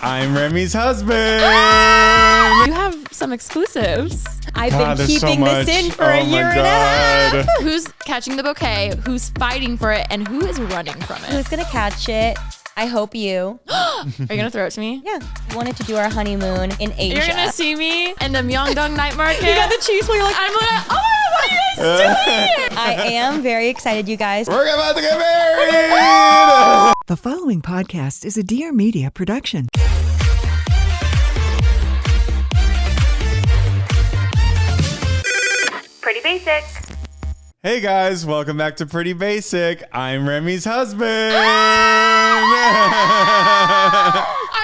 I'm Remi's husband. You have some exclusives. I've been keeping this in for a year and a half. Who's catching the bouquet? Who's fighting for it? And who is running from it? Who's going to catch it? I hope you. Are you going to throw it to me? Yeah. We wanted to do our honeymoon in Asia. You're going to see me in the Myeongdong night market. You got the cheese where you're like, I'm like, oh my God, what are you guys doing? I am very excited, you guys. We're about to get married. The following podcast is a Dear Media production. Pretty basic. Hey guys, welcome back to Pretty Basic. I'm Remi's husband. I'm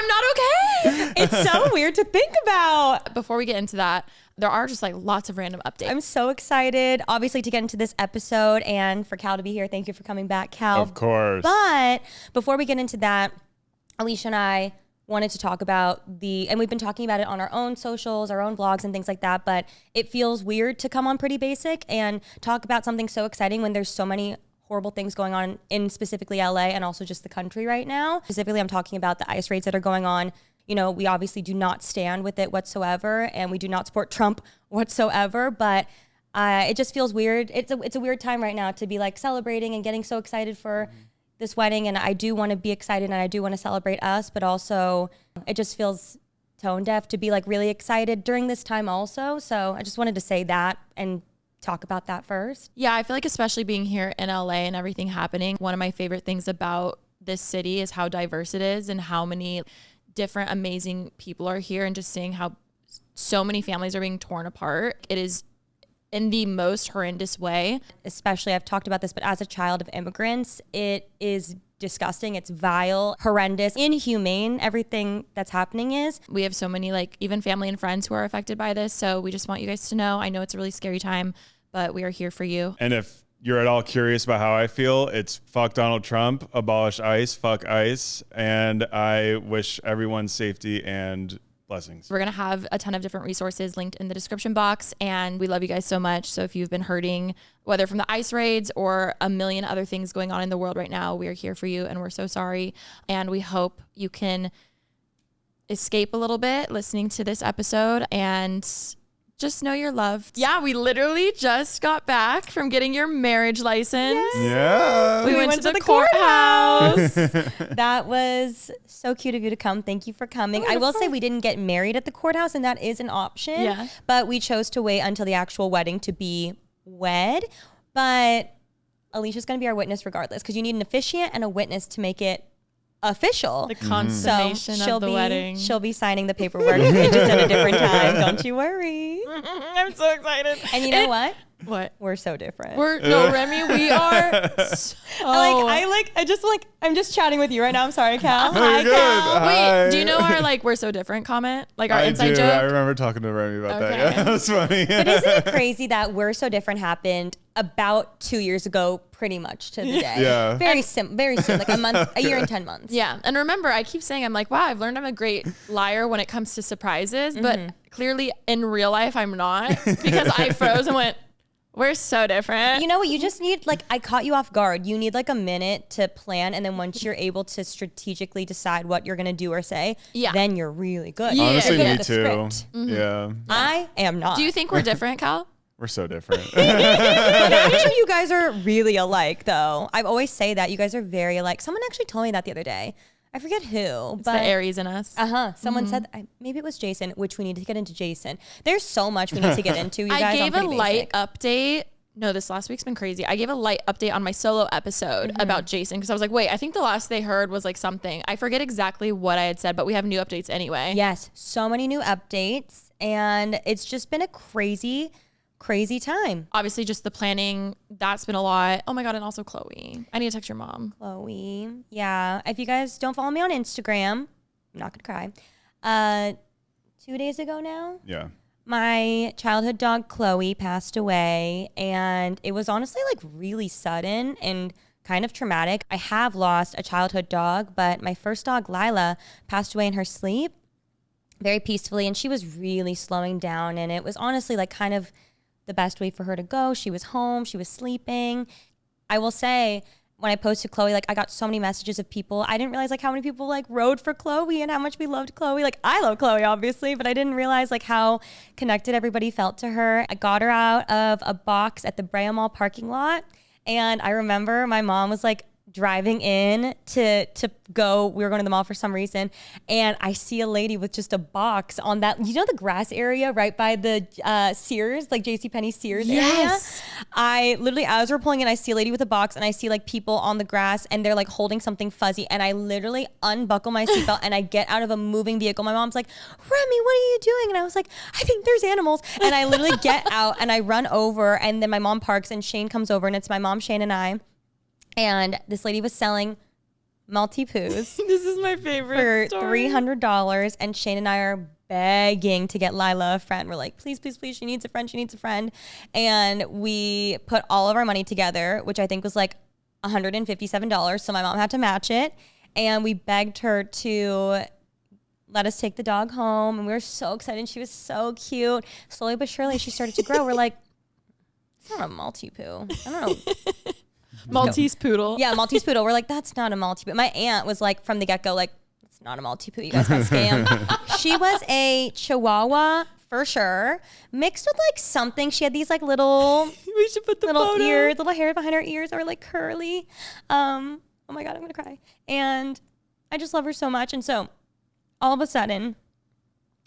not okay. It's so weird to think about. Before we get into that, there are just like lots of random updates. I'm so excited, obviously, to get into this episode and for Cal to be here. Thank you for coming back, Cal. Of course. But before we get into that, Alicia and I wanted to talk about and we've been talking about it on our own socials, our own vlogs and things like that, but it feels weird to come on Pretty Basic and talk about something so exciting when there's so many horrible things going on in specifically LA and also just the country right now. Specifically, I'm talking about the ICE raids that are going on. You know, we obviously do not stand with it whatsoever, and we do not support Trump whatsoever, but it just feels weird. It's a weird time right now to be like celebrating and getting so excited for this wedding, and I do want to be excited and I do want to celebrate us, but also it just feels tone deaf to be like really excited during this time also. So I just wanted to say that and talk about that first. Yeah, I feel like especially being here in LA and everything happening, one of my favorite things about this city is how diverse it is and how many different amazing people are here, and just seeing how so many families are being torn apart. It is in the most horrendous way. Especially, I've talked about this, but as a child of immigrants, it is disgusting. It's vile, horrendous, inhumane. Everything that's happening is. We have so many, like, even family and friends who are affected by this. So we just want you guys to know, I know it's a really scary time, but we are here for you. And if you're at all curious about how I feel, it's fuck Donald Trump, abolish ICE, fuck ICE, and I wish everyone safety and blessings. We're going to have a ton of different resources linked in the description box, and we love you guys so much. So if you've been hurting, whether from the ICE raids or a million other things going on in the world right now, we are here for you, and we're so sorry. And we hope you can escape a little bit listening to this episode and just know you're loved. Yeah, we literally just got back from getting your marriage license. Yes. Yeah. We went to the courthouse. That was so cute of you to come. Thank you for coming. I will say we didn't get married at the courthouse, and that is an option. Yeah. But we chose to wait until the actual wedding to be wed. But Alicia's going to be our witness regardless, because you need an officiant and a witness to make it official. The consummation of the wedding. She'll be signing the paperwork. It's just at a different time. Don't you worry. I'm so excited. And you know what? What? We're so different. No, Remi, we are so... I'm just chatting with you right now. I'm sorry, Cal. No, Hi, you're good. Cal. Hi. Wait, do you know our like we're so different comment? Like our I inside do. joke? I remember talking to Remi about that. Okay. Yeah, that was funny. But isn't it crazy that We're So Different happened about 2 years ago, pretty much to the day? Yeah. Very soon, like a year and 10 months. Yeah. And remember, I keep saying, I'm like, wow, I've learned I'm a great liar when it comes to surprises, but clearly in real life, I'm not, because I froze and went, we're so different. You know what? You just need, like, I caught you off guard. You need like a minute to plan. And then once you're able to strategically decide what you're going to do or say, then you're really good. Yeah. Honestly, You're good me at the too. script. Yeah. I am not. Do you think we're different, Cal? We're so different. But actually, you guys are really alike, though. I always say that. You guys are very alike. Someone actually told me that the other day. I forget who. It's but the Aries in us. Someone said, maybe it was Jason, which we need to get into Jason. There's so much we need to get into, you guys. I gave on a Pretty light Basic. update. No, this last week's been crazy. I gave a light update on my solo episode about Jason, because I was like, wait, I think the last they heard was like something. I forget exactly what I had said, but we have new updates anyway. Yes, so many new updates, and it's just been a crazy time. Obviously, just the planning, that's been a lot. Oh my God, and also Chloe. I need to text your mom. Chloe, yeah. If you guys don't follow me on Instagram, I'm not gonna cry. 2 days ago now, Yeah. my childhood dog Chloe passed away, and it was honestly like really sudden and kind of traumatic. I have lost a childhood dog, but my first dog Lila passed away in her sleep very peacefully, and she was really slowing down, and it was honestly like kind of the best way for her to go. She was home, she was sleeping. I will say when I posted Chloe, like I got so many messages of people. I didn't realize like how many people like rode for Chloe and how much we loved Chloe. Like I love Chloe obviously, but I didn't realize like how connected everybody felt to her. I got her out of a box at the Brea Mall parking lot. And I remember my mom was like driving in to go, we were going to the mall for some reason, and I see a lady with just a box on that, you know, the grass area right by the Sears, like JCPenney Sears area. I literally, as we're pulling in, I see a lady with a box and I see like people on the grass and they're like holding something fuzzy, and I literally unbuckle my seatbelt and I get out of a moving vehicle. My mom's like, Remi, what are you doing? And I was like, I think there's animals. And I literally get out and I run over, and then my mom parks and Shane comes over, and it's my mom, Shane, and I. And this lady was selling Maltipoos. This is my favorite for $300. And Shane and I are begging to get Lila a friend. We're like, please, please, please. She needs a friend. She needs a friend. And we put all of our money together, which I think was like $157. So my mom had to match it. And we begged her to let us take the dog home. And we were so excited. She was so cute. Slowly but surely, she started to grow. We're like, it's not a Maltipoo. I don't know. Maltese poodle. Yeah, Maltese poodle. We're like, that's not a Maltipoo. My aunt was like, from the get-go, like, it's not a Maltipoo. You guys got scammed. She was a Chihuahua for sure, mixed with like something. She had these like little, We should put the little photo. ears, little hair behind her ears that were like curly. Oh my God, I'm gonna cry. And I just love her so much. And so all of a sudden,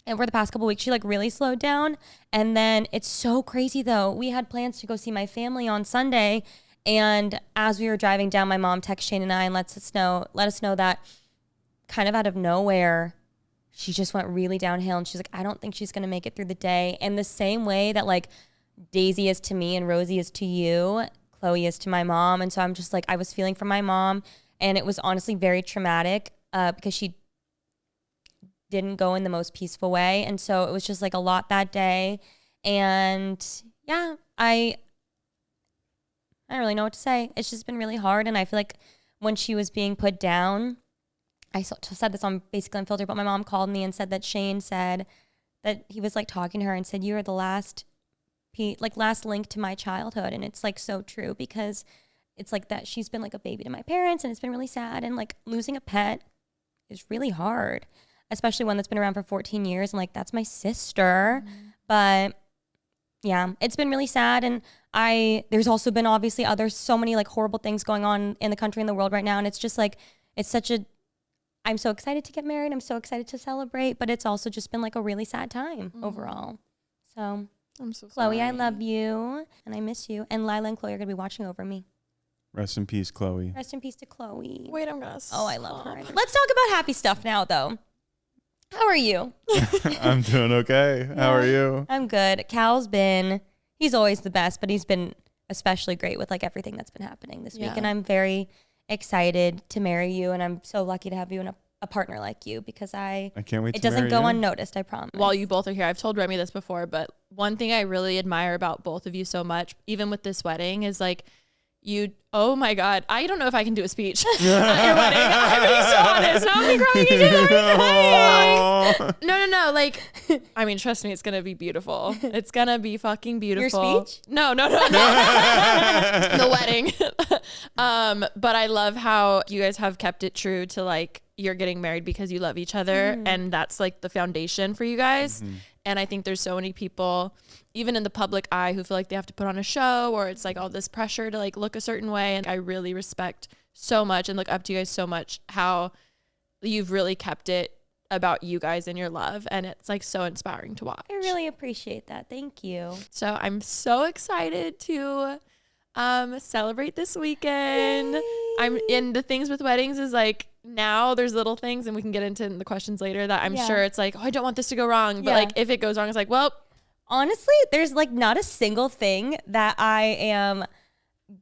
over the past couple weeks, she like really slowed down. And then it's so crazy though. We had plans to go see my family on Sunday. And as we were driving down, my mom texted Shane and I and let us know that kind of out of nowhere, she just went really downhill. And she's like, I don't think she's going to make it through the day. And the same way that like Daisy is to me and Rosie is to you, Chloe is to my mom. And so I'm just like, I was feeling for my mom. And it was honestly very traumatic because she didn't go in the most peaceful way. And so it was just like a lot that day. And yeah, I don't really know what to say. It's just been really hard. And I feel like when she was being put down, I said this on basically Unfiltered, but my mom called me and said that Shane said that he was like talking to her and said, you are the last link to my childhood. And it's like so true, because it's like that she's been like a baby to my parents, and it's been really sad. And like losing a pet is really hard, especially one that's been around for 14 years. And like, that's my sister. But yeah, it's been really sad. And there's also been obviously so many like horrible things going on in the country and the world right now. And it's just like, I'm so excited to get married. I'm so excited to celebrate, but it's also just been like a really sad time overall. So I'm so Chloe, sorry. I love you and I miss you. And Lila and Chloe are going to be watching over me. Rest in peace, Chloe. Rest in peace to Chloe. Wait, I'm gonna. Oh, I love her. Let's talk about happy stuff now though. How are you? I'm doing okay. How are you? I'm good. He's always the best, but he's been especially great with like everything that's been happening this week. And I'm very excited to marry you. And I'm so lucky to have you in a partner like you, because I can't wait it to doesn't marry go you. unnoticed, I promise. While you both are here, I've told Remi this before, but one thing I really admire about both of you so much, even with this wedding, is like oh my God, I don't know if I can do a speech at your wedding. I'm being so honest. Now I'm crying again. No. Like, I mean, trust me, it's going to be beautiful. It's going to be fucking beautiful. Your speech? No. The wedding. But I love how you guys have kept it true to like, you're getting married because you love each other. And that's like the foundation for you guys. And I think there's so many people, even in the public eye, who feel like they have to put on a show, or it's like all this pressure to like look a certain way. And I really respect so much and look up to you guys so much how you've really kept it about you guys and your love. And it's like so inspiring to watch. I really appreciate that. Thank you. So I'm so excited to celebrate this weekend. Yay. I'm in the things with weddings is like, now there's little things, and we can get into the questions later, that I'm sure it's like, oh, I don't want this to go wrong. But like, if it goes wrong, it's like, well, honestly, there's like not a single thing that I am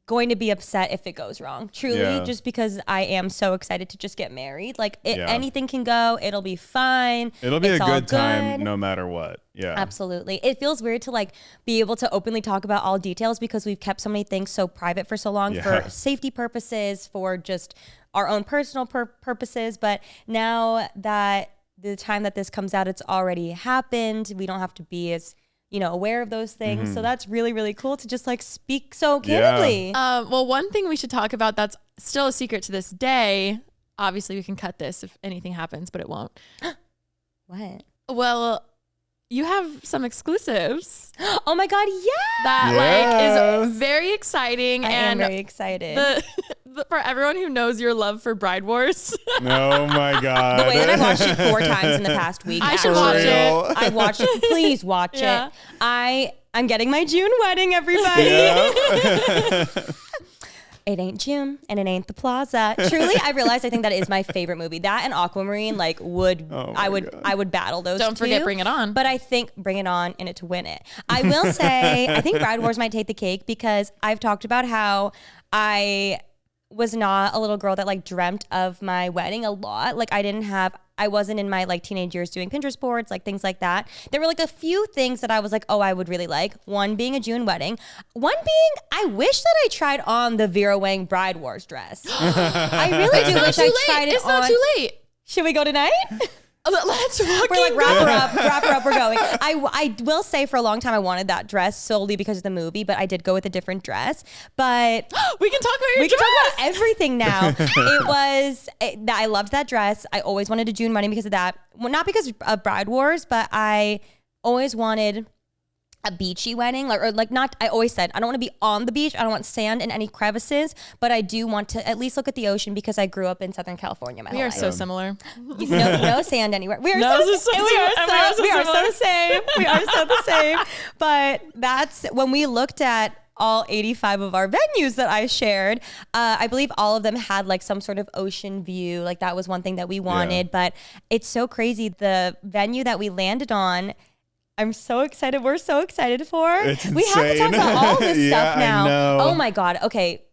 going to be upset if it goes wrong. Truly, just because I am so excited to just get married. Like anything can go. It'll be fine. It'll be a good time no matter what. Yeah. Absolutely. It feels weird to like be able to openly talk about all details, because we've kept so many things so private for so long for safety purposes, for just our own personal purposes. But now that the time that this comes out, it's already happened. We don't have to be as aware of those things. So that's really, really cool to just like speak so candidly. Well, one thing we should talk about that's still a secret to this day. Obviously, we can cut this if anything happens, but it won't. What? Well, you have some exclusives. Oh my God, yeah. That like is very exciting. I and am very excited. For everyone who knows your love for Bride Wars. Oh my God. The way that I've watched it 4 times in the past week. I should watch it. I've watched it. Please watch Yeah. it. I'm getting my June wedding, everybody. Yeah. It ain't June and it ain't the Plaza. Truly, I realized I think that is my favorite movie. That and Aquamarine, like I would battle those. Don't forget Bring It On. But I think Bring It On in it to win it. I will say I think Bride Wars might take the cake because I've talked about how I was not a little girl that like dreamt of my wedding a lot. Like I wasn't in my like teenage years doing Pinterest boards, like things like that. There were like a few things that I was like, oh, I would really like. One being a June wedding. One being, I wish that I tried on the Vera Wang Bride Wars dress. I really do wish I tried it on. It's not too late. Should we go tonight? Let's fucking We're like, wrap her up, we're going. I will say for a long time I wanted that dress solely because of the movie, but I did go with a different dress. But we can talk about your we dress. can talk about everything now. I loved that dress. I always wanted a June wedding because of that. Well, not because of Bride Wars, but I always wanted a beachy wedding, I always said, I don't want to be on the beach. I don't want sand in any crevices, but I do want to at least look at the ocean because I grew up in Southern California my whole life. We are so similar. No sand anywhere. We are so the same. We are so the same. But that's when we looked at all 85 of our venues that I shared. I believe all of them had like some sort of ocean view. Like that was one thing that we wanted, but it's so crazy. The venue that we landed on, I'm so excited. We're so excited for. It's insane. We have to talk about all this stuff now. I know. Oh my God. Okay.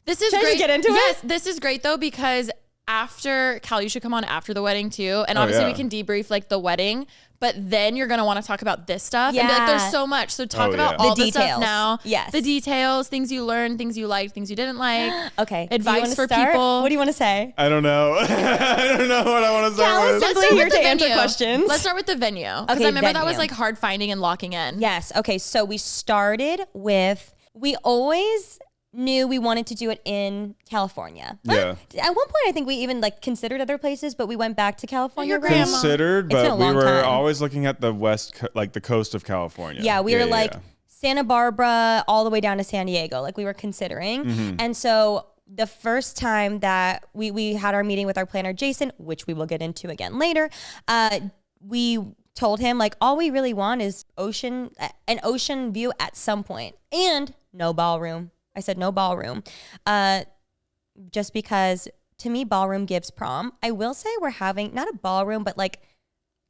This is Should I great. just get into it? Yes, this is great though because after Cal, you should come on after the wedding too, and obviously we can debrief like the wedding. But then you're gonna want to talk about this stuff and be like, there's so much. So talk about all the stuff now. Yes. The details, things you learned, things you liked, things you didn't like. Okay. Advice for people. What do you want to say? I don't know. I don't know what I want to say. Let's start here to answer questions. Let's start with the venue. Because I remember that was like hard finding and locking in. Yes. Okay. So we started with, we always knew we wanted to do it in California. Yeah. At one point, I think we even like considered other places, but we went back to California. Your grandma. Considered, It's been a but we long were time. always looking at the the coast of California. Yeah, we were Santa Barbara all the way down to San Diego. Like we were considering. Mm-hmm. And so the first time that we had our meeting with our planner, Jason, which we will get into again later, we told him like, all we really want is an ocean view at some point and no ballroom. I said no ballroom. Just because to me, ballroom gives prom. I will say we're having not a ballroom, but like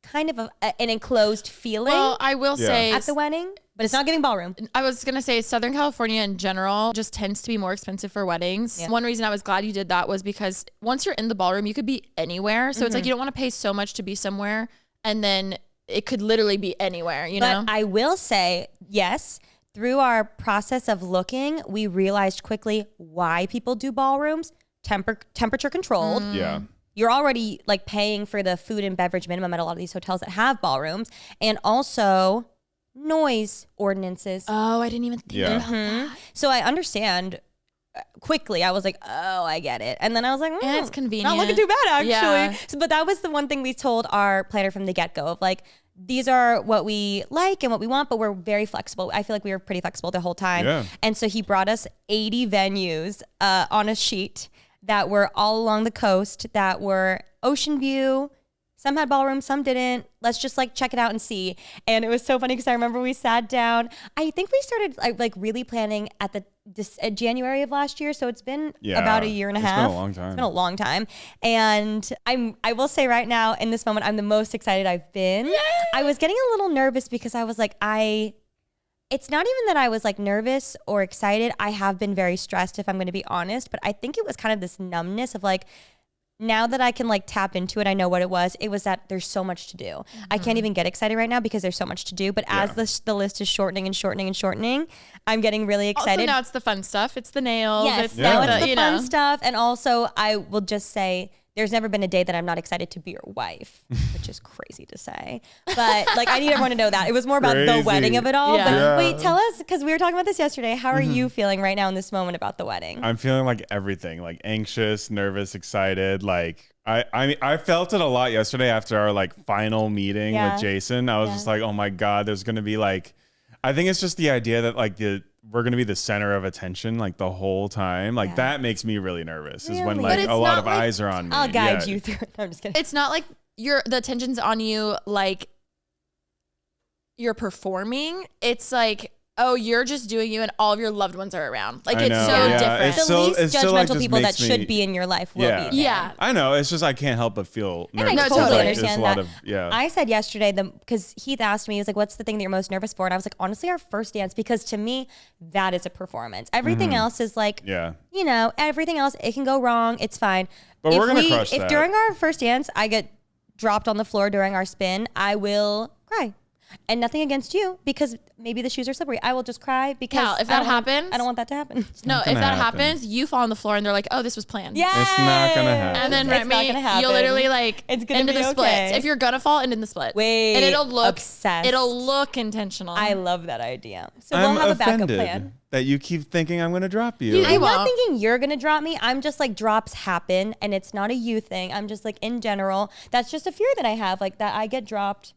kind of an enclosed feeling Well, I will say at the wedding, but it's not giving ballroom. I was going to say Southern California in general just tends to be more expensive for weddings. Yeah. One reason I was glad you did that was because once you're in the ballroom, you could be anywhere. So it's like you don't want to pay so much to be somewhere and then it could literally be anywhere, you know? But I will say, yes, through our process of looking, we realized quickly why people do ballrooms. Temperature controlled. Yeah. You're already like paying for the food and beverage minimum at a lot of these hotels that have ballrooms, and also noise ordinances. Oh, I didn't even think about that. So I understand quickly. I was like, oh, I get it. And then I was like, And it's convenient. not looking too bad actually. Yeah. So, but that was the one thing we told our planner from the get-go of like, these are what we like and what we want, but we're very flexible. I feel like we were pretty flexible the whole time. Yeah. And so he brought us 80 venues on a sheet that were all along the coast, that were ocean view. Some had ballroom, some didn't. Let's just like check it out and see. And it was so funny because I remember we sat down. I think we started like really planning at January of last year. So it's been about a year and a half. It's been a long time. It's been a long time. And I will say right now in this moment, I'm the most excited I've been. Yay! I was getting a little nervous because I was like, it's not even that I was like nervous or excited. I have been very stressed if I'm going to be honest, but I think it was kind of this numbness of like, now that I can like tap into it, I know what it was. It was that there's so much to do. Mm-hmm. I can't even get excited right now because there's so much to do. But as the list is shortening and shortening and shortening, I'm getting really excited. Also now it's the fun stuff. It's the nails. Yes, it's now the, it's the fun stuff. And also I will just say there's never been a day that I'm not excited to be your wife, which is crazy to say. But like, I need everyone to know that. It was more about the wedding of it all. Yeah. But wait, tell us, because we were talking about this yesterday. How are you feeling right now in this moment about the wedding? I'm feeling like everything, like anxious, nervous, excited. Like I felt it a lot yesterday after our like final meeting with Jason. I was just like, oh my God, there's going to be like, I think it's just the idea that like we're going to be the center of attention like the whole time. Like that makes me really nervous is when like a lot of eyes are on me. I'll guide you through it. I'm just kidding. It's not like the attention's on you like you're performing. It's like, oh, you're just doing you and all of your loved ones are around. Like it's so different. The least judgmental people that should be in your life will be there. Yeah. I know. It's just I can't help but feel nervous. And I totally like, understand that. I said yesterday, because Heath asked me, he was like, what's the thing that you're most nervous for? And I was like, honestly, our first dance, because to me, that is a performance. Everything else is like, you know, everything else, it can go wrong. It's fine. But we're going to crush that. If during our first dance, I get dropped on the floor during our spin, I will cry. And nothing against you, because maybe the shoes are slippery. I will just cry because Cal, if that happens, I don't want that to happen. No, if that happens, you fall on the floor and they're like, oh, this was planned. Yeah. It's not going to happen. And then Remi, you'll literally like it's gonna into be the splits. If you're going to fall, into the splits. Wait, and it'll look obsessed. It'll look intentional. I love that idea. So I'm we'll have a backup offended plan. that you keep thinking I'm going to drop you. I'm not thinking you're going to drop me. I'm just like, drops happen and it's not a you thing. I'm just like, in general, that's just a fear that I have, like that I get dropped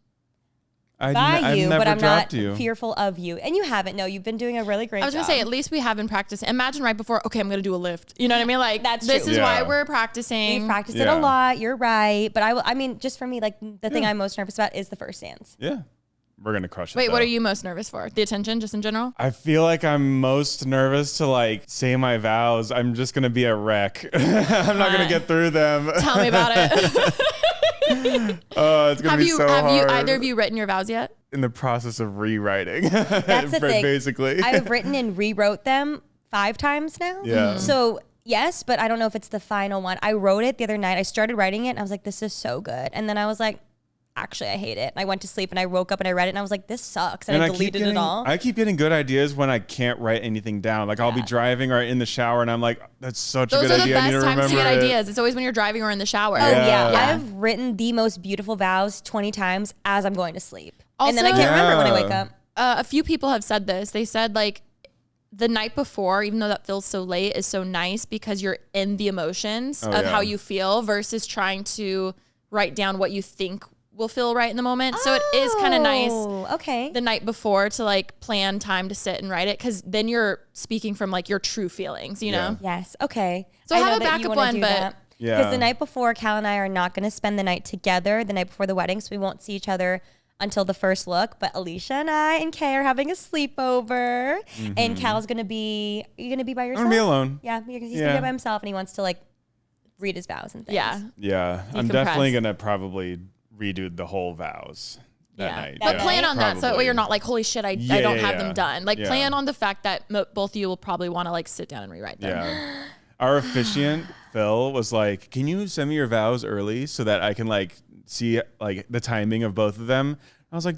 by you, but I'm not fearful of you. And you haven't. No, you've been doing a really great job. I was going to say, at least we have been practicing. Imagine right before, okay, I'm going to do a lift. You know what I mean? Like, this is why we're practicing. We practice it a lot. You're right. But I mean, just for me, like the thing I'm most nervous about is the first dance. Yeah. We're going to crush it. Wait, what are you most nervous for? The attention, just in general? I feel like I'm most nervous to like say my vows. I'm just going to be a wreck. I'm not going to get through them. Tell me about it. Oh, it's going to be so hard. Have you either of you written your vows yet? In the process of rewriting. That's the thing. Basically. I've written and rewrote them 5 times now. Yeah. So yes, but I don't know if it's the final one. I wrote it the other night. I started writing it and I was like, this is so good. And then I was like, actually, I hate it. I went to sleep and I woke up and I read it and I was like, this sucks. And I deleted it all. I keep getting good ideas when I can't write anything down. Like I'll be driving or in the shower and I'm like, that's such a good idea. I need to remember it. Those are the best times to get ideas. It's always when you're driving or in the shower. Oh yeah. I've written the most beautiful vows 20 times as I'm going to sleep. Also, and then I can't remember when I wake up. A few people have said this. They said like the night before, even though that feels so late, is so nice because you're in the emotions of how you feel versus trying to write down what you think will feel right in the moment. So it is kind of nice the night before to like plan time to sit and write it, because then you're speaking from like your true feelings, you know? Yes. Okay. So I have a backup one, but because the night before, Cal and I are not going to spend the night together the night before the wedding, so we won't see each other until the first look. But Alicia and I and Kay are having a sleepover, and Cal's going to be, are you going to be by yourself? I'm going to be alone. Yeah, he's going to be by himself, and he wants to like read his vows and things. Yeah. I'm definitely going to probably redo the whole vows that night. But plan on that, so you're not like, holy shit, I don't have them done. Like plan on the fact that both of you will probably want to like sit down and rewrite them. Yeah. Our officiant Phil was like, can you send me your vows early so that I can like see like the timing of both of them? I was like,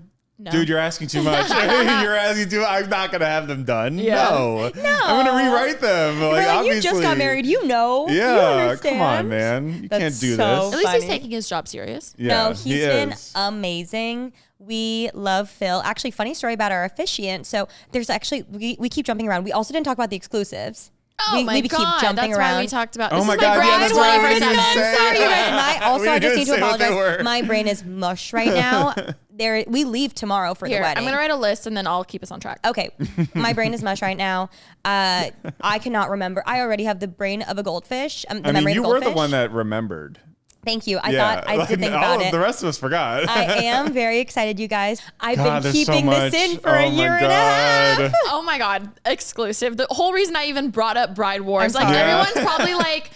dude, you're asking too much. You're asking too much. I'm not going to have them done. No. I'm going to rewrite them. Like, obviously. You just got married. You know. Yeah. Come on, man. You can't do this. At least he's taking his job serious. Yeah, no, he's been amazing. We love Phil. Actually, funny story about our officiant. So there's actually, we keep jumping around. We also didn't talk about the exclusives. Oh my God, that's why we talked about. Oh my God, that's what I was going to say. Sorry, you guys. I just need to apologize. My brain is mush right now. We leave tomorrow for the wedding. I'm going to write a list and then I'll keep us on track. Okay. My brain is mush right now. I cannot remember. I already have the brain of a goldfish. You were the one that remembered. Thank you. I thought I did think about it. The rest of us forgot. I am very excited, you guys. I've been keeping this in for a year and a half. Oh my God. Exclusive. The whole reason I even brought up Bride Wars. Everyone's probably like,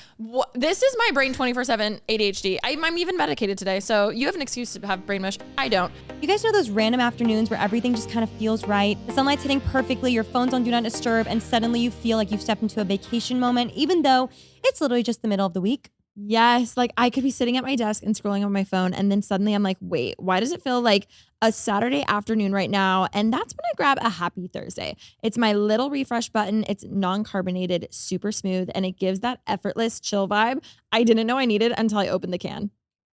this is my brain 24/7 ADHD. I'm even medicated today. So you have an excuse to have brain mush. I don't. You guys know those random afternoons where everything just kind of feels right? The sunlight's hitting perfectly, your phone's on Do Not Disturb, and suddenly you feel like you've stepped into a vacation moment, even though it's literally just the middle of the week. Yes. Like I could be sitting at my desk and scrolling on my phone. And then suddenly I'm like, wait, why does it feel like a Saturday afternoon right now? And that's when I grab a Happy Thursday. It's my little refresh button. It's non-carbonated, super smooth, and it gives that effortless chill vibe I didn't know I needed until I opened the can.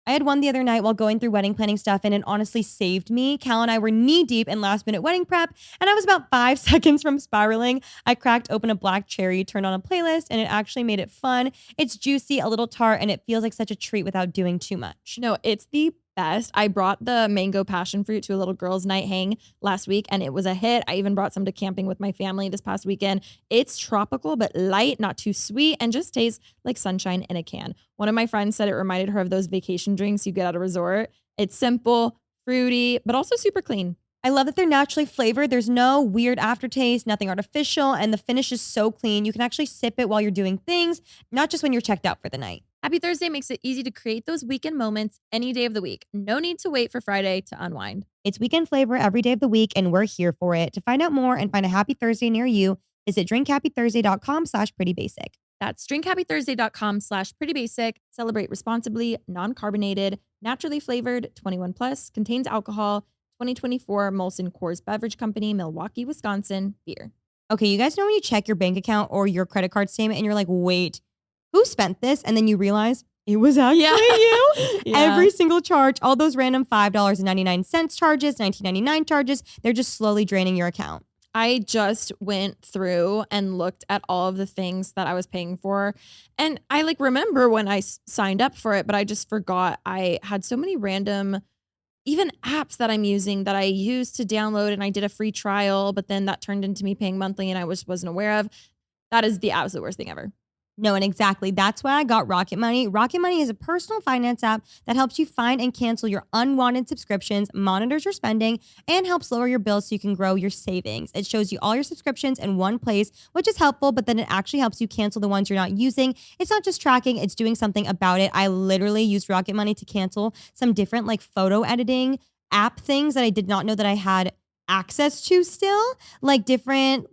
I had one the other night while going through wedding planning stuff, and it honestly saved me. Cal and I were knee deep in last minute wedding prep, and I was about 5 seconds from spiraling. I cracked open a black cherry, turned on a playlist, and it actually made it fun. It's juicy, a little tart, and it feels like such a treat without doing too much. No, it's the best. I brought the mango passion fruit to a little girls' night hang last week, and it was a hit. I even brought some to camping with my family this past weekend. It's tropical, but light, not too sweet, and just tastes like sunshine in a can. One of my friends said it reminded her of those vacation drinks you get at a resort. It's simple, fruity, but also super clean. I love that they're naturally flavored. There's no weird aftertaste, nothing artificial, and the finish is so clean. You can actually sip it while you're doing things, not just when you're checked out for the night. Happy Thursday makes it easy to create those weekend moments any day of the week. No need to wait for Friday to unwind. It's weekend flavor every day of the week, and we're here for it. To find out more and find a Happy Thursday near you, visit drinkhappythursday.com/prettybasic. That's drinkhappythursday.com/prettybasic. Celebrate responsibly, non-carbonated, naturally flavored, 21 plus, contains alcohol, 2024 Molson Coors Beverage Company, Milwaukee, Wisconsin, beer. Okay, you guys know when you check your bank account or your credit card statement and you're like, wait, who spent this? And then you realize it was actually you. Yeah. Every single charge, all those random $5.99 charges, $19.99 charges, they're just slowly draining your account. I just went through and looked at all of the things that I was paying for. And I remember when I signed up for it, but I just forgot I had so many random, even apps that I'm using that I used to download, and I did a free trial, but then that turned into me paying monthly and I wasn't aware of. That is the absolute worst thing ever. No, and exactly. That's why I got Rocket Money. Rocket Money is a personal finance app that helps you find and cancel your unwanted subscriptions, monitors your spending, and helps lower your bills so you can grow your savings. It shows you all your subscriptions in one place, which is helpful, but then it actually helps you cancel the ones you're not using. It's not just tracking, it's doing something about it. I literally used Rocket Money to cancel some different photo editing app things that I did not know that I had access to still, different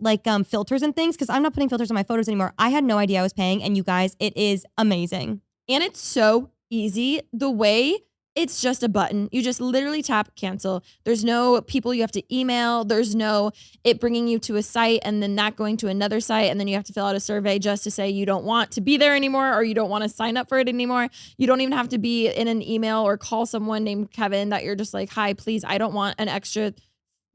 filters and things, because I'm not putting filters on my photos anymore. I had no idea I was paying, and you guys, it is amazing. And it's so easy. The way it's just a button. You just literally tap cancel. There's no people you have to email. There's no it bringing you to a site and then that going to another site, and then you have to fill out a survey just to say you don't want to be there anymore or you don't want to sign up for it anymore. You don't even have to be in an email or call someone named Kevin that you're just like, hi, please, I don't want an extra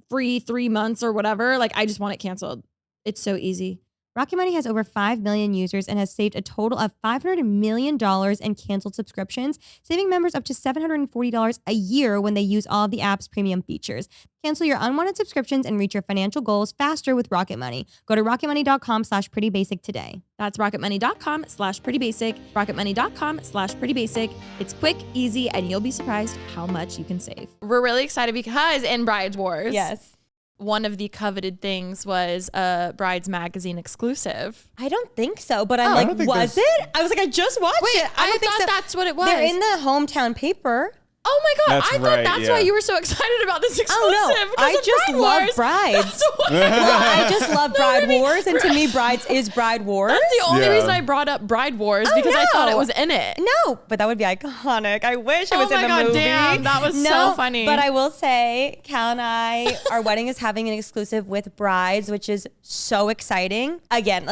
free 3 months or whatever. I just want it canceled. It's so easy. Rocket Money has over 5 million users and has saved a total of $500 million in canceled subscriptions, saving members up to $740 a year when they use all of the app's premium features. Cancel your unwanted subscriptions and reach your financial goals faster with Rocket Money. Go to rocketmoney.com/prettybasic today. That's rocketmoney.com/prettybasic. rocketmoney.com/prettybasic. It's quick, easy, and you'll be surprised how much you can save. We're really excited because in Brides Wars, Yes. one of the coveted things was a Brides magazine exclusive. I don't think so, but I'm was it? I was like, I just watched it. I don't think so. That's what it was. They're in the hometown paper. Oh my God. That's I thought that's why you were so excited about this exclusive. Oh no, I just love brides. I just love Bride Wars, and to me, Brides is Bride Wars. That's the only reason I brought up Bride Wars, because I thought it was in it. No, but that would be iconic. I wish it was in the movie. Damn, that was so funny. But I will say, Cal and I, our wedding is having an exclusive with Brides, which is so exciting. Again,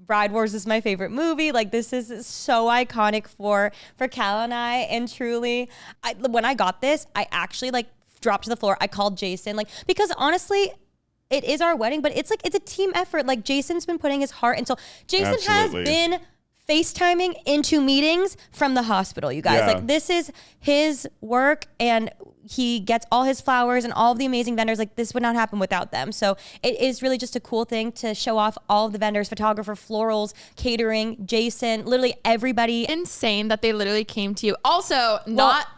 Bride Wars is my favorite movie. This is so iconic for Cal and I. And truly, when I got this, I actually dropped to the floor. I called Jason, because honestly, it is our wedding, but it's a team effort. Jason's been putting his heart into. Jason has been FaceTiming into meetings from the hospital, you guys. Yeah. This is his work, and he gets all his flowers and all of the amazing vendors. This would not happen without them. So it is really just a cool thing to show off all of the vendors, photographer, florals, catering, Jason, literally everybody. Insane that they literally came to you. Also,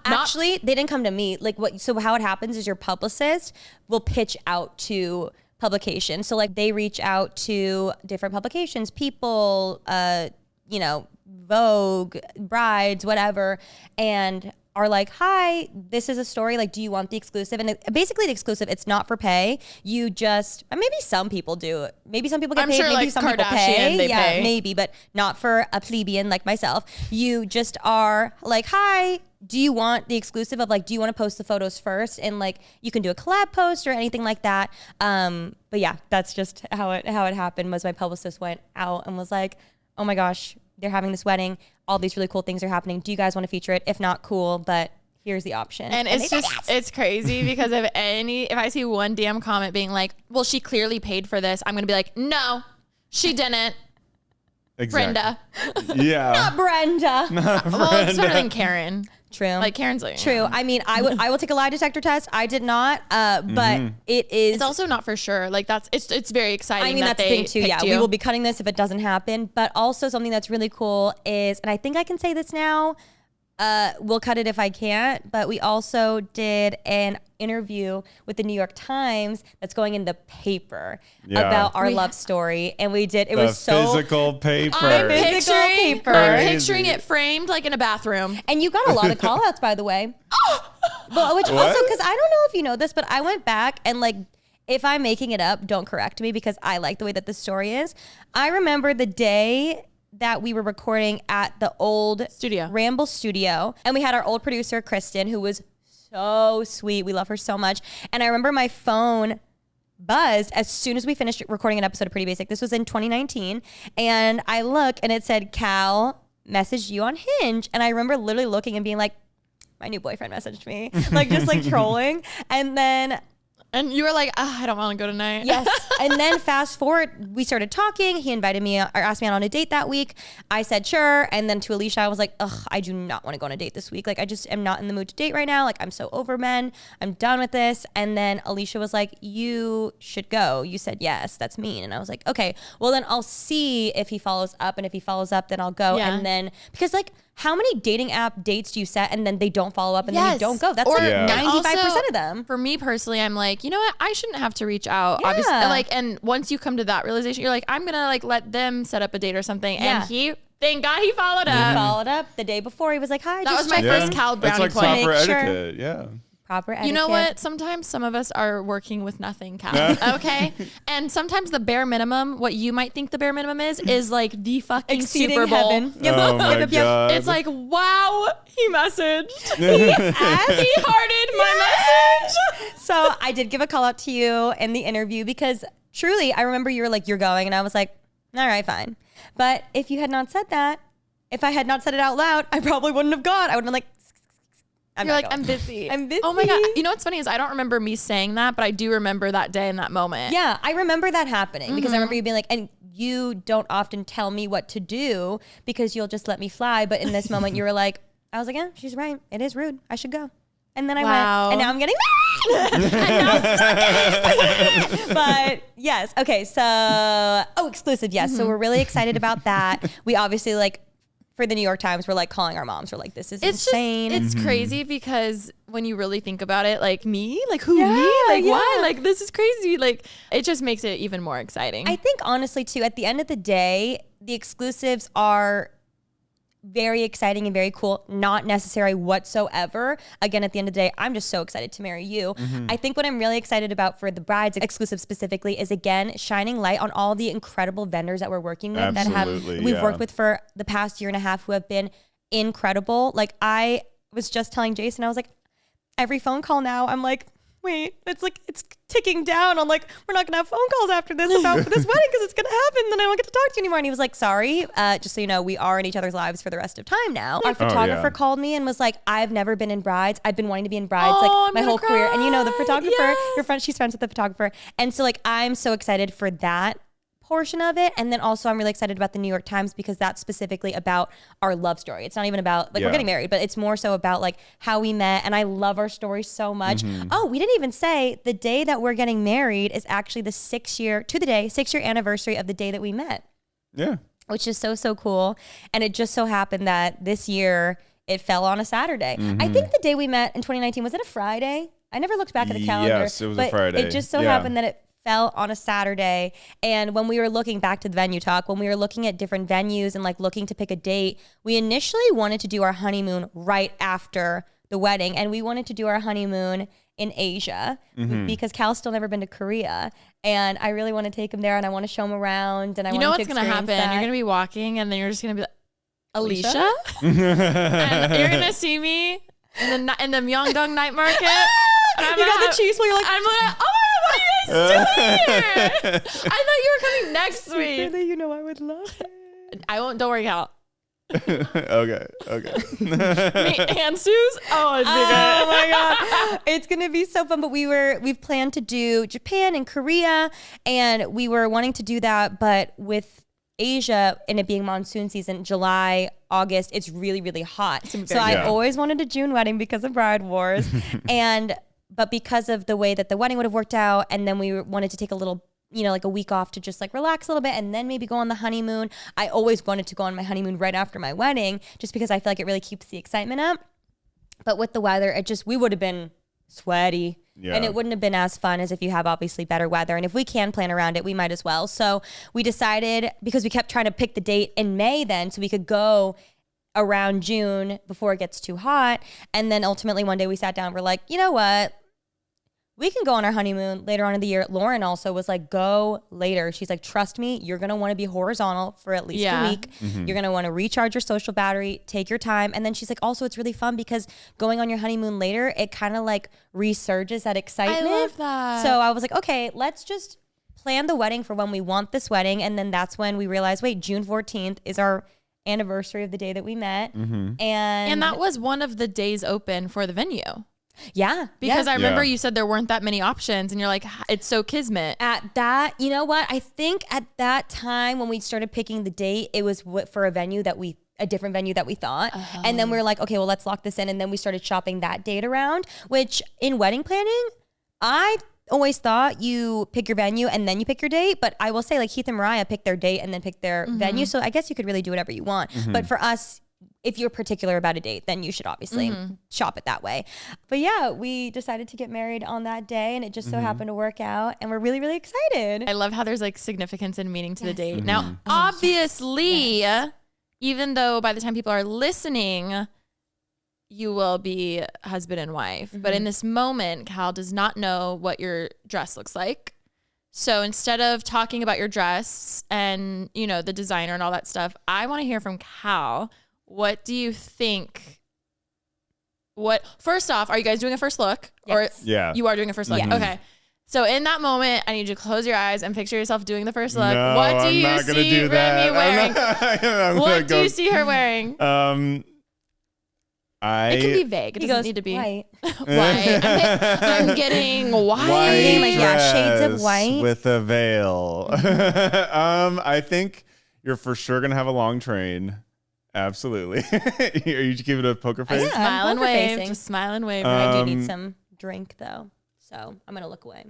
actually, they didn't come to me. So how it happens is your publicist will pitch out to publications. So they reach out to different publications, People, Vogue, Brides, whatever. And are like, hi, this is a story. Like, do you want the exclusive? And basically the exclusive, it's not for pay. You just, maybe some people do it. Maybe some people get I'm paid. sure, Maybe like, some people Kardashian, pay. they pay. Maybe, but not for a plebeian like myself. You just are like, hi, do you want the exclusive of like, do you want to post the photos first? And like, you can do a collab post or anything like that. But yeah, that's just how it happened. Was my publicist went out and was like, oh my gosh, they're having this wedding. All these really cool things are happening. Do you guys want to feature it? If not, cool, but here's the option. And it's just, it's crazy because if I see one DM comment being like, well, she clearly paid for this, I'm going to be like, no, she didn't. Exactly. Brenda. Yeah. Not Brenda. Well, it's better than Karen. True. Like Karen's like, True. I mean, I will take a lie detector test. I did not, but it is. It's also not for sure. Like it's very exciting. I mean, that's the thing too. Yeah, we will be cutting this if it doesn't happen. But also something that's really cool is, and I think I can say this now. We'll cut it if I can't. But we also did an interview with the New York Times that's going in the paper about our love story, and we did. It was so physical paper. I'm Crazy. picturing it framed like in a bathroom. And you got a lot of call outs, by the way. But which also, because I don't know if you know this, but I went back and like, if I'm making it up, don't correct me because I like the way that the story is. I remember the day that we were recording at the old Ramble studio, and we had our old producer, Kristen, who was so sweet. We love her so much. And I remember my phone buzzed as soon as we finished recording an episode of Pretty Basic. This was in 2019. And I look and it said, Cal messaged you on Hinge. And I remember literally looking and being like, my new boyfriend messaged me, like just like trolling. And you were like, I don't want to go tonight. Yes. And then fast forward, we started talking. He invited me or asked me out on a date that week. I said, sure. And then to Alicia, I was like, I do not want to go on a date this week. Like, I just am not in the mood to date right now. Like, I'm so over men. I'm done with this. And then Alicia was like, you should go. You said yes. That's mean. And I was like, okay, well then I'll see if he follows up. And if he follows up, then I'll go. Yeah. And then, because like, how many dating app dates do you set and then they don't follow up and then you don't go? That's like 95% of them. For me personally, I'm like, you know what? I shouldn't have to reach out. Yeah. Obviously, like, and once you come to that realization, you're like, I'm gonna like let them set up a date or something. Yeah. And thank God he followed up. He followed up the day before. He was like, hi. That was my first Cal brownie point. That's like proper etiquette. Yeah. Proper etiquette. You know what? Sometimes some of us are working with nothing, Cal. Okay? And sometimes the bare minimum, what you might think the bare minimum is like the fucking exceeding Super Bowl. heaven. Oh my God. It's like, wow, he messaged. He hearted my message. So I did give a call out to you in the interview because truly, I remember you were like, you're going. And I was like, all right, fine. But if you had not said that, if I had not said it out loud, I probably wouldn't have gone. I would have been like, You're like, I'm busy. I'm busy. Oh my God. You know what's funny is I don't remember me saying that, but I do remember that day and that moment. Yeah, I remember that happening because I remember you being like, and you don't often tell me what to do because you'll just let me fly. But in this moment, you were like, I was like, yeah, she's right. It is rude. I should go. And then I went, and now I'm getting married. But yes. Okay. So, exclusive. Yes. So we're really excited about that. We obviously like, for the New York Times, we're like calling our moms. We're like, this is insane. It's crazy because when you really think about it, like me, like who me? Like why? Like this is crazy. Like it just makes it even more exciting. I think honestly too, at the end of the day, the exclusives are very exciting and very cool, not necessary whatsoever. Again, at the end of the day, I'm just so excited to marry you. I think what I'm really excited about for the brides exclusive specifically is again, shining light on all the incredible vendors that we're working with we've worked with for the past year and a half who have been incredible. Like I was just telling Jason, I was like, every phone call now, I'm like, wait, it's ticking down. I'm like, we're not gonna have phone calls after this about for this wedding because it's gonna happen. Then I don't get to talk to you anymore. And he was like, sorry, just so you know, we are in each other's lives for the rest of time now. Our photographer called me and was like, I've never been in brides. I've been wanting to be in brides like my whole career. And you know, the photographer, your friend, she's friends with the photographer. And so like, I'm so excited for that portion of it. And then also I'm really excited about the New York Times because that's specifically about our love story. It's not even about like we're getting married, but it's more so about like how we met. And I love our story so much. Oh, we didn't even say the day that we're getting married is actually the 6-year anniversary of the day that we met. Yeah. Which is so cool. And it just so happened that this year it fell on a Saturday. I think the day we met in 2019, was it a Friday? I never looked back at the calendar. Yes, it was a Friday. It just so happened that it fell on a Saturday. And when we were looking back to the venue talk, when we were looking at different venues and like looking to pick a date, we initially wanted to do our honeymoon right after the wedding, and we wanted to do our honeymoon in Asia because Cal's still never been to Korea, and I really want to take him there, and I want to show him around, and I want to what's gonna happen? that. You're gonna be walking, and then you're just gonna be like, Alicia? And you're gonna see me in the Myeongdong night market. And You got the cheese wheel. You're like, I'm like, oh my God, what are you guys doing here? I thought you were coming next week. really, you know, I would love it. I won't. Don't worry, Cal. Okay. Me and Suze. Oh, it's big. Oh my God. It's going to be so fun. But we've planned to do Japan and Korea, and we were wanting to do that. But with Asia and it being monsoon season, July, August, it's really, really hot. So I always wanted a June wedding because of Bride Wars. But because of the way that the wedding would have worked out, and then we wanted to take a little, like a week off to just like relax a little bit and then maybe go on the honeymoon. I always wanted to go on my honeymoon right after my wedding just because I feel like it really keeps the excitement up. But with the weather, we would have been sweaty. Yeah. And it wouldn't have been as fun as if you have obviously better weather. And if we can plan around it, we might as well. So we decided, because we kept trying to pick the date in May then so we could go around June before it gets too hot. And then ultimately one day we sat down, we're like, you know what? We can go on our honeymoon later on in the year. Lauren also was like, go later. She's like, trust me, you're going to want to be horizontal for at least a week. You're going to want to recharge your social battery, take your time. And then she's like, also, it's really fun because going on your honeymoon later, it kind of like resurges that excitement. I love that. So I was like, okay, let's just plan the wedding for when we want this wedding. And then that's when we realized, wait, June 14th is our anniversary of the day that we met. And that was one of the days open for the venue. Yeah. Because I remember you said there weren't that many options and you're like, it's so kismet. At that, you know what? I think at that time when we started picking the date, it was for a different venue that we thought. And then we were like, okay, well, let's lock this in. And then we started shopping that date around, which in wedding planning, I always thought you pick your venue and then you pick your date. But I will say, like, Heath and Mariah picked their date and then picked their venue. So I guess you could really do whatever you want. But for us, if you're particular about a date, then you should obviously shop it that way. But yeah, we decided to get married on that day and it just so happened to work out. And we're really, really excited. I love how there's like significance and meaning to the date. Now, obviously, even though by the time people are listening, you will be husband and wife. But in this moment, Cal does not know what your dress looks like. So instead of talking about your dress and, the designer and all that stuff, I want to hear from Cal. What do you think? First off, are you guys doing a first look? Yes. Yeah. You are doing a first look? Yes. Okay. So in that moment, I need you to close your eyes and picture yourself doing the first look. No, What do I'm you not gonna see do that. Remi wearing? What do you see her wearing? It can be vague. It doesn't need to be white. white. I'm getting white. Shades of white with a veil. I think you're for sure gonna have a long train. Absolutely. Are you just giving it a poker face? Smile and wave. Just smile and wave. I do need some drink though, so I'm gonna look away.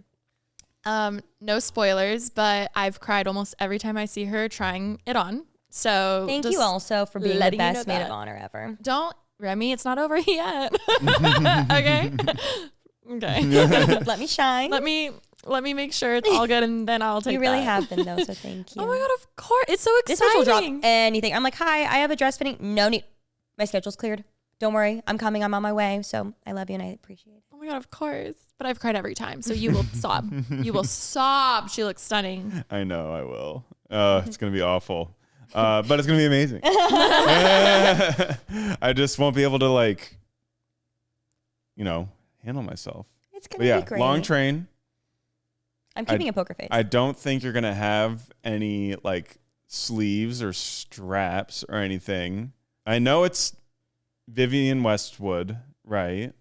No spoilers, but I've cried almost every time I see her trying it on. So thank you also for being the best maid that. of honor ever. Don't, Remi, it's not over yet. Okay. Okay. Let me shine. Let me make sure it's all good, and then I'll take. You really that. have been though, so thank you. Oh my God, of course, it's so exciting. This bitch will drop anything. I'm like, hi, I have a dress fitting. No need. My schedule's cleared. Don't worry, I'm coming. I'm on my way. So I love you and I appreciate it. Oh my God, of course. But I've cried every time, so you will sob. You will sob. She looks stunning. I know I will. It's gonna be awful, but it's gonna be amazing. I just won't be able to handle myself. It's gonna be great. Long train. I'm keeping a poker face. I don't think you're gonna have any sleeves or straps or anything. I know it's Vivienne Westwood, right?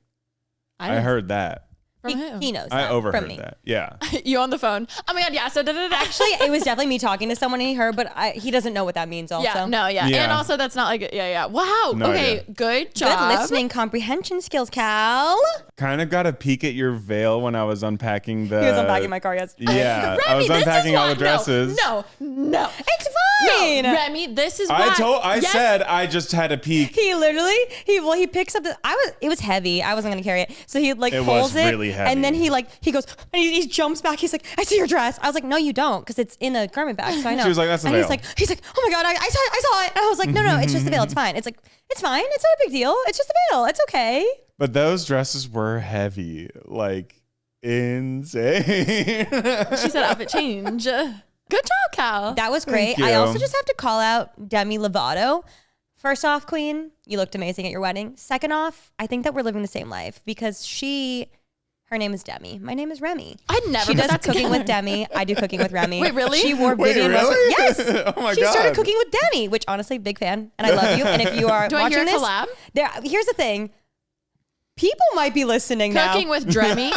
I heard that. From who? He knows. I overheard from me. that. Yeah. You on the phone? Oh my God, yeah. So actually, it was definitely me talking to someone and he heard, but he doesn't know what that means. Also, yeah. And also, that's not Wow. No okay, idea. good job. Good listening comprehension skills, Cal. Kind of got a peek at your veil when I was unpacking the. He was unpacking my car yesterday. Yeah, I was unpacking all the dresses. No. It's fine. fine. No, Remi, this is why. I said I just had a peek. He literally, he picks up it was heavy. I wasn't going to carry it. So he like pulls it. Really heavy. And then he goes, and he jumps back. He's like, I see your dress. I was like, no, you don't. Because it's in a garment bag. So I know. She was like, that's the veil. veil. He's like, oh my God, I saw it. And I was like, no, it's just the veil. It's fine. It's like, it's fine. It's not a big deal. It's just the veil. It's okay. But those dresses were heavy. Like, insane. She said outfit change. Good job, Cal. That was great. I also just have to call out Demi Lovato. First off, Queen, you looked amazing at your wedding. Second off, I think that we're living the same life because her name is Demi. My name is Remi. I'd never. She does cooking with Demi. I do cooking with Remi. Wait, really? She wore Vivian Westwood. Yes. Oh my God. She started cooking with Demi, which honestly, big fan, and I love you. And if you are do watching I hear a this, collab? Here's the thing. People might be listening now. Cooking with Remi.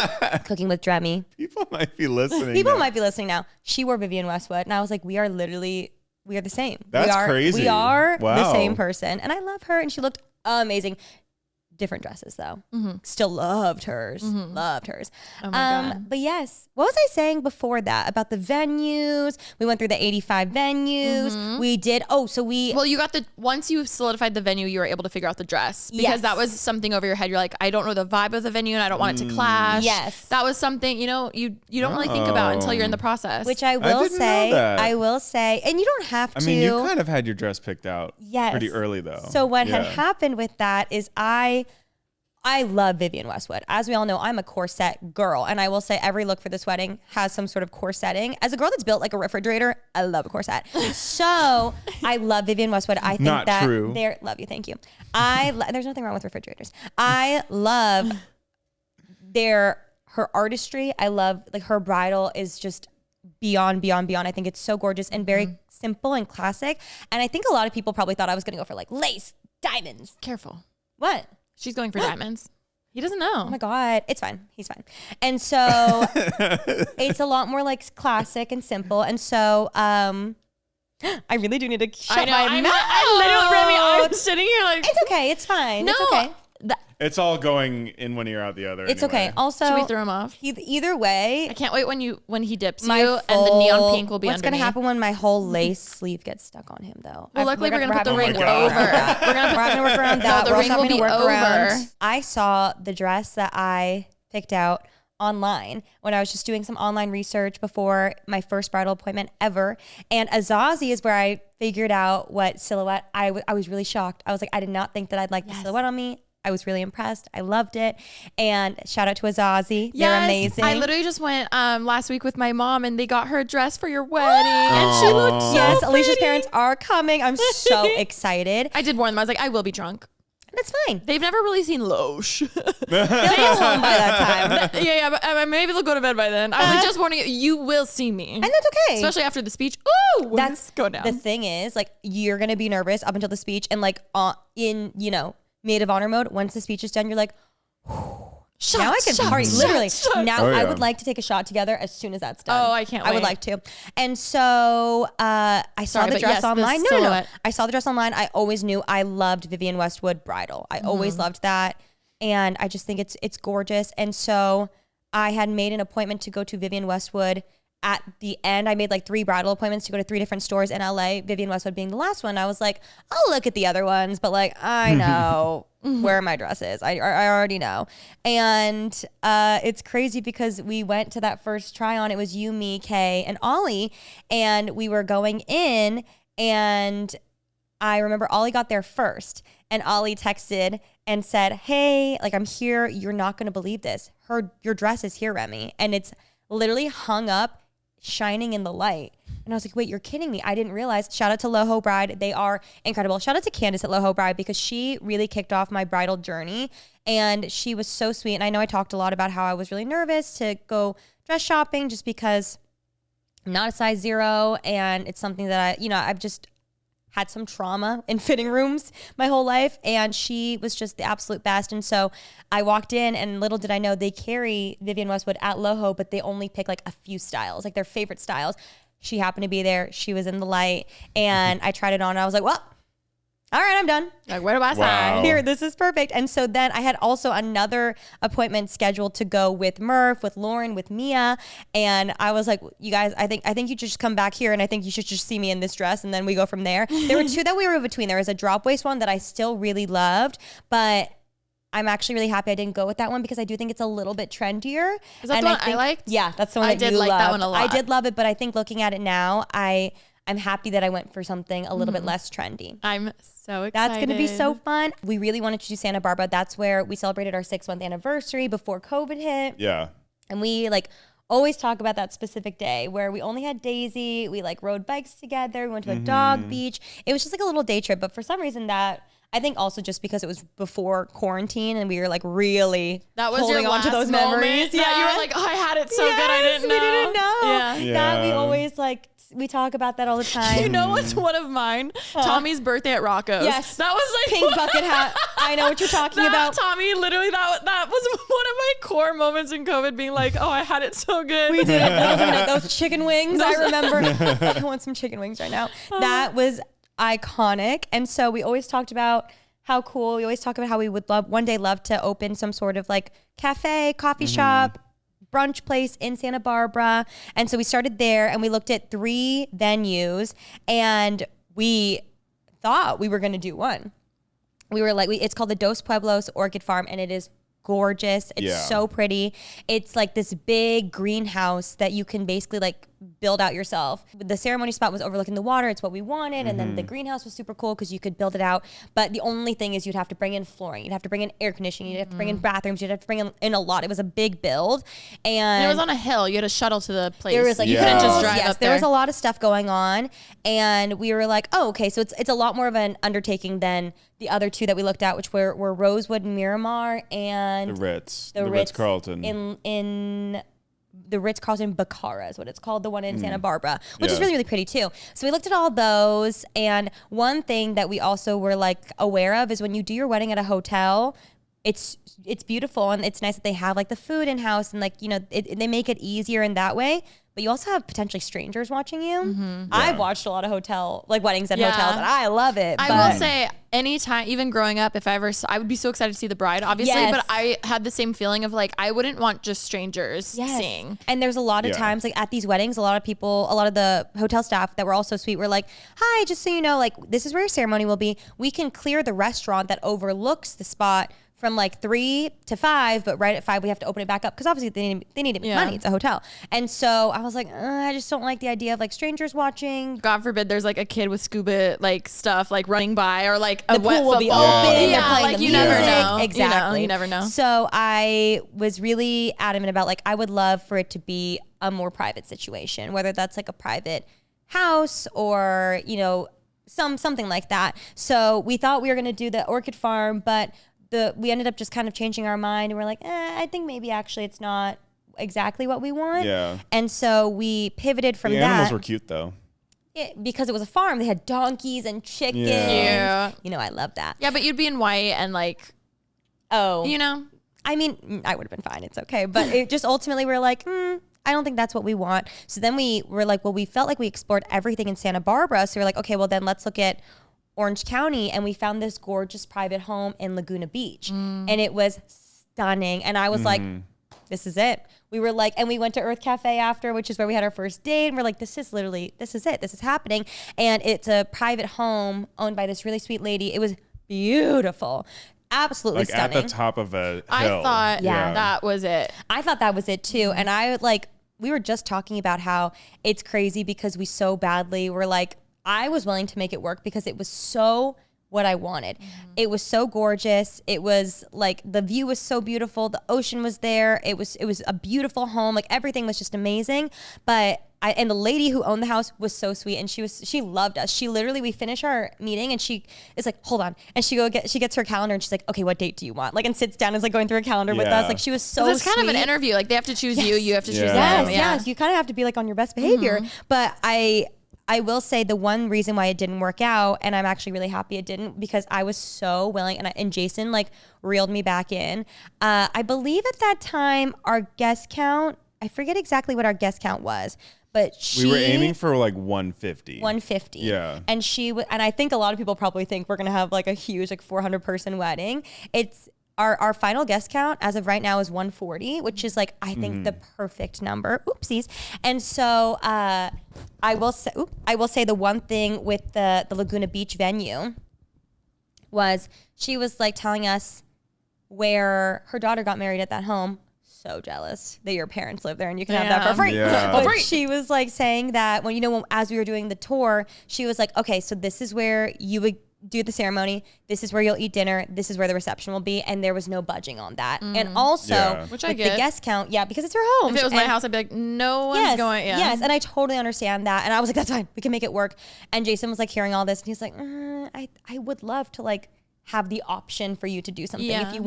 Cooking with Remi. People might be listening. People might be listening now. She wore Vivian Westwood, and I was like, we are the same. That's crazy. We are Wow. the same person, and I love her, and she looked amazing. Different dresses though. Still loved hers. Loved hers. Oh my God. But yes, what was I saying before that about the venues? We went through the 85 venues. We did. Well, you got once you solidified the venue, you were able to figure out the dress because that was something over your head. You're like, I don't know the vibe of the venue and I don't want it to clash. Yes. That was something, you don't really think about until you're in the process. Which I will say, and you don't have to. I mean, you kind of had your dress picked out pretty early though. So what had happened with that is I love Vivian Westwood. As we all know, I'm a corset girl. And I will say every look for this wedding has some sort of corsetting. As a girl that's built like a refrigerator, I love a corset. So I love Vivian Westwood. I think Not that true. love you. Thank you. There's nothing wrong with refrigerators. I love her artistry. I love like her bridal is just beyond. I think it's so gorgeous and very simple and classic. And I think a lot of people probably thought I was going to go for like lace, diamonds. Careful. What? She's going for diamonds. He doesn't know. Oh my God. It's fine. He's fine. And so it's a lot more like classic and simple. And so I really do need to shut my mouth. I'm sitting here like. It's okay. It's fine. No. It's okay. It's all going in one ear out the other. It's anyway. okay. Also, should we throw him off? Either way, I can't wait when he dips you and the neon pink will be what's underneath. going to happen when my whole lace sleeve gets stuck on him, though? Well, luckily we're gonna put the ring over. We're gonna work around that. No, the ring will be over. I saw the dress that I picked out online when I was just doing some online research before my first bridal appointment ever. And Azazi is where I figured out what silhouette. I was really shocked. I was like, I did not think that I'd like the silhouette on me. I was really impressed. I loved it. And shout out to Azazi. They're amazing. I literally just went last week with my mom and they got her a dress for your wedding. And she looked so Yes, pretty. Alicia's parents are coming. I'm so excited. I did warn them. I was like, I will be drunk. That's fine. They've never really seen Loesch. They'll be home by that time. yeah, but maybe they'll go to bed by then. I was like, just warning you, you will see me. And that's okay. Especially after the speech. Ooh, that's go down. The thing is, like, you're going to be nervous up until the speech and like in, maid of honor mode. Once the speech is done, you're like, Shots, now I can shots, party. shots, Literally. shots. Now Oh, yeah. I would like to take a shot together as soon as that's done. Oh, I can't wait. I would like to. And so I saw the dress online. No. I saw the dress online. I always knew I loved Vivian Westwood bridal. I always loved that. And I just think it's gorgeous. And so I had made an appointment to go to Vivian Westwood. At the end, I made like 3 bridal appointments to go to 3 different stores in LA, Vivian Westwood being the last one. I was like, I'll look at the other ones, but like, I know where my dress is. I already know. And it's crazy because we went to that first try on. It was you, me, Kay, and Ollie. And we were going in and I remember Ollie got there first and Ollie texted and said, hey, like I'm here. You're not going to believe this. Your dress is here, Remi. And it's literally hung up, shining in the light. And I was like, wait, you're kidding me. I didn't realize. Shout out to Loho Bride. They are incredible. Shout out to Candace at Loho Bride because she really kicked off my bridal journey and she was so sweet. And I know I talked a lot about how I was really nervous to go dress shopping just because I'm not a size 0 and it's something that I've just had some trauma in fitting rooms my whole life. And she was just the absolute best. And so I walked in and little did I know they carry Vivian Westwood at Loho, but they only pick like a few styles, like their favorite styles. She happened to be there. She was in the light and I tried it on and I was like, well, all right, I'm done. Like, where do I Wow. sign? Here, this is perfect. And so then I had also another appointment scheduled to go with Murph, with Lauren, with Mia. And I was like, you guys, I think you should just come back here, and I think you should just see me in this dress, and then we go from there. There were two that we were between. There was a drop waist one that I still really loved, but I'm actually really happy I didn't go with that one because I do think it's a little bit trendier. Is that the one I liked? Yeah, that's the one I that did you like that loved. one a lot. I did love it, but I think looking at it now, I'm happy that I went for something a little bit less trendy. I'm so excited. That's going to be so fun. We really wanted to do Santa Barbara. That's where we celebrated our 6-month anniversary before COVID hit. Yeah. And we like always talk about that specific day where we only had Daisy. We like rode bikes together. We went to a dog beach. It was just like a little day trip. But for some reason I think also just because it was before quarantine and we were like really that was holding your on to those moment memories. that you were like, oh, I had it so good. I didn't know. We didn't know. Yeah. That we always like, we talk about that all the time. You know what's one of mine? Tommy's birthday at Rocco's. Yes. That was like Pink bucket hat. I know what you're talking about. Tommy, literally, that was one of my core moments in COVID, being like, oh, I had it so good. We did it. Those chicken wings. I remember. I want some chicken wings right now. That was iconic. And so we always talked about how cool. We always talk about how we would one day love to open some sort of like cafe, coffee shop, brunch place in Santa Barbara. And so we started there and we looked at 3 venues and we thought we were going to do one. We were like, it's called the Dos Pueblos Orchid Farm, and it is gorgeous. It's so pretty. It's like this big greenhouse that you can basically like build out yourself. The ceremony spot was overlooking the water. It's what we wanted. And then the greenhouse was super cool because you could build it out. But the only thing is you'd have to bring in flooring. You'd have to bring in air conditioning. You'd have to bring in bathrooms. You'd have to bring in a lot. It was a big build. And it was on a hill. You had a shuttle to the place. there was like, you couldn't just drive yes, up there. there was a lot of stuff going on. And we were like, oh, okay. So it's a lot more of an undertaking than the other 2 that we looked at, which were Rosewood, Miramar, and The Ritz-Carlton. in the Ritz-Carlton Bacara is what it's called, the one in Santa Barbara, which is really, really pretty too. So we looked at all those. And one thing that we also were like aware of is when you do your wedding at a hotel, it's beautiful and it's nice that they have like the food in house and like, you know, they make it easier in that way. But you also have potentially strangers watching you. I've watched a lot of weddings at hotels, and I love it. I will say, anytime, even growing up, I would be so excited to see the bride, obviously. Yes. But I had the same feeling of like, I wouldn't want just strangers seeing. And there's a lot of times, like at these weddings, a lot of the hotel staff that were also sweet were like, hi, just so you know, like this is where your ceremony will be. We can clear the restaurant that overlooks the spot from like 3 to 5, but right at 5 we have to open it back up because obviously they need to make money. It's a hotel. And so I was like, I just don't like the idea of like strangers watching. God forbid there's like a kid with scuba like stuff like running by, or like The a wet pool will be football. open. Yeah, They're playing like the you music. never know. Exactly. You never know. So I was really adamant about like, I would love for it to be a more private situation, whether that's like a private house or, you know, something like that. So we thought we were going to do the Orchid Farm, but we ended up just kind of changing our mind, and we're like, I think maybe actually it's not exactly what we want. Yeah. And so we pivoted from The that. animals were cute though. Because it was a farm. They had donkeys and chickens. Yeah. You know, I love that. Yeah, but you'd be in white and like, you know. I mean, I would have been fine. It's okay. But it just ultimately we're like, I don't think that's what we want. So then we were like, well, we felt like we explored everything in Santa Barbara. So we're like, okay, well then let's look at Orange County, and we found this gorgeous private home in Laguna Beach, and it was stunning. And I was like, this is it. We were like, and we went to Earth Cafe after, which is where we had our first date. And we're like, this is it. This is happening. And it's a private home owned by this really sweet lady. It was beautiful. Absolutely Like stunning. at the top of a hill. I thought that was it. I thought that was it too. And we were just talking about how it's crazy because we so badly were like, I was willing to make it work because it was so what I wanted. It was so gorgeous. It was like the view was so beautiful. The ocean was there. It was a beautiful home. Like everything was just amazing. But and the lady who owned the house was so sweet, and she loved us. She literally, we finish our meeting and she is like, hold on. And she gets her calendar and she's like, okay, what date do you want? Like, and sits down and is like going through a calendar with us. Like she was so it's kind of an interview. Like they have to choose you. You have to choose them. Yes. You kind of have to be like on your best behavior. But I will say the one reason why it didn't work out, and I'm actually really happy it didn't, because I was so willing, and Jason like reeled me back in. I believe at that time our guest count I forget exactly what our guest count was, but we were aiming for like 150. 150. Yeah. And and I think a lot of people probably think we're going to have like a huge, like 400 person wedding. It's our final guest count as of right now is 140, which is like, I think the perfect number. Oopsies. And so I will say the one thing with the Laguna Beach venue was she was like telling us where her daughter got married at that home. So jealous that your parents live there and you can have that for free. Yeah. But she was like saying that as we were doing the tour, she was like, okay, so this is where you would do the ceremony. This is where you'll eat dinner. This is where the reception will be. And there was no budging on that. And also Which with I get. the guest count, because it's her home. If it was my house, I'd be like, no one's going. Yeah. Yes, and I totally understand that. And I was like, that's fine. We can make it work. And Jason was like hearing all this and he's like, I would love to like have the option for you to do something if you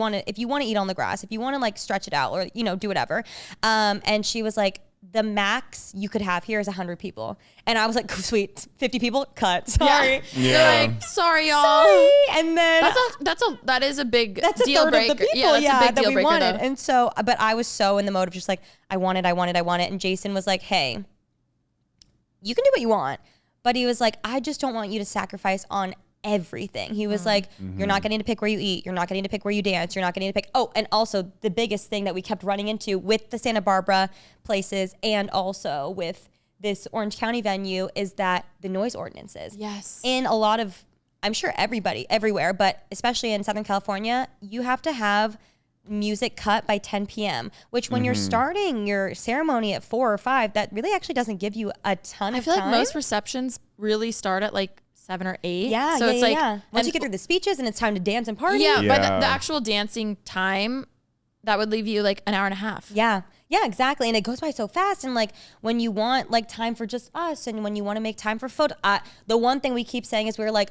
want to eat on the grass, if you want to like stretch it out or do whatever. And she was like, the max you could have here is 100 people. And I was like, sweet, 50 people, cut. Sorry. Yeah. You're like, sorry, y'all. Sorry. And then that is a big that's deal a third breaker. of the people, that's a big that deal we breaker. wanted. Though. And so, but I was so in the mode of just like, I want it. And Jason was like, hey, you can do what you want. But he was like, I just don't want you to sacrifice on everything. He was like, you're not getting to pick where you eat. You're not getting to pick where you dance. You're not getting to pick. Oh, and also the biggest thing that we kept running into with the Santa Barbara places and also with this Orange County venue is that the noise ordinances. Yes. In a lot of, I'm sure everybody, everywhere, but especially in Southern California, you have to have music cut by 10 p.m., which when you're starting your ceremony at 4 or 5, that really actually doesn't give you a ton of time. I feel like most receptions really start at like 7 or 8. Yeah, so yeah, it's yeah, like yeah. Once you get through the speeches and it's time to dance and party. Yeah, but the actual dancing time, that would leave you like an hour and a half. Yeah, exactly. And it goes by so fast. And like when you want like time for just us and when you want to make time for photo, the one thing we keep saying is we're like,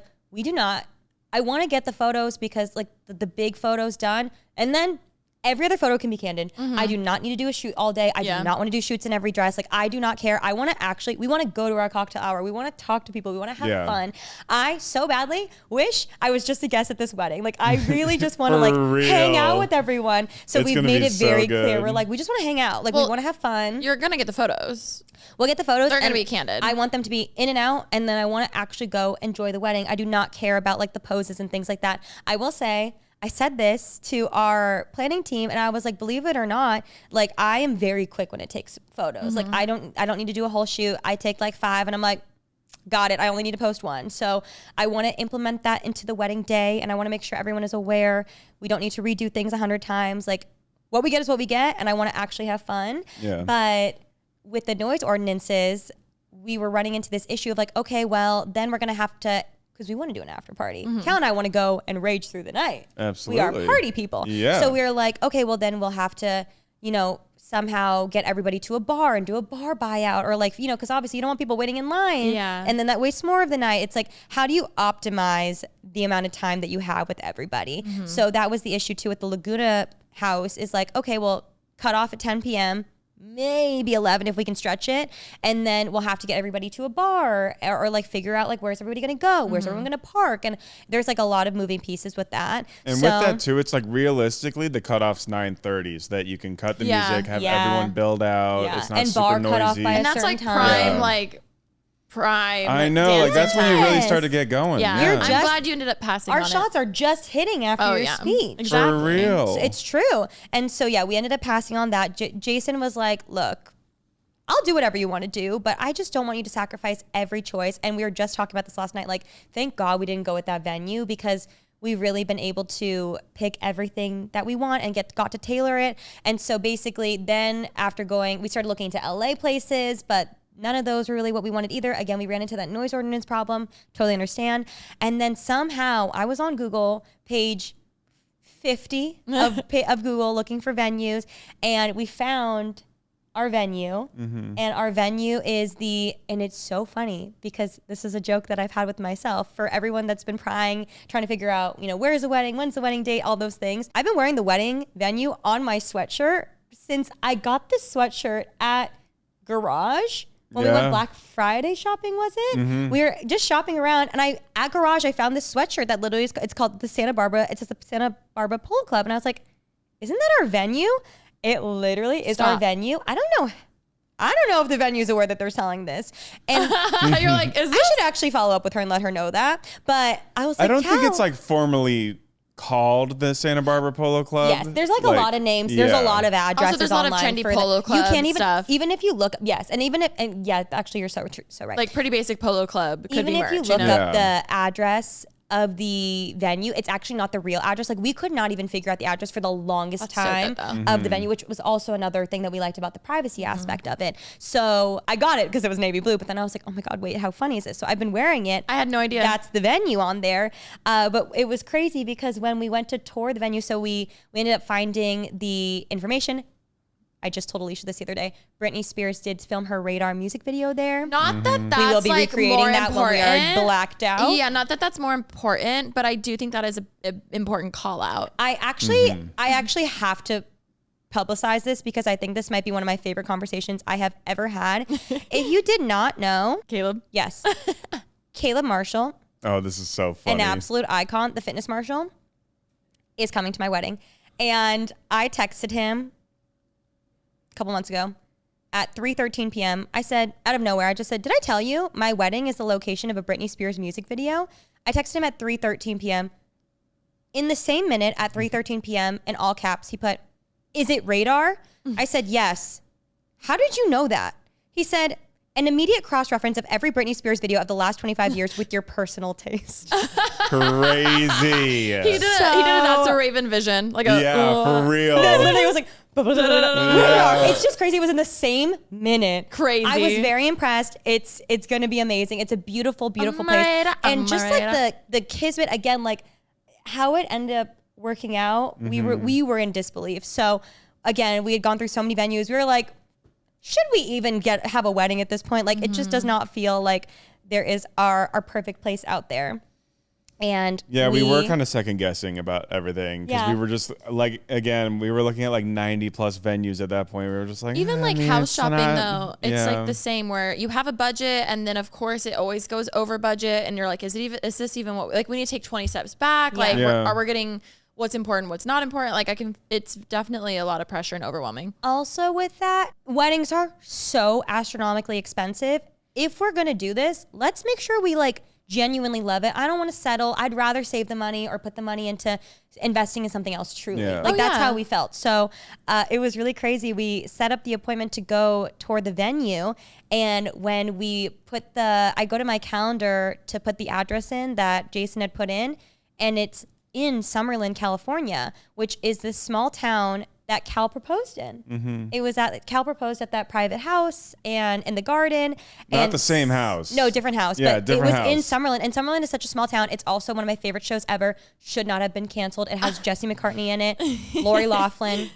I want to get the photos because like the big photos done. And then every other photo can be candid. I do not need to do a shoot all day. I do not want to do shoots in every dress. Like I do not care. I want to we want to go to our cocktail hour. We want to talk to people. We want to have fun. I so badly wish I was just a guest at this wedding. Like I really just want to like hang out with everyone. So we've made it very clear. We're like, we just want to hang out. Like we want to have fun. You're going to get the photos. We'll get the photos. They're going to be candid. I want them to be in and out. And then I want to actually go enjoy the wedding. I do not care about like the poses and things like that. I will say, I said this to our planning team and I was like, believe it or not, like I am very quick when it takes photos. Like I don't need to do a whole shoot. I take like 5 and I'm like, got it. I only need to post 1. So I want to implement that into the wedding day. And I want to make sure everyone is aware. We don't need to redo things 100 times. Like what we get is what we get. And I want to actually have fun. Yeah. But with the noise ordinances, we were running into this issue of like, okay, well, then we're going to have to, because we want to do an after party. Cal and I want to go and rage through the night. Absolutely. We are party people. Yeah. So we were like, okay, well then we'll have to, somehow get everybody to a bar and do a bar buyout or like, because obviously you don't want people waiting in line. Yeah. And then that wastes more of the night. It's like, how do you optimize the amount of time that you have with everybody? So that was the issue too with the Laguna house is like, okay, well, cut off at 10 p.m., maybe 11 if we can stretch it. And then we'll have to get everybody to a bar or like figure out like, where's everybody going to go? Where's everyone going to park? And there's like a lot of moving pieces with that. And with that too, it's like realistically the cutoff's 9:30 so that you can cut the music, have everyone build out. Yeah. It's not and super bar noisy. cut off by And that's like prime, prime. I know, like that's when you really start to get going. Yeah. I'm glad you ended up passing our on shots are just hitting after your speech. Exactly. For real. It's true. And so, we ended up passing on that. Jason was like, look, I'll do whatever you want to do, but I just don't want you to sacrifice every choice. And we were just talking about this last night. Like, thank God we didn't go with that venue because we've really been able to pick everything that we want and got to tailor it. And so basically then after we started looking into LA places, but none of those were really what we wanted either. Again, we ran into that noise ordinance problem. Totally understand. And then somehow I was on Google page 50 of Google looking for venues, and we found our venue. And our venue is and it's so funny because this is a joke that I've had with myself for everyone that's been trying to figure out, where's the wedding, when's the wedding date, all those things. I've been wearing the wedding venue on my sweatshirt since I got this sweatshirt at Garage. When we went Black Friday shopping, was it? We were just shopping around, and at Garage I found this sweatshirt that literally it's called the Santa Barbara. It's just the Santa Barbara Polo Club, and I was like, "Isn't that our venue?" It literally is Stop. our venue. I don't know if the venue's aware that they're selling this. And You're like, is I this? should actually follow up with her and let her know that. But I was like, I don't think Cal. it's like formally called the Santa Barbara Polo Club. Yes, there's like a lot of names. There's a lot of addresses there's a lot of online trendy for polo club You can't even stuff. even if you look actually you're so right. Like pretty basic polo club. Could Even be if merch, you look know? up the address of the venue, it's actually not the real address. Like we could not even figure out the address for the longest That's so time good, though. of the venue, which was also another thing that we liked about the privacy aspect of it. So I got it because it was navy blue, but then I was like, oh my God, wait, how funny is this? So I've been wearing it. I had no idea. That's the venue on there. But it was crazy because when we went to tour the venue, so we ended up finding the information. I just told Alicia this the other day. Britney Spears did film her Radar music video there. Not that that's We will be like recreating more that when we are important. blacked out. Yeah, not that that's more important, but I do think that is an important call out. I actually have to publicize this because I think this might be one of my favorite conversations I have ever had. If you did not know, Caleb? yes, Caleb Marshall, Oh, this is so funny. an absolute icon, the fitness marshal, is coming to my wedding. And I texted him a couple months ago at 3:13 p.m. I said, out of nowhere, I just said, did I tell you my wedding is the location of a Britney Spears music video? I texted him at 3:13 p.m. In the same minute at 3:13 p.m. in all caps, he put, is it Radar? I said, yes. How did you know that? He said, an immediate cross-reference of every Britney Spears video of the last 25 years with your personal taste. Crazy. He did a That's a Raven vision. Like a, Yeah, for real. Literally, it was like, Radar. It's just crazy. It was in the same minute. Crazy. I was very impressed. It's going to be amazing. It's a beautiful, beautiful place. Marita, And just like Marita. the kismet, again, like how it ended up working out, we were in disbelief. So again, we had gone through so many venues. We were like, should we even have a wedding at this point? Like it just does not feel like there is our perfect place out there. And Yeah, we were kind of second guessing about everything because Yeah. we were just like, again, we were looking at like 90 plus venues at that point. We were just like, even I like mean, house it's shopping not- though, it's yeah. like the same where you have a budget and then of course it always goes over budget and you're like, is this even what, like we need to take 20 steps back? Like Yeah. are we getting what's important, what's not important? Like it's definitely a lot of pressure and overwhelming. Also with that, weddings are so astronomically expensive. If we're going to do this, let's make sure we like genuinely love it. I don't want to settle. I'd rather save the money or put the money into investing in something else truly. Yeah. Like Oh, that's yeah. how we felt. So it was really crazy. We set up the appointment to go tour the venue. And when we I go to my calendar to put the address in that Jason had put in, and it's in Summerlin, California, which is this small town that Cal proposed in. Mm-hmm. It was Cal proposed at that private house and in the garden. Not and the same house. No, different house. Yeah, but different it was in house. Summerlin. And Summerlin is such a small town. It's also one of my favorite shows ever. Should not have been canceled. It has Jesse McCartney in it, Lori Loughlin.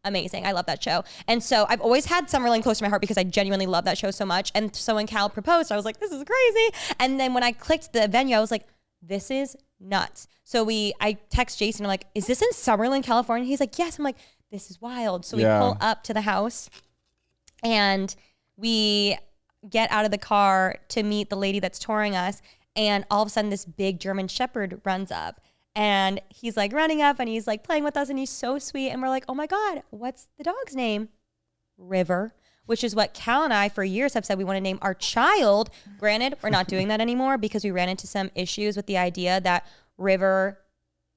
Amazing. I love that show. And so I've always had Summerlin close to my heart because I genuinely love that show so much. And so when Cal proposed, I was like, this is crazy. And then when I clicked the venue, I was like, this is nuts. So I text Jason, I'm like, is this in Summerlin, California? He's like, yes. I'm like, this is wild. So we Yeah. pull up to the house and we get out of the car to meet the lady that's touring us. And all of a sudden this big German Shepherd runs up and he's like running up and he's like playing with us and he's so sweet. And we're like, oh my God, what's the dog's name? River, which is what Cal and I for years have said we want to name our child. Granted, we're not doing that anymore because we ran into some issues with the idea that River,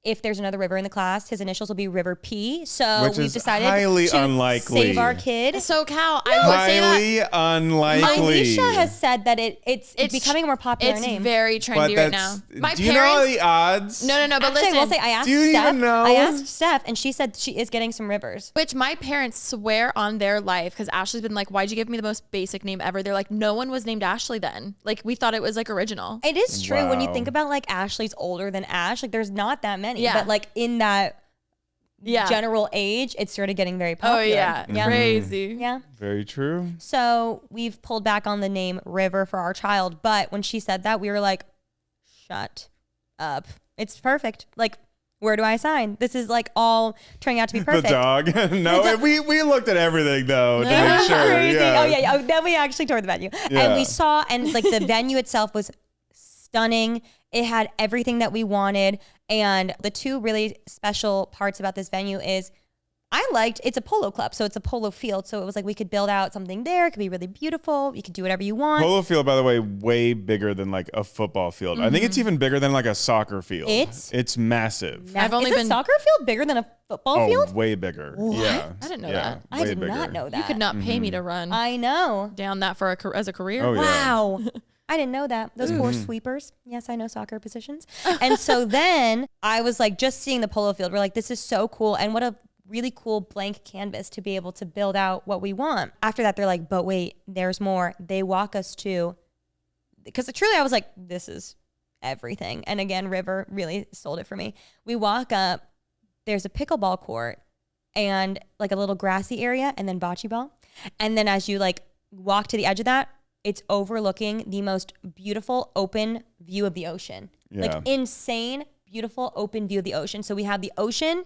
if there's another River in the class, his initials will be River P. So Which we've is decided highly to unlikely. save our kid. So Cal, I would say that Highly unlikely. Alicia has said that it's becoming a more popular it's name. very But trendy right now. that's, My do you know parents, the odds? no, but Actually, listen. I will say I asked Do you Steph. even know? I asked Steph, and she said she is getting some Rivers. Which my parents swear on their life, because Ashley's been like, why'd you give me the most basic name ever? They're like, no one was named Ashley then. Like, we thought it was like original. It is true when you Wow. think about like Ashley's older than Ash. Like, there's not that many. Yeah. But like in that Yeah. general age, it started getting very Oh, popular. yeah. Crazy. Yeah. Very true. So we've pulled back on the name River for our child. But when she said that, we were like, shut up. It's perfect. Like, where do I sign? This is like all turning out to be perfect. The dog. No, we looked at everything though to make sure. Crazy. Yeah. Oh, yeah. Oh, then we actually toured the venue. Yeah. And we saw, and like the venue itself was stunning. It had everything that we wanted. And the two really special parts about this venue is it's a polo club, so it's a polo field. So it was like we could build out something there. It could be really beautiful. You could do whatever you want. Polo field, by the way, way bigger than like a football field. I think it's even bigger than like a soccer field. It's massive. I've only Is been a soccer field bigger than a football field? Way bigger. What? Yeah, I didn't know yeah, that. I way did not bigger. know that. You could not pay me to run I know. down that for as a career. Oh, yeah. Wow. I didn't know that. Those poor sweepers. Yes, I know soccer positions. And so then I was like, just seeing the polo field, we're like, this is so cool. And what a really cool blank canvas to be able to build out what we want. After that, they're like, but wait, there's more. They walk us to, because truly I was like, this is everything. And again, River really sold it for me. We walk up, there's a pickleball court and like a little grassy area and then bocce ball. And then as you like walk to the edge of that, it's overlooking the most beautiful open view of the ocean. Yeah. Like insane, beautiful open view of the ocean. So we have the ocean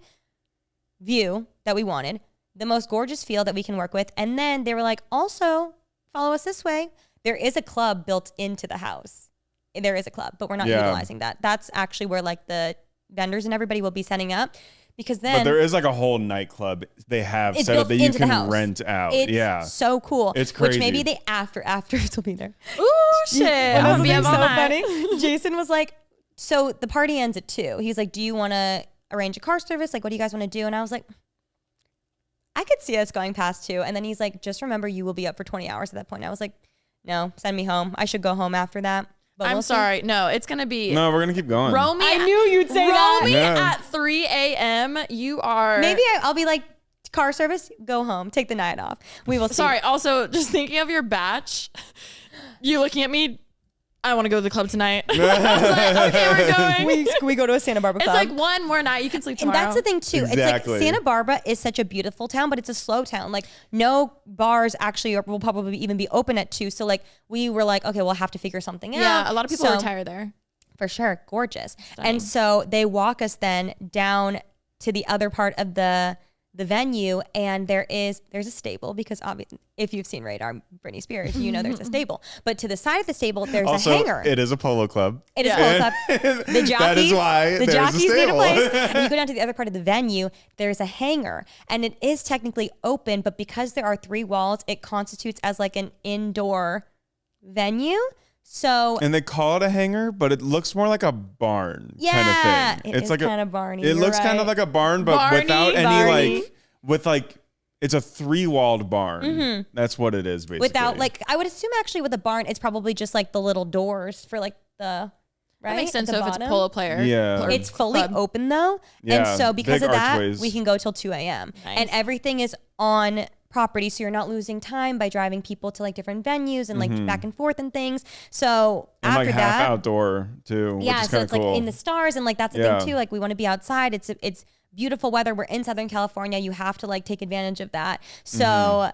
view that we wanted, the most gorgeous field that we can work with. And then they were like, also follow us this way. There is a club built into the house. There is a club, but we're not utilizing that. That's actually where like the vendors and everybody will be setting up. Because then, but there is like a whole nightclub they have it's set up built that you into the can house. rent out. It's so cool. It's crazy. Which maybe the afters will be there. Ooh, shit. I'm gonna be up all night. funny. Jason was like, so the party ends at 2. He's like, do you want to arrange a car service? Like, what do you guys want to do? And I was like, I could see us going past 2. And then he's like, just remember you will be up for 20 hours at that point. I was like, no, send me home. I should go home after that. But I'm we'll see. sorry. No, it's going to be. No, we're gonna keep going. Romy. I knew you'd say that. Romy Yeah. at 3 a.m. You are. Maybe I'll be like, car service, go home, take the night off. We will see. Sorry. Also, just thinking of your batch, you looking at me. I want to go to the club tonight. I was like, okay, we're going. we go to a Santa Barbara It's club. like one more night. You can sleep And tomorrow. that's the thing too. Exactly. It's like Santa Barbara is such a beautiful town, but it's a slow town. Like no bars actually will probably even be open at 2. So like we were like, okay, we'll have to figure something out. Yeah, a lot of people retire there. For sure. Gorgeous. Stunning. And so they walk us then down to the other part of the venue, and there's a stable, because obviously if you've seen Radar Britney Spears, you know there's a stable. But to the side of the stable, there's Also, a hangar. it is a polo club. It is a polo club. The jockeys, That is why the there's a jockeys need a stable. place. And you go down to the other part of the venue, there's a hangar. And it is technically open, but because there are 3 walls, it constitutes as like an indoor venue. So And they call it a hangar, but it looks more like a barn yeah, kind of thing. it is kind of barny. It looks kind of like a barn, but without any it's a 3-walled barn. That's what it is basically. Without like, I would assume actually with a barn, it's probably just like the little doors for like the, right? That makes sense. At the So if it's a bottom. polo player. Yeah. or It's fully club. open though. Yeah, And so because big of that, archways. we can go till 2 a.m. Nice. And everything is on property. So you're not losing time by driving people to like different venues and like back and forth and things. So and after like that, half outdoor too, yeah, which is so kind it's of cool. like in the stars, and like that's the Yeah. thing too. Like we want to be outside. It's beautiful weather. We're in Southern California. You have to like take advantage of that. So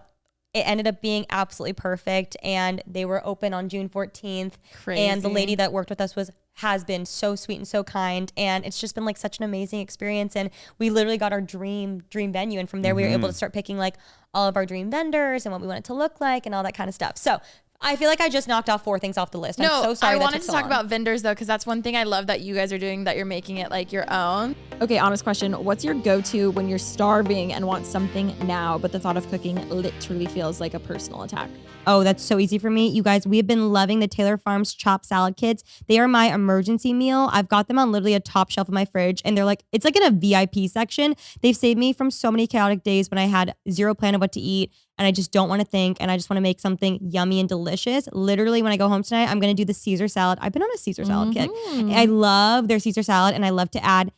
it ended up being absolutely perfect, and they were open on June 14th. And the Crazy. lady that worked with us has been so sweet and so kind, and it's just been like such an amazing experience. And we literally got our dream venue, and from there we were able to start picking like all of our dream vendors and what we want it to look like and all that kind of stuff. So I feel like I just knocked off 4 things off the list. I'm so sorry. I that wanted took to so talk long. about vendors though, because that's one thing I love that you guys are doing, that you're making it like your own. Okay, honest question. What's your go-to when you're starving and want something now, but the thought of cooking literally feels like a personal attack? Oh, that's so easy for me. You guys, we have been loving the Taylor Farms chopped salad kits. They are my emergency meal. I've got them on literally a top shelf of my fridge, and they're like, it's like in a VIP section. They've saved me from so many chaotic days when I had zero plan of what to eat, and I just don't want to think, and I just want to make something yummy and delicious. Literally, when I go home tonight, I'm going to do the Caesar salad. I've been on a Caesar salad kick. I love their Caesar salad, and I love to add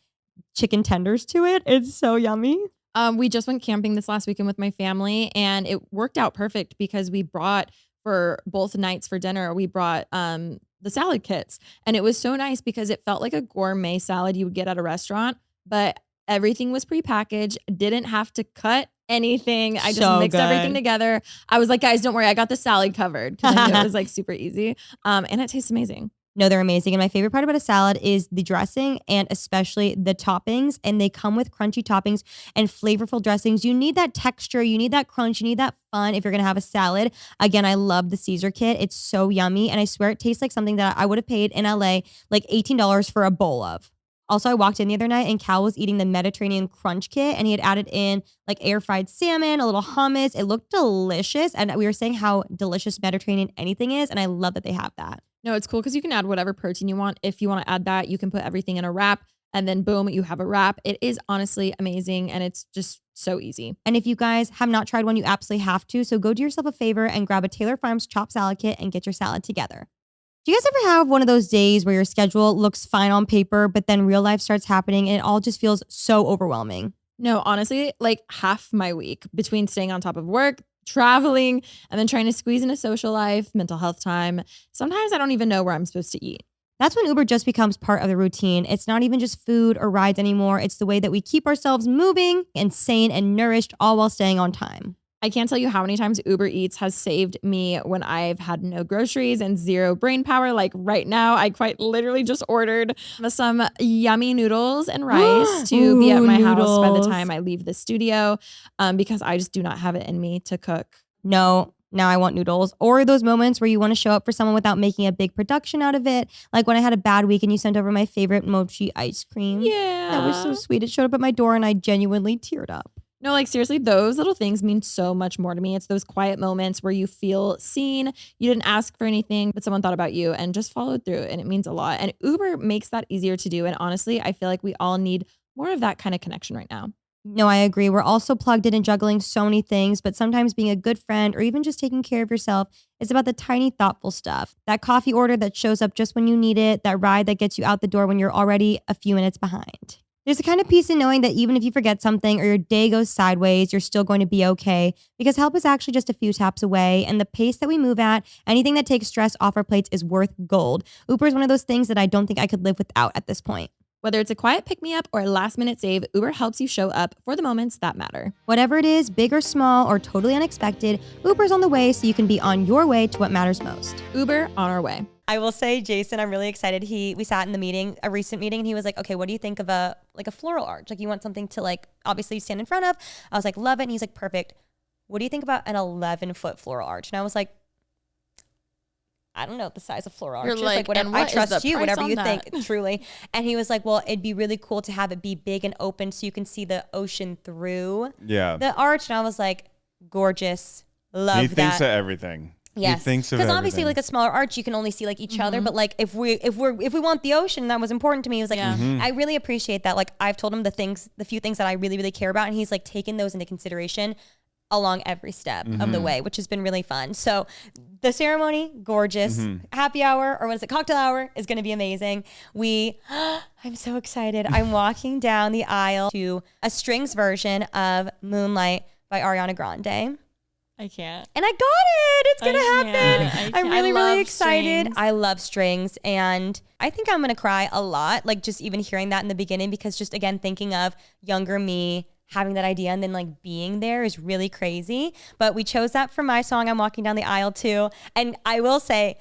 chicken tenders to it. It's so yummy. We just went camping this last weekend with my family, and it worked out perfect because we brought, for both nights for dinner, we brought the salad kits. And it was so nice because it felt like a gourmet salad you would get at a restaurant, but everything was prepackaged, didn't have to cut anything. I just So mixed everything good. together. I was like, guys, don't worry, I got the salad covered, because I knew it was like super easy. And it tastes amazing. No, they're amazing. And my favorite part about a salad is the dressing, and especially the toppings. And they come with crunchy toppings and flavorful dressings. You need that texture. You need that crunch. You need that fun if you're going to have a salad. Again, I love the Caesar kit. It's so yummy. And I swear it tastes like something that I would have paid in LA like $18 for a bowl of. Also, I walked in the other night and Cal was eating the Mediterranean crunch kit and he had added in like air fried salmon, a little hummus. It looked delicious. And we were saying how delicious Mediterranean anything is. And I love that they have that. No, it's cool because you can add whatever protein you want. If you want to add that, you can put everything in a wrap and then boom, you have a wrap. It is honestly amazing and it's just so easy. And if you guys have not tried one, you absolutely have to. So go do yourself a favor and grab a Taylor Farms chopped salad kit and get your salad together. Do you guys ever have one of those days where your schedule looks fine on paper, but then real life starts happening and it all just feels so overwhelming? No, honestly, like half my week between staying on top of work, traveling, and then trying to squeeze in a social life, mental health time. Sometimes I don't even know where I'm supposed to eat. That's when Uber just becomes part of the routine. It's not even just food or rides anymore. It's the way that we keep ourselves moving and sane and nourished, all while staying on time. I can't tell you how many times Uber Eats has saved me when I've had no groceries and zero brain power. Like right now, I quite literally just ordered some yummy noodles and rice to be at my house by the time I leave the studio because I just do not have it in me to cook. No. Now I want noodles. Or those moments where you want to show up for someone without making a big production out of it. Like when I had a bad week and you sent over my favorite mochi ice cream. Yeah. That was so sweet. It showed up at my door and I genuinely teared up. No, like seriously, those little things mean so much more to me. It's those quiet moments where you feel seen. You didn't ask for anything, but someone thought about you and just followed through. And it means a lot. And Uber makes that easier to do. And honestly, I feel like we all need more of that kind of connection right now. No, I agree. We're all so plugged in and juggling so many things, but sometimes being a good friend or even just taking care of yourself is about the tiny, thoughtful stuff. That coffee order that shows up just when you need it, that ride that gets you out the door when you're already a few minutes behind. There's a kind of peace in knowing that even if you forget something or your day goes sideways, you're still going to be okay because help is actually just a few taps away. And the pace that we move at, anything that takes stress off our plates is worth gold. Uber is one of those things that I don't think I could live without at this point. Whether it's a quiet pick-me-up or a last-minute save, Uber helps you show up for the moments that matter. Whatever it is, big or small or totally unexpected, Uber's on the way so you can be on your way to what matters most. Uber on our way. I will say, Jason, I'm really excited. We sat in the meeting, a recent meeting, and he was like, okay, what do you think of a floral arch? Like you want something to like obviously stand in front of. I was like, love it. And he's like, perfect. What do you think about an 11-foot floral arch? And I was like, I don't know the size of floral arches. Like whatever, I trust you, whatever you think, truly. And he was like, well, it'd be really cool to have it be big and open so you can see the ocean through the arch. And I was like, gorgeous. Love that. He thinks of everything. Yes. He thinks of because everything. obviously like a smaller arch, you can only see like each other. But like if we want the ocean, that was important to me. He was like, I really appreciate that. Like I've told him the few things that I really, really care about. And he's like taken those into consideration along every step of the way, which has been really fun. So the ceremony, gorgeous. Happy hour, or what is it, cocktail hour, is going to be amazing. I'm so excited. I'm walking down the aisle to a strings version of Moonlight by Ariana Grande. I can't. And I got it. It's going to happen. I'm really, really excited. Strings. I love strings. And I think I'm going to cry a lot, like just even hearing that in the beginning, because just again, thinking of younger me having that idea and then like being there is really crazy. But we chose that for my song. I'm walking down the aisle too. And I will say,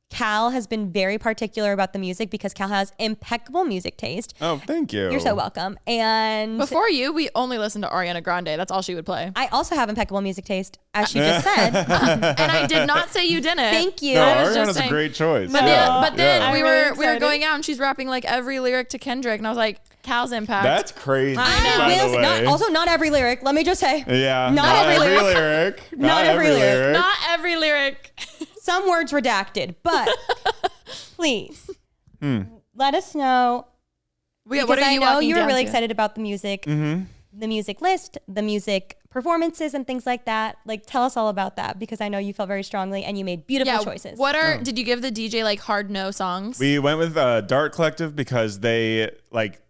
Cal has been very particular about the music because Cal has impeccable music taste. Oh, thank you. You're so welcome. And before you, we only listened to Ariana Grande. That's all she would play. I also have impeccable music taste, as she just said. And I did not say you didn't. Thank you. No, I was just Ariana's a saying- great choice. But then we really were going out and she's rapping like every lyric to Kendrick, and I was like, Cal's impact. That's crazy. I by the way. not every lyric. Let me just say. Yeah. Not every lyric. Not every lyric. Not every lyric. Some words redacted, but please let us know. What are you I know walking you were down really to? excited about the music, the music list, the music performances, and things like that. Like, tell us all about that because I know you felt very strongly and you made beautiful choices. Did you give the DJ like hard no songs? We went with Dart Collective because they like,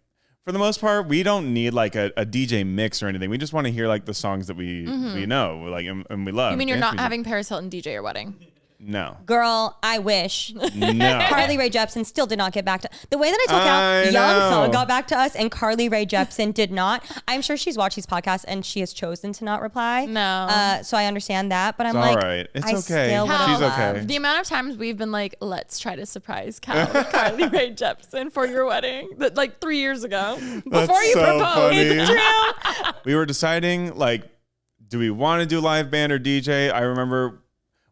for the most part, we don't need like a DJ mix or anything. We just want to hear like the songs that we know, like and we love. You mean you're dance not music. having Paris Hilton DJ your wedding? No. Girl, I wish. No. Carly Rae Jepsen still did not get back to the way that I told Cal, Young Thug got back to us and Carly Rae Jepsen did not. I'm sure she's watched these podcasts and she has chosen to not reply. No. So I understand that, but I'm It's like, all right. It's I okay. still would She's love. okay. The amount of times we've been like, let's try to surprise Cal with Carly Rae Jepsen for your wedding, like 3 years ago, before you so proposed. funny. It's true. We were deciding like, do we want to do live band or DJ? I remember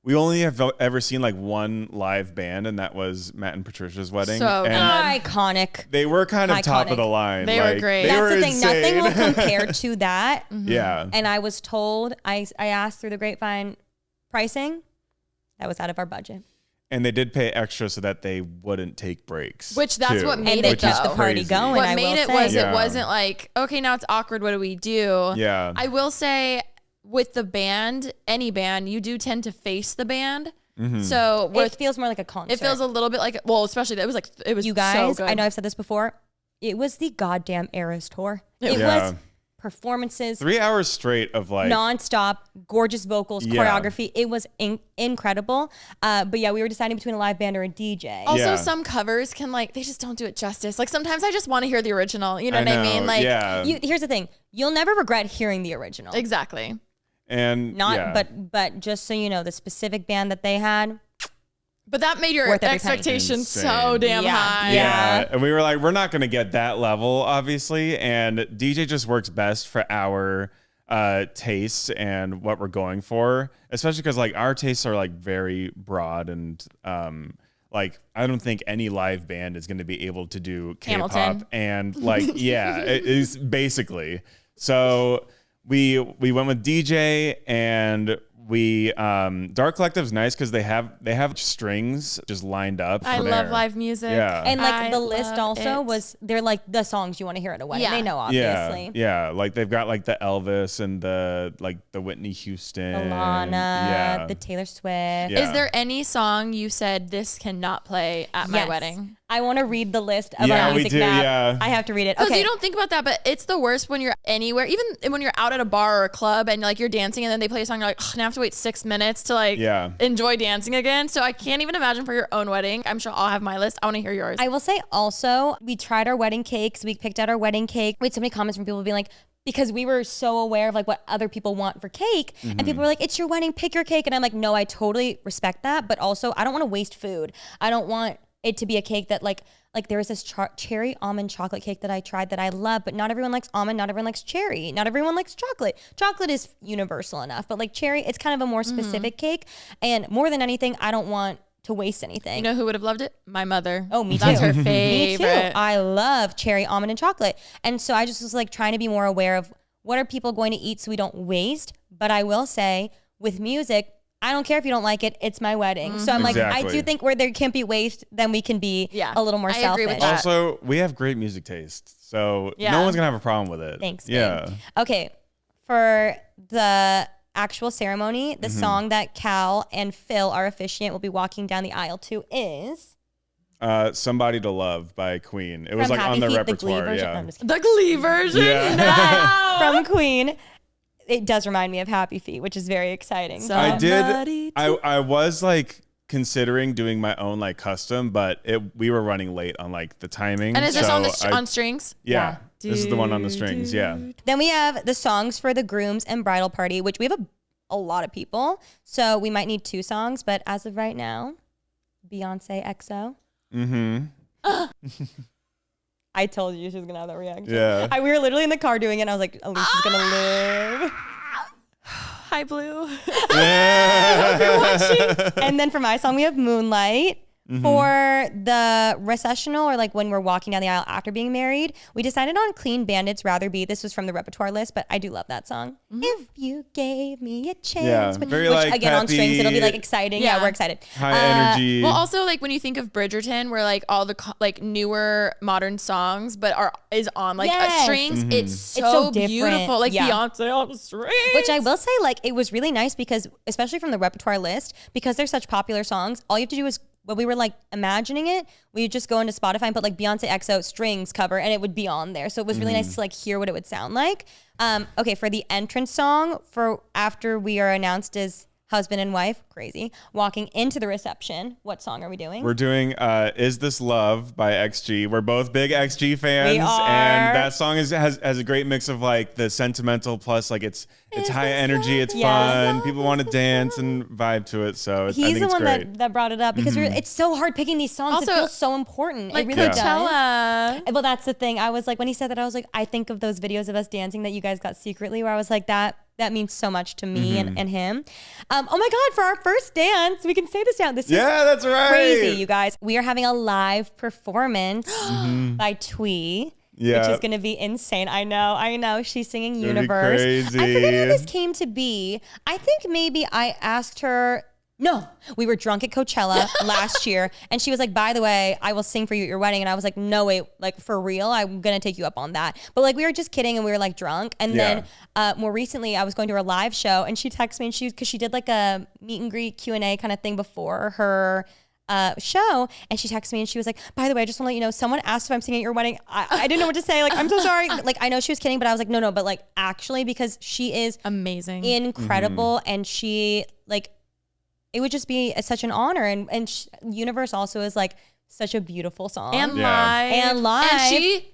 we only have ever seen like one live band, and that was Matt and Patricia's wedding. So and iconic. they were kind of top of the line. They were great. That's were the thing. insane. Nothing will compare to that. Yeah. And I was told, I asked through the grapevine pricing, that was out of our budget. And they did pay extra so that they wouldn't take breaks. Which that's too, what made And it they kept the though. party Crazy. going. What I made will it say. was Yeah. it wasn't like, okay, now it's awkward. What do we do? Yeah. I will say with the band, any band, you do tend to face the band. So It feels more like a concert. it feels a little bit like, well, especially it was You so guys, good. I know I've said this before. It was the goddamn Eras tour. It Yeah. was performances, 3 hours straight of like nonstop, gorgeous vocals, Yeah. choreography. It was incredible. But yeah, we were deciding between a live band or a DJ. Also, Yeah. some covers can they just don't do it justice. Like sometimes I just want to hear the original. You know I what I mean? know, Like yeah. Here's the thing: you'll never regret hearing the original. exactly. and Not, yeah. but just so you know, the specific band that they had. But that made your Worth every penny. expectations so Insane. damn Yeah. high. Yeah. And we were like, we're not going to get that level, obviously. And DJ just works best for our tastes and what we're going for, especially because like our tastes are like very broad and like I don't think any live band is going to be able to do K-pop Hamilton. and like yeah, it is basically. So we went with DJ and we Dark Collective's nice because they have strings just lined up. I for love there. live music. Yeah. And like I the list love also it. was they're like the songs you want to hear at a wedding. Yeah. They know obviously. Yeah, like they've got like the Elvis and the Whitney Houston, The Lana, yeah, the Taylor Swift. Yeah. Is there any song you said this cannot play at my Yes. wedding? I want to read the list of Yeah, our we music do, map. yeah. I have to read it. Because Okay. you don't think about that, but it's the worst when you're anywhere, even when you're out at a bar or a club and like you're dancing and then they play a song, you're like, now I have to wait 6 minutes to like Yeah. enjoy dancing again. So I can't even imagine for your own wedding. I'm sure I'll have my list. I want to hear yours. I will say also, we tried our wedding cakes. We picked out our wedding cake. We had so many comments from people being like, because we were so aware of like what other people want for cake. And people were like, it's your wedding, pick your cake. And I'm like, no, I totally respect that. But also I don't want to waste food. I don't want it to be a cake that like there was this cherry almond chocolate cake that I tried that I love, but not everyone likes almond, not everyone likes cherry, not everyone likes chocolate. Chocolate is universal enough, but like cherry, it's kind of a more specific cake. And more than anything, I don't want to waste anything. You know who would have loved it? My mother. Oh, me That's too. her Me favorite. too. I love cherry, almond, and chocolate. And so I just was like trying to be more aware of what are people going to eat so we don't waste. But I will say with music, I don't care if you don't like it. It's my wedding. So I'm like, I Exactly. do think where there can't be waste, then we can be a little more I selfish. agree with that. Also, we have great music taste, so Yeah. no one's gonna have a problem with it. Thanks, babe. Yeah. Okay, for the actual ceremony, the song that Cal and Phil, our officiant, will be walking down the aisle to is Somebody to Love by Queen. It was from like Happy on the Feet, the Glee repertoire. version. No, Yeah. I'm just kidding. The Glee version. Yeah. From Queen. It does remind me of Happy Feet, which is very exciting. So- I Somebody did. I was like considering doing my own like custom, but we were running late on like the timing. And is this so on the on strings? Yeah. This is the one on the strings. Yeah. Then we have the songs for the grooms and bridal party, which we have a lot of people. So we might need 2 songs, but as of right now, Beyonce XO. Mm-hmm. I told you she was gonna have that reaction. Yeah. We were literally in the car doing it, and I was like, Alicia's gonna live. Hi, Blue. And then for my song, we have Moonlight. For the recessional, or like when we're walking down the aisle after being married, we decided on Clean Bandits Rather Be. This was from the repertoire list, but I do love that song. If you gave me a chance. Yeah, which very, like, again on strings, it'll be like peppy. exciting. Yeah. Yeah, we're excited. High energy. Well, also like when you think of Bridgerton, where like all the like newer modern songs, but is on like Yes. strings. Mm-hmm. It's so, so different. beautiful. Like Yeah. Beyonce on strings. Which I will say, like, it was really nice because, especially from the repertoire list, because they're such popular songs, all you have to do is, when we were like imagining it, we would just go into Spotify and put like Beyonce XO strings cover and it would be on there. So it was really nice to like hear what it would sound like. Okay, for the entrance song, for after we are announced as husband and wife, crazy, walking into the reception, what song are we doing? We're doing Is This Love by XG. We're both big XG fans. We are. And that song has a great mix of like the sentimental plus like it's high energy, it's fun. People want to dance and vibe to it. So I He's think the it's one great. that brought it up because it's so hard picking these songs. Also, it feels so important. like it really does. Coachella. Well, that's the thing. I was like, when he said that, I was like, I think of those videos of us dancing that you guys got secretly, where I was like, that that means so much to me and him. Oh my God, for our first dance, we can say this now. This is that's right. crazy, you guys. We are having a live performance by Twee. Yeah. Which is going to be insane. I know. She's singing Universe. Crazy. I forget how this came to be. I think maybe I asked her. No, we were drunk at Coachella last year. And she was like, by the way, I will sing for you at your wedding. And I was like, no, wait, like for real? I'm going to take you up on that. But like, we were just kidding and we were like drunk. And then more recently I was going to her live show and she texted me and cause she did like a meet and greet Q&A kind of thing before her show, and she texted me and she was like, by the way, I just want to let you know, someone asked if I'm singing at your wedding. I didn't know what to say. Like, I'm so sorry. Like, I know she was kidding, but I was like, no, but like actually, because she is amazing, incredible, and she like, it would just be such an honor. And Universe also is like such a beautiful song and live, and she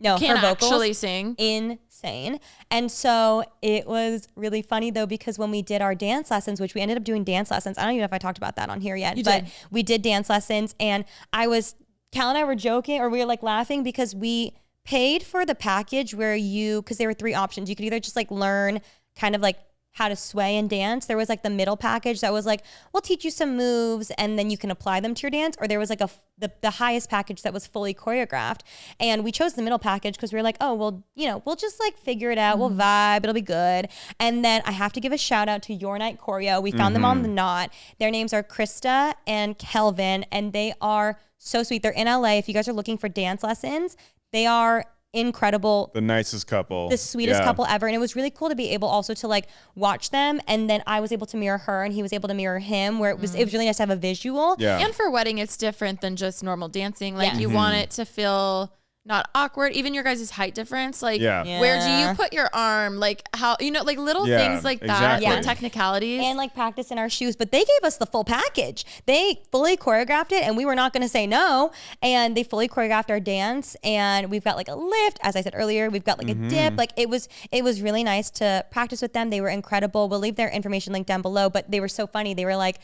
her vocals actually sing insane. And so it was really funny though, because when we did our dance lessons, which we ended up doing dance lessons, I don't even know if I talked about that on here yet, but we did dance lessons, and Cal and I were joking, or we were like laughing, because we paid for the package where because there were 3 options. You could either just like learn kind of like how to sway and dance. There was like the middle package that was like, we'll teach you some moves and then you can apply them to your dance. Or there was like the highest package that was fully choreographed. And we chose the middle package because we were like, oh, well, we'll just like figure it out. We'll vibe. It'll be good. And then I have to give a shout out to Your Night Choreo. We found them on The Knot. Their names are Krista and Kelvin, and they are so sweet. They're in LA. If you guys are looking for dance lessons, they are incredible, the nicest couple, the sweetest couple ever. And it was really cool to be able also to like watch them, and then I was able to mirror her and he was able to mirror him, where it was really nice to have a visual. And for wedding, it's different than just normal dancing. Like you want it to feel not awkward. Even your guys' height difference, like where do you put your arm, like how, like little things like that, little technicalities, and like practice in our shoes. But they gave us the full package. They fully choreographed it, and we were not going to say no. And they fully choreographed our dance, and we've got like a lift, as I said earlier. We've got like a dip. Like it was really nice to practice with them. They were incredible. We'll leave their information linked down below. But they were so funny. They were like,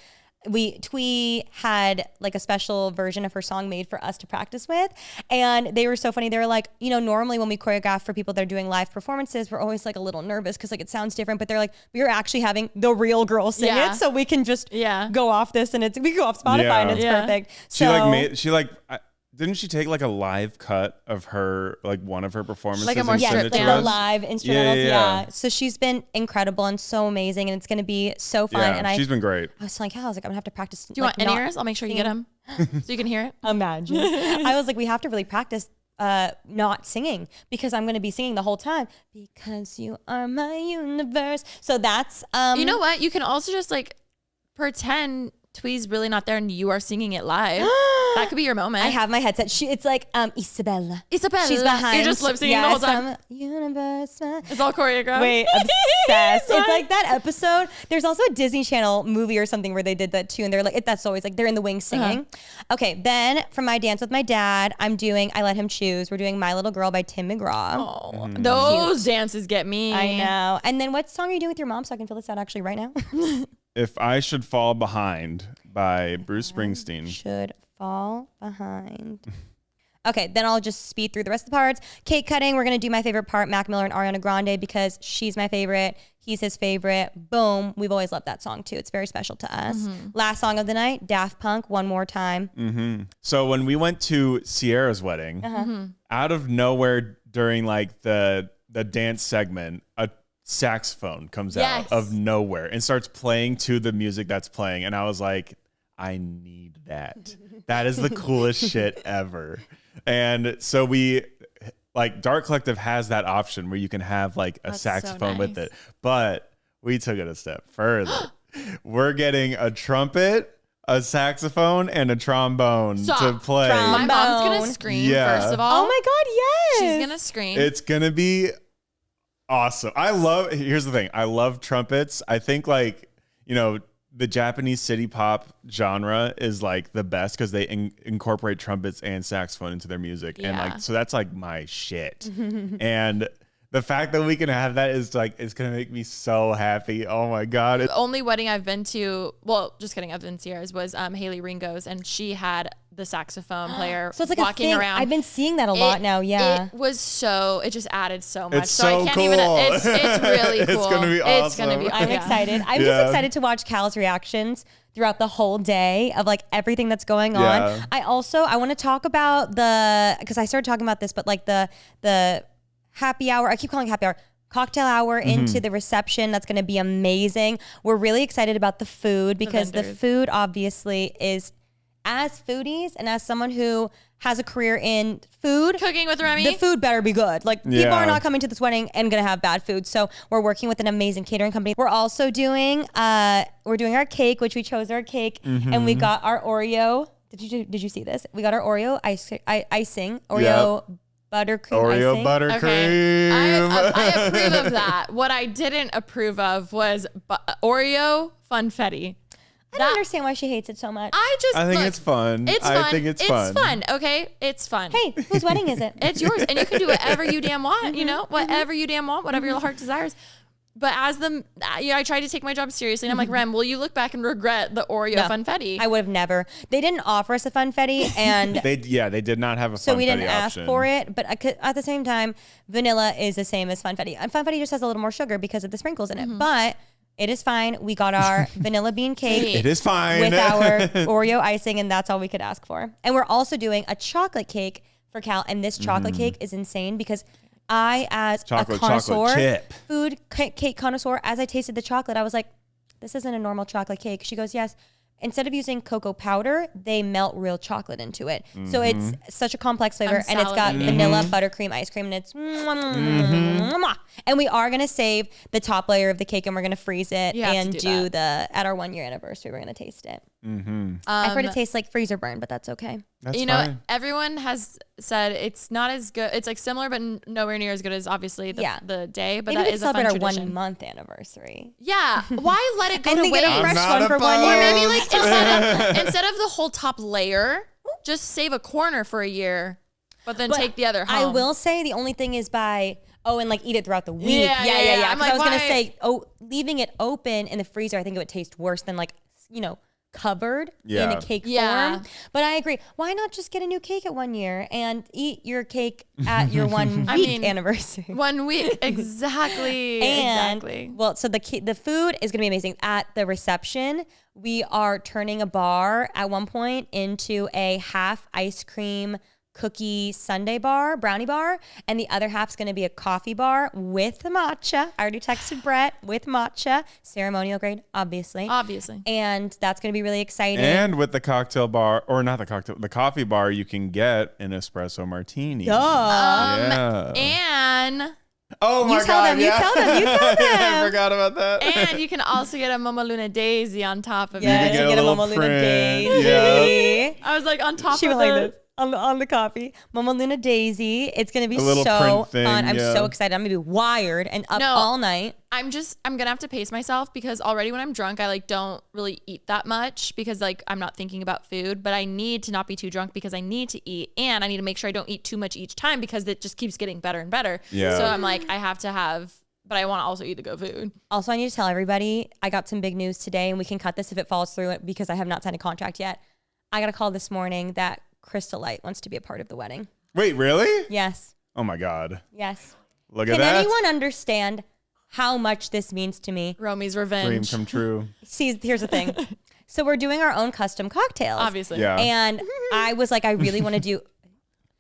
Twee had like a special version of her song made for us to practice with, and they were so funny. They were like, normally when we choreograph for people that are doing live performances, we're always like a little nervous because like it sounds different, but they're like, we are actually having the real girl sing it, so we can just go off this, and we go off Spotify and it's perfect. Didn't she take like a live cut of her, like one of her performances? Like a more stripped down. Like live instrumentals. Yeah. So she's been incredible and so amazing, and it's going to be so fun. Yeah, and she's been great. I was like, I'm going to have to practice. Do you want in-ears? I'll make sure you get them so you can hear it. Imagine. I was like, we have to really practice not singing, because I'm going to be singing the whole time, because you are my universe. So that's you know what? You can also just like pretend Twee's really not there and you are singing it live. That could be your moment. I have my headset. It's like Isabella. She's behind. You're just lip syncing the whole time. Universe. It's all choreographed. Wait, obsessed. It's like that episode. There's also a Disney Channel movie or something where they did that too, and they're like, that's always like they're in the wings singing. Okay, then from my dance with my dad, I Let Him Choose. We're doing My Little Girl by Tim McGraw. Oh, those dances get me. I know. And then what song are you doing with your mom, so I can fill this out actually right now? If I Should Fall Behind by Bruce Springsteen. Should fall behind. Okay, then I'll just speed through the rest of the parts. Cake cutting, we're going to do my favorite part, Mac Miller and Ariana Grande, because she's my favorite. He's his favorite. Boom. We've always loved that song too. It's very special to us. Last song of the night, Daft Punk, One More Time. So when we went to Sierra's wedding, out of nowhere during like the dance segment, a saxophone comes out of nowhere and starts playing to the music that's playing, and I was like, I need that. That is the coolest shit ever. And so we like Dark Collective has that option where you can have like a saxophone with it, but we took it a step further. We're getting a trumpet, a saxophone, and a trombone to play. My mom's gonna scream first of all. Oh my god, yes, she's gonna scream. It's gonna be awesome. Here's the thing. I love trumpets. I think like, the Japanese city pop genre is like the best because they incorporate trumpets and saxophone into their music. And like, so that's like my shit. And The fact that we can have that is like, it's going to make me so happy. Oh my God. The only wedding I've been to, well, just kidding, I've been to Sierra's, was Haley Ringo's, and she had the saxophone player So it's like walking a thing. around. I've been seeing that a lot now. Yeah. It just added so much. It's so so I can't cool. even, it's really cool. It's going to be awesome. It's going to be, I'm excited. I'm just excited to watch Cal's reactions throughout the whole day of like everything that's going on. Yeah. I want to talk about because I started talking about this, but like the happy hour, I keep calling it happy hour, cocktail hour into the reception. That's going to be amazing. We're really excited about the food because the food obviously is, as foodies and as someone who has a career in food, cooking with Remi, the food better be good. Like people are not coming to this wedding and gonna have bad food. So we're working with an amazing catering company. We're also doing our cake, which we chose our cake, and we got our Oreo. Did you see this? We got our Oreo icing, Oreo buttercream Oreo icing. buttercream. I approve of that. What I didn't approve of was Oreo funfetti. I don't understand why she hates it so much. I think it's fun. It's fun. I think it's fun. It's fun. Okay, it's fun. Hey, whose wedding is it? It's yours, and you can do whatever you damn want. You know, whatever you damn want, whatever your heart desires. But I tried to take my job seriously, and I'm like, Rem, will you look back and regret the Oreo funfetti? I would have never. They didn't offer us a funfetti, and they did not have a funfetti so we didn't ask option. for it. But at the same time, vanilla is the same as funfetti, and funfetti just has a little more sugar because of the sprinkles in it. But it is fine. We got our vanilla bean cake. It is fine with our Oreo icing, and that's all we could ask for. And we're also doing a chocolate cake for Cal, and this chocolate cake is insane because I, as a connoisseur, food cake connoisseur, as I tasted the chocolate, I was like, this isn't a normal chocolate cake. She goes, yes. Instead of using cocoa powder, they melt real chocolate into it. So it's such a complex flavor, and it's got vanilla buttercream ice cream, and it's and we are gonna save the top layer of the cake, and we're gonna freeze it and do at our 1 year anniversary. We're gonna taste it. I've heard it tastes like freezer burn, but that's okay. That's you know, fine. Everyone has said it's not as good. It's like similar, but nowhere near as good as obviously the day. But maybe that is a fun tradition. Our 1 month anniversary. Yeah, why let it go and to they get a waste? fresh one for 1 year. Or maybe like instead of the whole top layer, just save a corner for a year, but then take the other home. I will say the only thing is and like eat it throughout the week. Yeah. Because like, I was gonna say, leaving it open in the freezer, I think it would taste worse than like, covered in a cake form. But I agree. Why not just get a new cake at 1 year and eat your cake at your 1 week anniversary? 1 week, exactly. Exactly. Well, so the food is gonna be amazing. At the reception, we are turning a bar at one point into a half ice cream cookie sundae bar, brownie bar, and the other half's going to be a coffee bar with matcha. I already texted Brett with matcha, ceremonial grade, obviously. And that's going to be really exciting. And with the cocktail bar, or not the coffee bar, you can get an espresso martini. And oh my God! You tell them. I forgot about that. And you can also get a Mama Luna Daisy on top of it. Yes, you get a Mama Luna Daisy. Yep. I was like on top of it. On the coffee, Mama Luna Daisy. It's gonna be so fun. I'm so excited. I'm gonna be wired and up all night. I'm gonna have to pace myself because already when I'm drunk, I like don't really eat that much because like I'm not thinking about food. But I need to not be too drunk because I need to eat, and I need to make sure I don't eat too much each time because it just keeps getting better and better. Yeah. So I'm like, I have to have. But I want to also eat the good food. Also, I need to tell everybody I got some big news today, and we can cut this if it falls through because I have not signed a contract yet. I got a call this morning that Crystal Light wants to be a part of the wedding. Wait, really? Yes. Oh my God. Yes. Look at that. Can anyone understand how much this means to me? Romy's revenge. Dream come true. See, here's the thing. So we're doing our own custom cocktails. Obviously. Yeah. And I was like, I really want to do,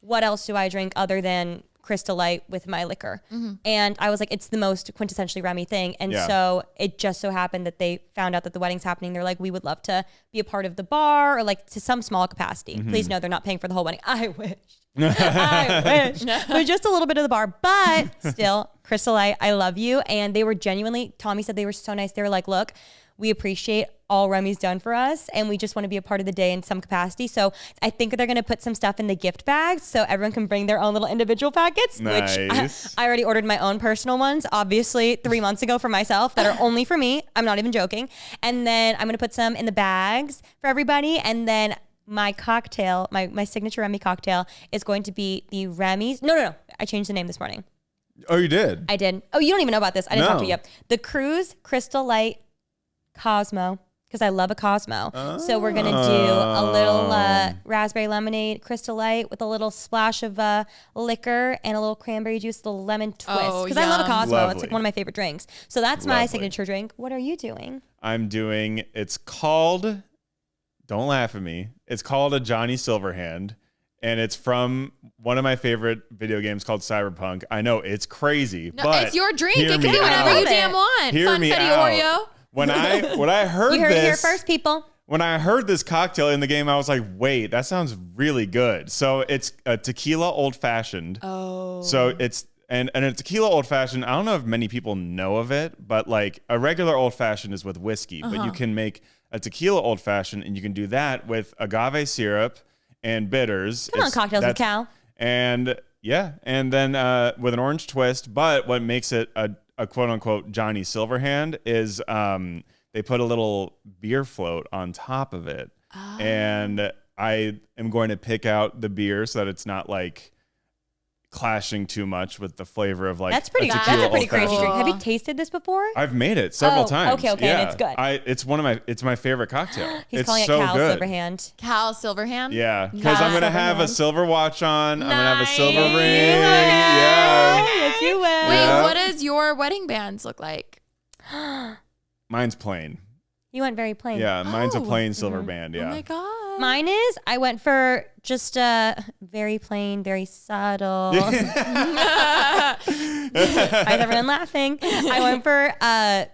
what else do I drink other than Crystal Light with my liquor? And I was like, it's the most quintessentially Remi thing. And so it just so happened that they found out that the wedding's happening. They're like, we would love to be a part of the bar or like to some small capacity. Please know they're not paying for the whole wedding. I wish. I wish. But just a little bit of the bar. But still, Crystal Light, I love you. And they were genuinely, Tommy said they were so nice. They were like, look, we appreciate all Remi's done for us, and we just want to be a part of the day in some capacity. So I think they're going to put some stuff in the gift bags so everyone can bring their own little individual packets, nice. Which I already ordered my own personal ones, obviously 3 months ago for myself that are only for me. I'm not even joking. And then I'm going to put some in the bags for everybody. And then my cocktail, my signature Remi cocktail is going to be the Remi's. No. I changed the name this morning. Oh, you did? I did. Oh, you don't even know about this. I didn't talk to No. you yet. The Cruise Crystal Light Cosmo, because I love a Cosmo. So we're going to do a little raspberry lemonade Crystal Light with a little splash of liquor and a little cranberry juice, a little lemon twist. Oh, Because I love a yum. Cosmo. Lovely. It's like one of my favorite drinks. So that's my Lovely. signature drink. What are you doing? I'm doing, it's called, don't laugh at me. It's called a Johnny Silverhand. And it's from one of my favorite video games called Cyberpunk. I know it's crazy, No, but it's your drink. hear It can me be whatever out. you damn want. Hear me Funfetti out. Oreo. When I heard You heard it here this, first, people. when I heard this cocktail in the game, I was like, wait, that sounds really good. So it's a tequila old fashioned. Oh. So it's and a tequila old fashioned. I don't know if many people know of it, but like a regular old fashioned is with whiskey, but you can make a tequila old fashioned, and you can do that with agave syrup and bitters. Come on, Cocktails with Cal. And yeah, and then with an orange twist. But what makes it a quote unquote Johnny Silverhand is they put a little beer float on top of it. And I am going to pick out the beer so that it's not like clashing too much with the flavor of like That's pretty. a That's tequila a pretty crazy old-fashioned. drink. Have you tasted this before? I've made it several Oh, times. okay, and it's good. It's my favorite cocktail. He's it's calling so it Cal good. Silverhand. Cal Silverhand. Yeah, because I'm gonna have a Silverhand. silver watch on. I'm gonna have a silver Nice. ring. Yeah, Yes, you will. Wait, Yeah. what does your wedding bands look like? mine's plain. You went very plain. Yeah, mine's a Oh. plain silver band. Yeah. Oh my god. Mine is, I went for just very plain, very subtle. Why is everyone laughing? I went for,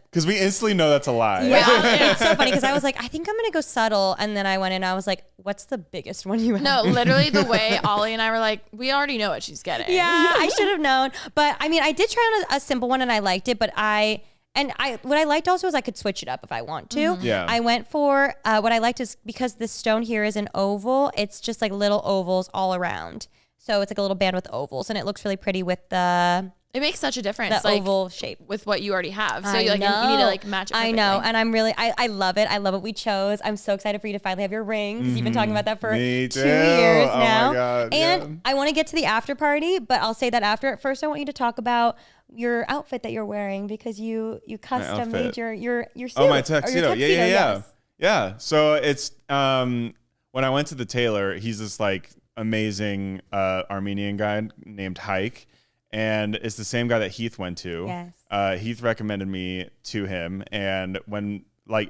Because we instantly know that's a lie. yeah, it's so funny because I was like, I think I'm going to go subtle. And then I went in, I was like, what's the biggest one you have? No, literally the way Ollie and I were like, we already know what she's getting. Yeah, I should have known. But I mean, I did try on a simple one and I liked it, but what I liked also is I could switch it up if I want to. Yeah. I went for, what I liked is because this stone here is an oval, it's just like little ovals all around. So it's like a little band with ovals and it looks really pretty with the It makes such a difference. the like, oval shape. with what you already have. So I you, like, you need to know. like match it I perfectly. know. And I'm really, I love it. I love what we chose. I'm so excited for you to finally have your ring because you've been talking about that for Me 2 too. years Oh my now. God, and yeah. I want to get to the after party, but I'll say that after. At first, I want you to talk about your outfit that you're wearing because you custom made outfit. your suit. Oh, my or your tuxedo. Yeah. yes. Yeah. So it's when I went to the tailor, he's this like amazing Armenian guy named Hike. And it's the same guy that Heath went to. Yes. Heath recommended me to him. And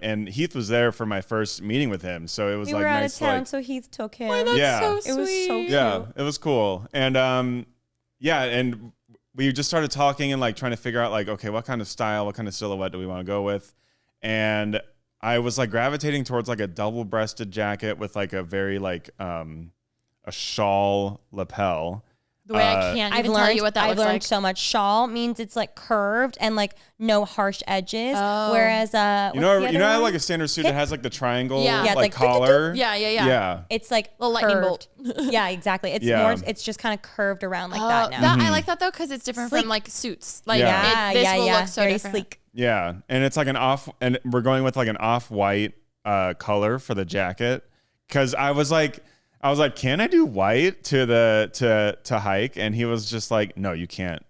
and Heath was there for my first meeting with him. So it was We like were out nice of town, like, so Heath took him. That's Yeah. so It sweet. was so cute. yeah, it was cool. And yeah, and we just started talking and like trying to figure out like, okay, what kind of style, what kind of silhouette do we want to go with? And I was like gravitating towards like a double-breasted jacket with like a very like a shawl lapel. The way I can't even tell you what that I've looks learned like. so much. Shawl means it's like curved and like no harsh edges. Oh. Whereas You know I have like a standard suit that has like the triangle Yeah. Yeah, it's like like collar. Yeah. Yeah. it's like Little lightning curved. bolt. Yeah, exactly. It's Yeah. more. It's just kind of curved around like that now. I like that though because it's different Sleek. from like suits. Like Yeah. this will look so Very different. sleek. Yeah, and it's like and we're going with like an off-white color for the jacket because I was like, can I do white to Hike? And he was just like, no, you can't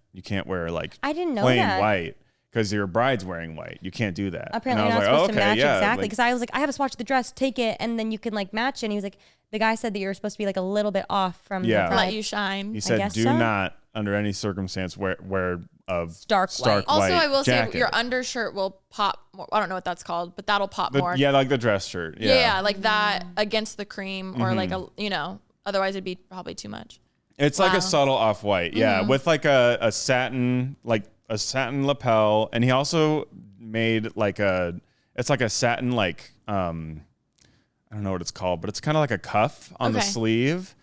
wear like I didn't know plain that. white because your bride's wearing white. You can't do that. Apparently, and you're I not was supposed to match exactly. like- Because I was like, I have a swatch of the dress. Take it, and then you can like match it. And he was like, the guy said that you're supposed to be like a little bit off from Yeah. the bride. Let you shine. he said, guess do so. not under any circumstance wear a Stark white. Also, white I will jacket. say your undershirt will pop more. I don't know what that's called, but that'll pop more. Yeah, like the dress shirt. Yeah, like that against the cream or like otherwise it'd be probably too much. It's like Wow. a subtle off-white, yeah, with like a satin lapel, and he also made like it's like a satin like I don't know what it's called, but it's kind of like a cuff on the Okay. sleeve,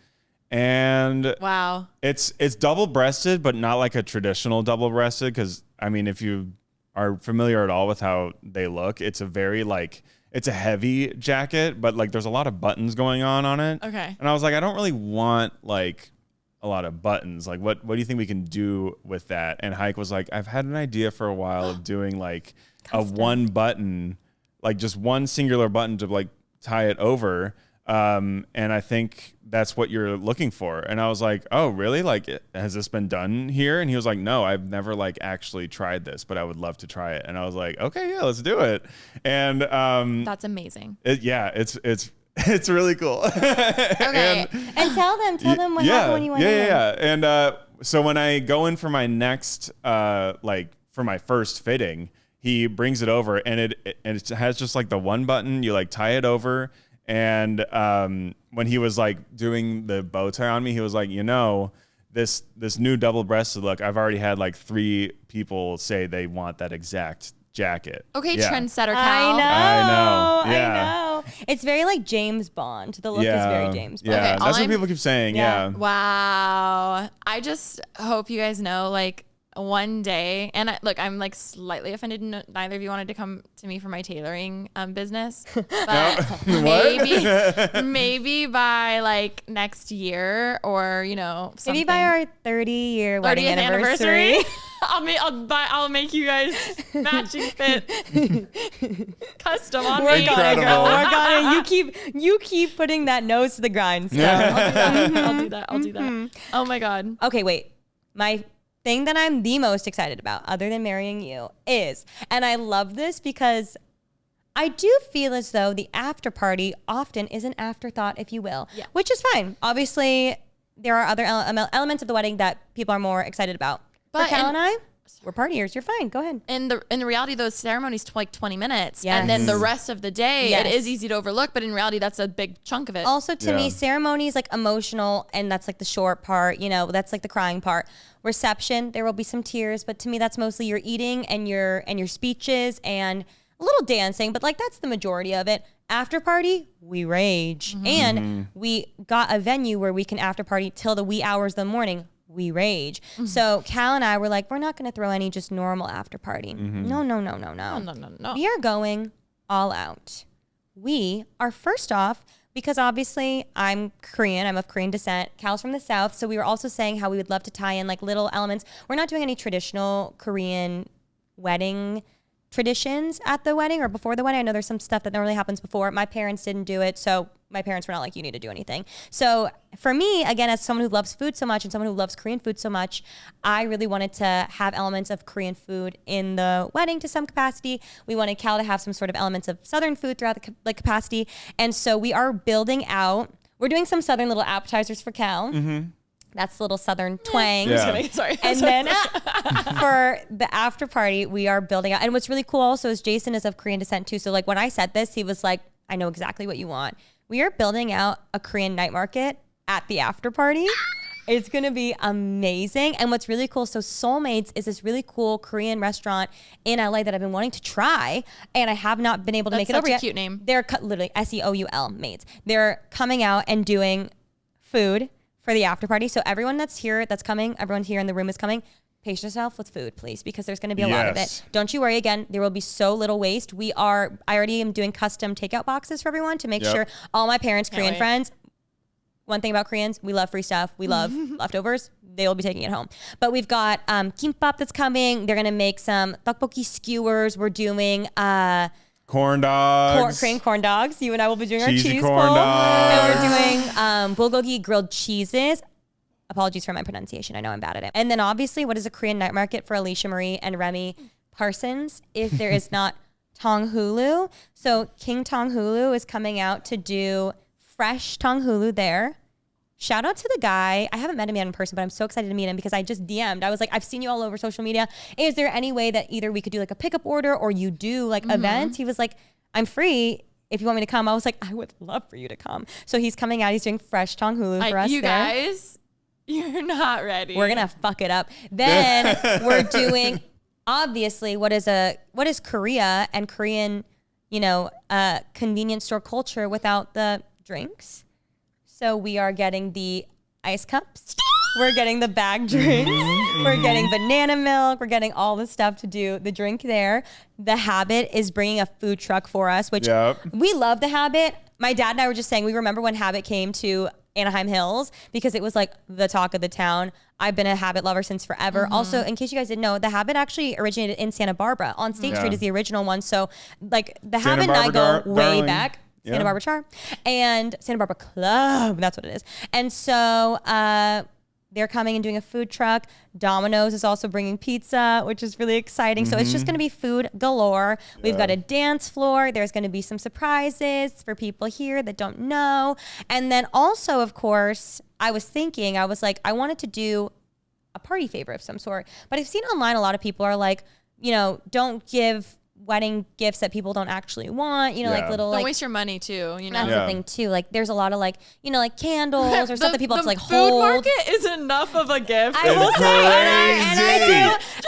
and Wow. it's double-breasted, but not like a traditional double-breasted, because I mean, if you are familiar at all with how they look, it's a very like it's a heavy jacket, but like there's a lot of buttons going on it. Okay. And I was like, I don't really want like a lot of buttons. Like, what do you think we can do with that? And Hike was like, I've had an idea for a while of doing like a one button, like just one singular button to like tie it over. And I think that's what you're looking for. And I was like, oh, really? Like, has this been done here? And he was like, no, I've never like actually tried this, but I would love to try it. And I was like, okay, yeah, let's do it. And that's amazing. It's really cool. Okay. And tell them what happened when you went in. Yeah. And so when I go in for my next, for my first fitting, he brings it over, and it has just like the one button. You like tie it over. And when he was like doing the bow tie on me, he was like, this new double-breasted look, I've already had like 3 people say they want that exact jacket. Okay, yeah. Trendsetter Cal. I know. Yeah. I know. It's very like James Bond. The look is very James Bond. Yeah, Okay, that's what people keep saying. Yeah. Wow. I just hope you guys know, like, one day, and I'm like slightly offended neither of you wanted to come to me for my tailoring business, but maybe by like next year, or maybe by our 30-year wedding anniversary. I'll make you guys matching fit custom on Work me. on it, girl. Work on it. You keep putting that nose to the grindstone. I'll do that. Oh my God. Okay, wait. My thing that I'm the most excited about, other than marrying you, is, and I love this because I do feel as though the after party often is an afterthought, if you will, which is fine. Obviously, there are other elements of the wedding that people are more excited about. But Cal and I, we're partiers. You're fine. Go ahead. In the reality, those ceremonies like 20 minutes, Yes. and then the rest of the day, Yes. it is easy to overlook. But in reality, that's a big chunk of it. Also, to me, ceremony is like emotional, and that's like the short part. That's like the crying part. Reception, there will be some tears, but to me, that's mostly your eating and your speeches and a little dancing. But like that's the majority of it. After party, we rage, and we got a venue where we can after party till the wee hours of the morning. We rage. So Cal and I were like, we're not going to throw any just normal after party. No. We are going all out. We are first off, because obviously I'm Korean, I'm of Korean descent. Cal's from the South. So we were also saying how we would love to tie in like little elements. We're not doing any traditional Korean wedding traditions at the wedding or before the wedding. I know there's some stuff that normally happens before. My parents didn't do it. So my parents were not like, you need to do anything. So for me, again, as someone who loves food so much and someone who loves Korean food so much, I really wanted to have elements of Korean food in the wedding to some capacity. We wanted Cal to have some sort of elements of Southern food throughout the capacity. And so we are building out, we're doing some Southern little appetizers for Cal. That's a little Southern twang. Yeah. Sorry. And then for the after party, we are building out. And what's really cool also is Jason is of Korean descent too. So like when I said this, he was like, I know exactly what you want. We are building out a Korean night market at the after party. It's going to be amazing. And what's really cool, so Soulmates is this really cool Korean restaurant in LA that I've been wanting to try, and I have not been able to make it over yet. That's such a cute name. They're literally SEOUL mates. They're coming out and doing food for the after party. So everyone that's here, everyone here in the room is coming. Pace yourself with food, please, because there's going to be a lot of it. Don't you worry. Again, there will be so little waste. I already am doing custom takeout boxes for everyone to make sure all my parents, Korean friends. One thing about Koreans, we love free stuff. We love leftovers. They will be taking it home. But we've got kimbap that's coming. They're going to make some tteokbokki skewers. We're doing corn dogs. Korean corn dogs. You and I will be doing Cheesy our cheese corn bowl. dogs. And we're doing bulgogi grilled cheeses. Apologies for my pronunciation. I know I'm bad at it. And then obviously, what is a Korean night market for Alicia Marie and Remi Parsons if there is not Tonghulu? So King Tonghulu is coming out to do fresh Tonghulu there. Shout out to the guy. I haven't met him yet in person, but I'm so excited to meet him because I just DM'd. I was like, I've seen you all over social media. Is there any way that either we could do like a pickup order or you do like events? He was like, I'm free if you want me to come. I was like, I would love for you to come. So he's coming out. He's doing fresh Tonghulu for us you there. guys, you're not ready. We're going to fuck it up. Then we're doing, obviously, what is Korea and Korean, convenience store culture without the drinks. So we are getting the ice cups. We're getting the bag drinks. We're getting banana milk. We're getting all the stuff to do the drink there. The Habit is bringing a food truck for us, which we love the Habit. My dad and I were just saying, we remember when Habit came to Anaheim Hills because it was like the talk of the town. I've been a Habit lover since forever. Also, in case you guys didn't know, the Habit actually originated in Santa Barbara. On State Street is the original one. So like the Habit and I go way back. Santa Barbara Char and Santa Barbara Club. That's what it is. And so they're coming and doing a food truck. Domino's is also bringing pizza, which is really exciting. So it's just going to be food galore. We've got a dance floor. There's going to be some surprises for people here that don't know. And then also, of course, I was like, I wanted to do a party favor of some sort. But I've seen online a lot of people are like, don't give wedding gifts that people don't actually want, like little don't like waste your money too, That's the thing too. Like there's a lot of like, like candles or stuff that people have to like food hold. market is enough of a gift. I will say,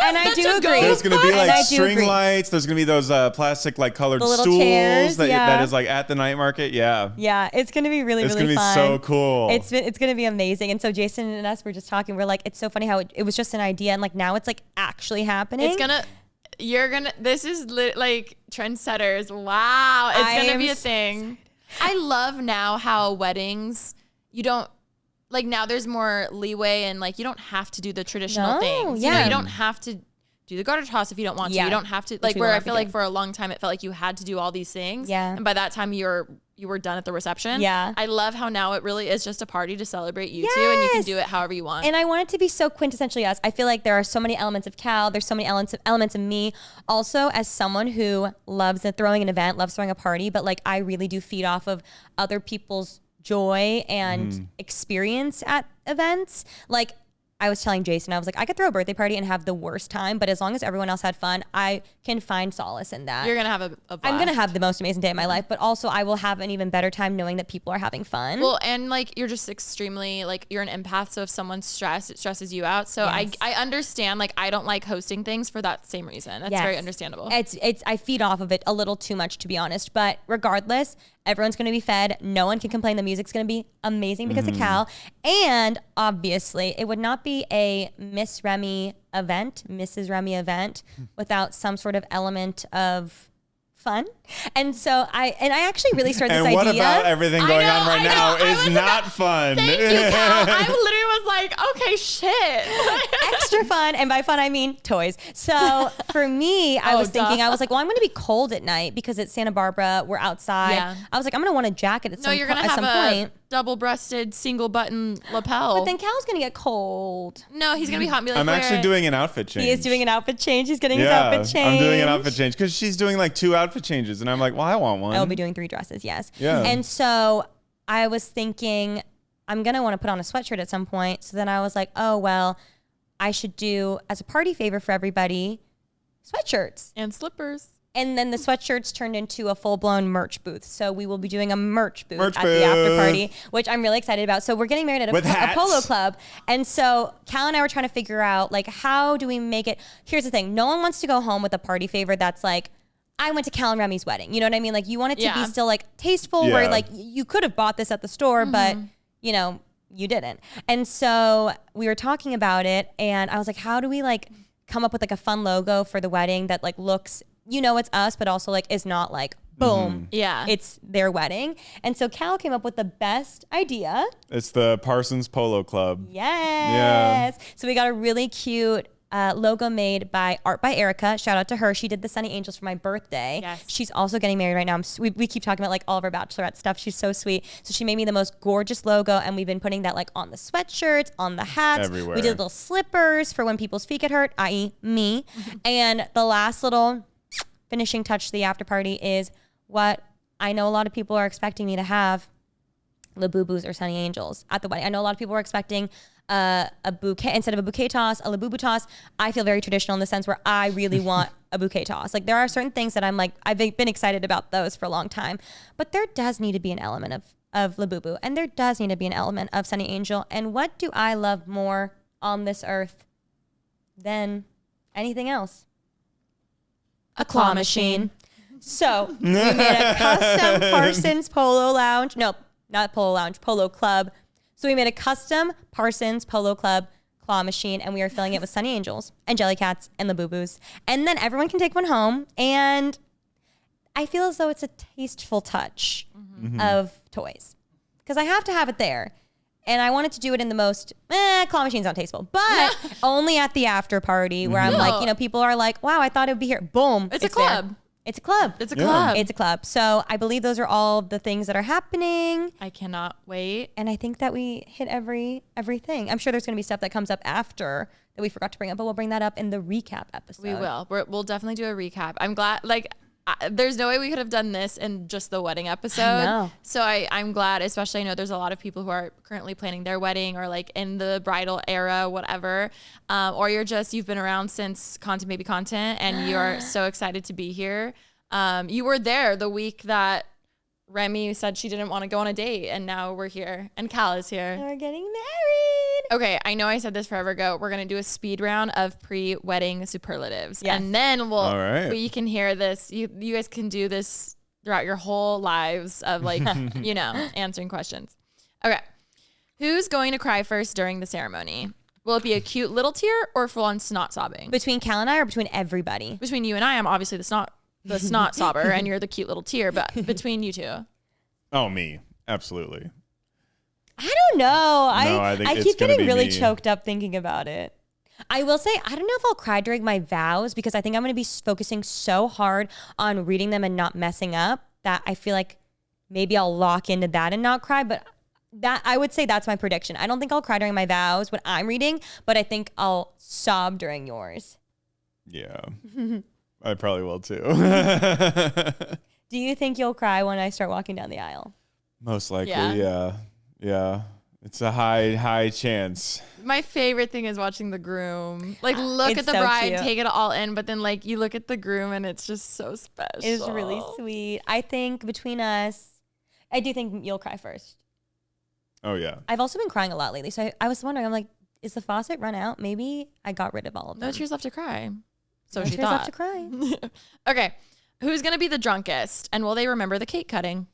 and I do agree. There's gonna be like string lights. There's gonna be those plastic like colored stools chairs, that is like at the night market. Yeah, it's gonna be really it's really gonna fun. be so cool. It's gonna be amazing. And so Jason and us were just talking. We're like, it's so funny how it was just an idea, and like now it's like actually happening. This is like trendsetters. Wow. It's going to be a thing. I love now how weddings, you don't, like now there's more leeway and like you don't have to do the traditional things. Yeah. You don't have to do the garter toss if you don't want to. You don't have to, like where I feel like for a long time it felt like you had to do all these things. Yeah. And by that time you were done at the reception. Yeah. I love how now it really is just a party to celebrate you two, and you can do it however you want. And I want it to be so quintessentially us. I feel like there are so many elements of Cal. There's so many elements of me. Also, as someone who loves throwing an event, loves throwing a party, but like I really do feed off of other people's joy and experience at events. Like I was telling Jason, I was like, I could throw a birthday party and have the worst time, but as long as everyone else had fun, I can find solace in that. You're going to have a blast. I'm going to have the most amazing day of my life, but also I will have an even better time knowing that people are having fun. Well, and like, you're just extremely, like, you're an empath. So if someone's stressed, it stresses you out. So I understand, like, I don't like hosting things for that same reason. That's very understandable. I feed off of it a little too much, to be honest, but regardless, everyone's going to be fed. No one can complain. The music's going to be amazing because of Cal. And obviously it would not be a Mrs. Remi event without some sort of element of fun. And so I actually really started this idea. And what about everything going on right now is not fun. Thank you, Cal. I literally was like, okay, shit. Extra fun. And by fun, I mean toys. So for me, I was thinking, I was like, well, I'm going to be cold at night because it's Santa Barbara. We're outside. Yeah. I was like, I'm going to want a jacket at some point. No, you're going to have a double-breasted single button lapel. But then Cal's going to get cold. No, he's going to be hot and be like, I'm actually doing an outfit change. He is doing an outfit change. He's getting his outfit change. I'm doing an outfit change because she's doing like 2 outfit changes. And I'm like, well, I want one. I will be doing 3 dresses, yes. Yeah. And so I was thinking, I'm going to want to put on a sweatshirt at some point. So then I was like, oh, well, I should do, as a party favor for everybody, sweatshirts. And slippers. And then the sweatshirts turned into a full-blown merch booth. So we will be doing a merch booth at the after party, which I'm really excited about. So we're getting married at a polo club. And so Cal and I were trying to figure out, like, how do we make it? Here's the thing. No one wants to go home with a party favor that's like, I went to Cal and Remi's wedding. You know what I mean? Like, you want it to be still, like, tasteful, where, like, you could have bought this at the store, but, you know, you didn't. And so we were talking about it, and I was like, how do we, like, come up with, like, a fun logo for the wedding that, like, looks, you know, it's us, but also, like, is not, like, boom. Yeah. It's their wedding. And so Cal came up with the best idea. It's the Parsons Polo Club. Yes. Yeah. So we got a really cute logo made by Art by Erica. Shout out to her. She did the Sonny Angels for my birthday. Yes. She's also getting married right now. We keep talking about like all of our bachelorette stuff. She's so sweet. So she made me the most gorgeous logo, and we've been putting that like on the sweatshirts, on the hats. Everywhere. We did little slippers for when people's feet get hurt, i.e. me. And the last little finishing touch to the after party is what I know a lot of people are expecting me to have, Labubus or Sonny Angels at the wedding. I know a lot of people are expecting a bouquet instead of a bouquet toss, a Labubu toss. I feel very traditional in the sense where I really want a bouquet toss. Like there are certain things that I'm like, I've been excited about those for a long time, but there does need to be an element of Labubu, and there does need to be an element of Sonny Angel. And what do I love more on this earth than anything else? A claw machine. So we made a custom Parsons Polo Lounge. No, not Polo Lounge, Polo Club. So we made a custom Parsons Polo Club claw machine, and we are filling it with Sonny Angels and Jellycats and Labubus. And then everyone can take one home. And I feel as though it's a tasteful touch of toys, because I have to have it there. And I wanted to do it in the most, claw machine's not tasteful, but only at the after party where I'm like, you know, people are like, wow, I thought it would be here. Boom. It's a club. There. It's a club. It's a club. It's a club. So I believe those are all the things that are happening. I cannot wait. And I think that we hit everything. I'm sure there's going to be stuff that comes up after that we forgot to bring up, but we'll bring that up in the recap episode. We will. We'll definitely do a recap. I'm glad, like, there's no way we could have done this in just the wedding episode. No. So I'm glad, especially I know there's a lot of people who are currently planning their wedding or like in the bridal era, whatever. Or you've been around since Content Baby Content and you are so excited to be here. You were there the week that Remi said she didn't want to go on a date, and now we're here and Cal is here. We're getting married. Okay, I know I said this forever ago. We're going to do a speed round of pre-wedding superlatives. Yes. And then right. we can hear this. You guys can do this throughout your whole lives of like, answering questions. Okay. Who's going to cry first during the ceremony? Will it be a cute little tear or full-on snot sobbing? Between Cal and I or between everybody? Between you and I, I'm obviously the snot sobber and you're the cute little tear, but between you two. Oh, me. Absolutely. I don't know. I think I it's keep gonna getting be really me. choked up thinking about it. I will say, I don't know if I'll cry during my vows because I think I'm going to be focusing so hard on reading them and not messing up that I feel like maybe I'll lock into that and not cry. But that I would say that's my prediction. I don't think I'll cry during my vows when I'm reading, but I think I'll sob during yours. Yeah. I probably will too. Do you think you'll cry when I start walking down the aisle? Most likely, Yeah. yeah. It's a high chance. My favorite thing is watching the groom. Like, look It's at the so bride, cute. take it all in, but then like you look at the groom and it's just so special. It's really sweet. I think between us, I do think you'll cry first. Oh yeah. I've also been crying a lot lately. So I was wondering, I'm like, is the faucet run out? Maybe I got rid of all of them. No tears left to cry. So No she tears thought. left to cry. Okay. Who's going to be the drunkest? And will they remember the cake cutting?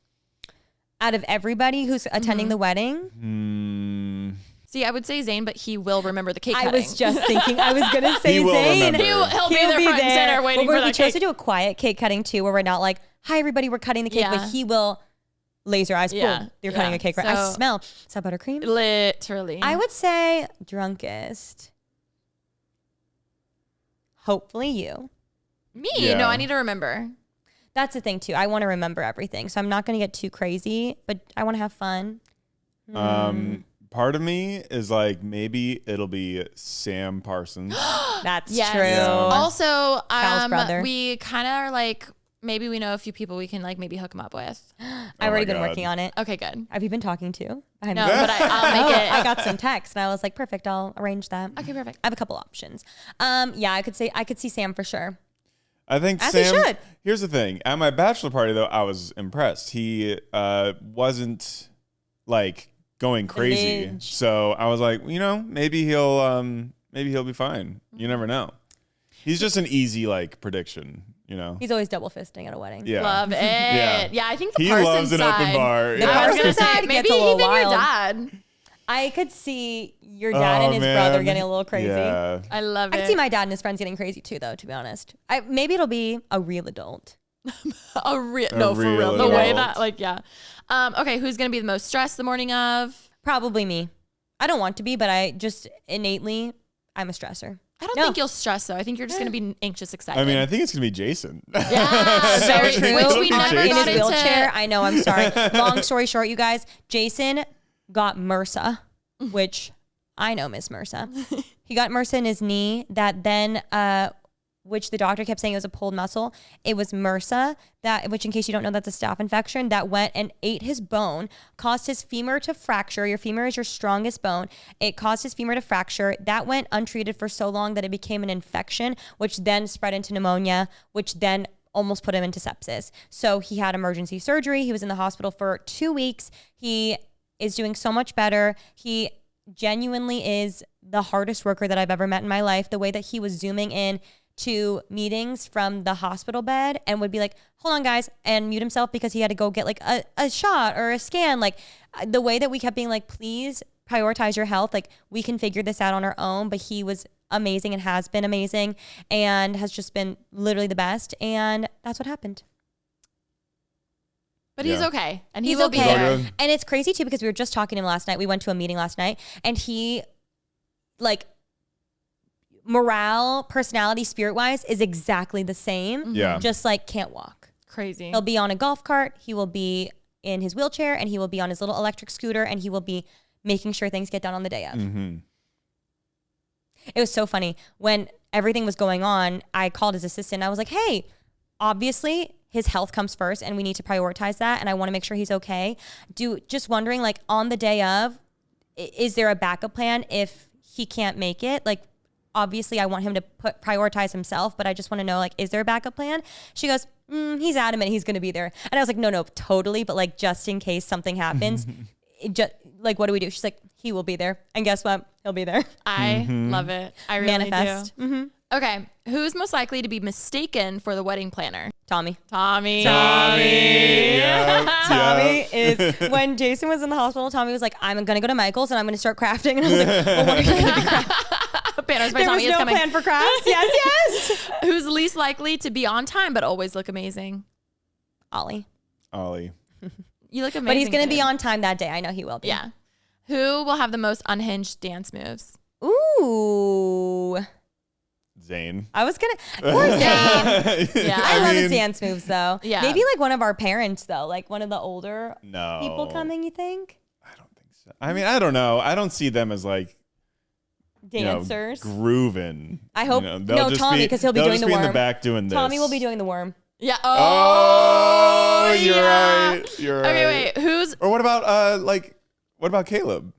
Out of everybody who's attending the wedding, See, I would say Zane, but he will remember the cake I cutting. was just thinking, I was going to say He will Zane. remember. He'll be there front and center waiting for We that chose cake. to do a quiet cake cutting too, where we're not like, hi, everybody, we're cutting the cake, Yeah. but he will laser eyes. Yeah. Boom, you're cutting Yeah. a cake. Right? I So- smell. Is that buttercream? Literally. I would say drunkest. Hopefully you. Me? Yeah. No, I need to remember. That's the thing too. I want to remember everything. So I'm not going to get too crazy, but I want to have fun. Part of me is like, maybe it'll be Sam Parsons. That's Yes. true. Yeah. Also, Cal's brother. we kind of are like, maybe we know a few people we can like maybe hook him up with. I've already been God. working on it. Okay, good. Have you been talking to? No, but I'll make it. I got some text and I was like, perfect. I'll arrange that. Okay, perfect. I have a couple options. Yeah, I could see Sam for sure. I think As he Sam. should. Here's the thing. At my bachelor party, though, I was impressed. He wasn't like going crazy, Village. so I was like, maybe he'll be fine. You never know. He's just an easy like prediction. He's always double fisting at a wedding. Yeah. Love it. Yeah. Yeah, I think the He Parsons loves an open side- bar. The I was gonna Parsons say side maybe gets a little even your wild. dad. I could see your dad Oh, and his man. brother getting a little crazy. Yeah. I love I it. could see my dad and his friends getting crazy too, though, to be honest. Maybe it'll be a real adult. for real. real The way adult. that, yeah. Okay, who's gonna be the most stressed the morning of? Probably me. I don't want to be, but I just innately, I'm a stressor. I don't No. think you'll stress though. I think you're just gonna be anxious, excited. I mean, I think it's gonna be Jason. yeah, very true. Which we It'll be never Jason. In got his into. wheelchair. I know, I'm sorry. Long story short, you guys, Jason got MRSA, which I know Miss MRSA. He got MRSA in his knee that then, which the doctor kept saying it was a pulled muscle. It was MRSA, which in case you don't know, that's a staph infection that went and ate his bone, caused his femur to fracture. Your femur is your strongest bone. It caused his femur to fracture. That went untreated for so long that it became an infection, which then spread into pneumonia, which then almost put him into sepsis. So he had emergency surgery. He was in the hospital for 2 weeks. He is doing so much better. He genuinely is the hardest worker that I've ever met in my life. The way that he was zooming in to meetings from the hospital bed and would be like, hold on guys, and mute himself because he had to go get like a shot or a scan. Like the way that we kept being like, please prioritize your health. Like we can figure this out on our own. But he was amazing and has been amazing and has just been literally the best. And that's what happened. But he's Yeah. okay, and he He's will be okay. there. Good. And it's crazy too, because we were just talking to him last night. We went to a meeting last night and he like morale, personality, spirit-wise is exactly the same. Yeah. Just like can't walk. Crazy. He'll be on a golf cart. He will be in his wheelchair, and he will be on his little electric scooter, and he will be making sure things get done on the day of. Mm-hmm. It was so funny. When everything was going on, I called his assistant. I was like, hey, obviously his health comes first and we need to prioritize that. And I want to make sure he's okay. Just wondering, like, on the day of, is there a backup plan if he can't make it? Like, obviously I want him to prioritize himself, but I just want to know, like, is there a backup plan? She goes, he's adamant he's going to be there. And I was like, no, totally. But like, just in case something happens, like, what do we do? She's like, he will be there. And guess what? He'll be there. I love it. I really Manifest. do. Mm-hmm. Okay. Who's most likely to be mistaken for the wedding planner? Tommy. Yeah. Tommy is, when Jason was in the hospital, Tommy was like, I'm going to go to Michael's and I'm going to start crafting. And I was like, well, what are you going to do? Banners by There Tommy was is no coming. plan for crafts. Yes. Who's least likely to be on time but always look amazing? Ollie. You look amazing. But he's going to be dude. on time that day. I know he will be. Yeah. Who will have the most unhinged dance moves? Ooh. Zayn. I was going to. Poor Zane. Yeah. I love mean, his dance moves, though. Yeah. Maybe like one of our parents, though. Like one of the older No. people coming, you think? I don't think so. I mean, I don't know. I don't see them as like Dancers. Grooving. I hope. they'll No, just Tommy, because he'll be they'll doing just the be worm. in the back doing this. Tommy will be doing the worm. Yeah. Oh, you're yeah. right. You're right. Okay, wait. Who's? Or what about Caleb?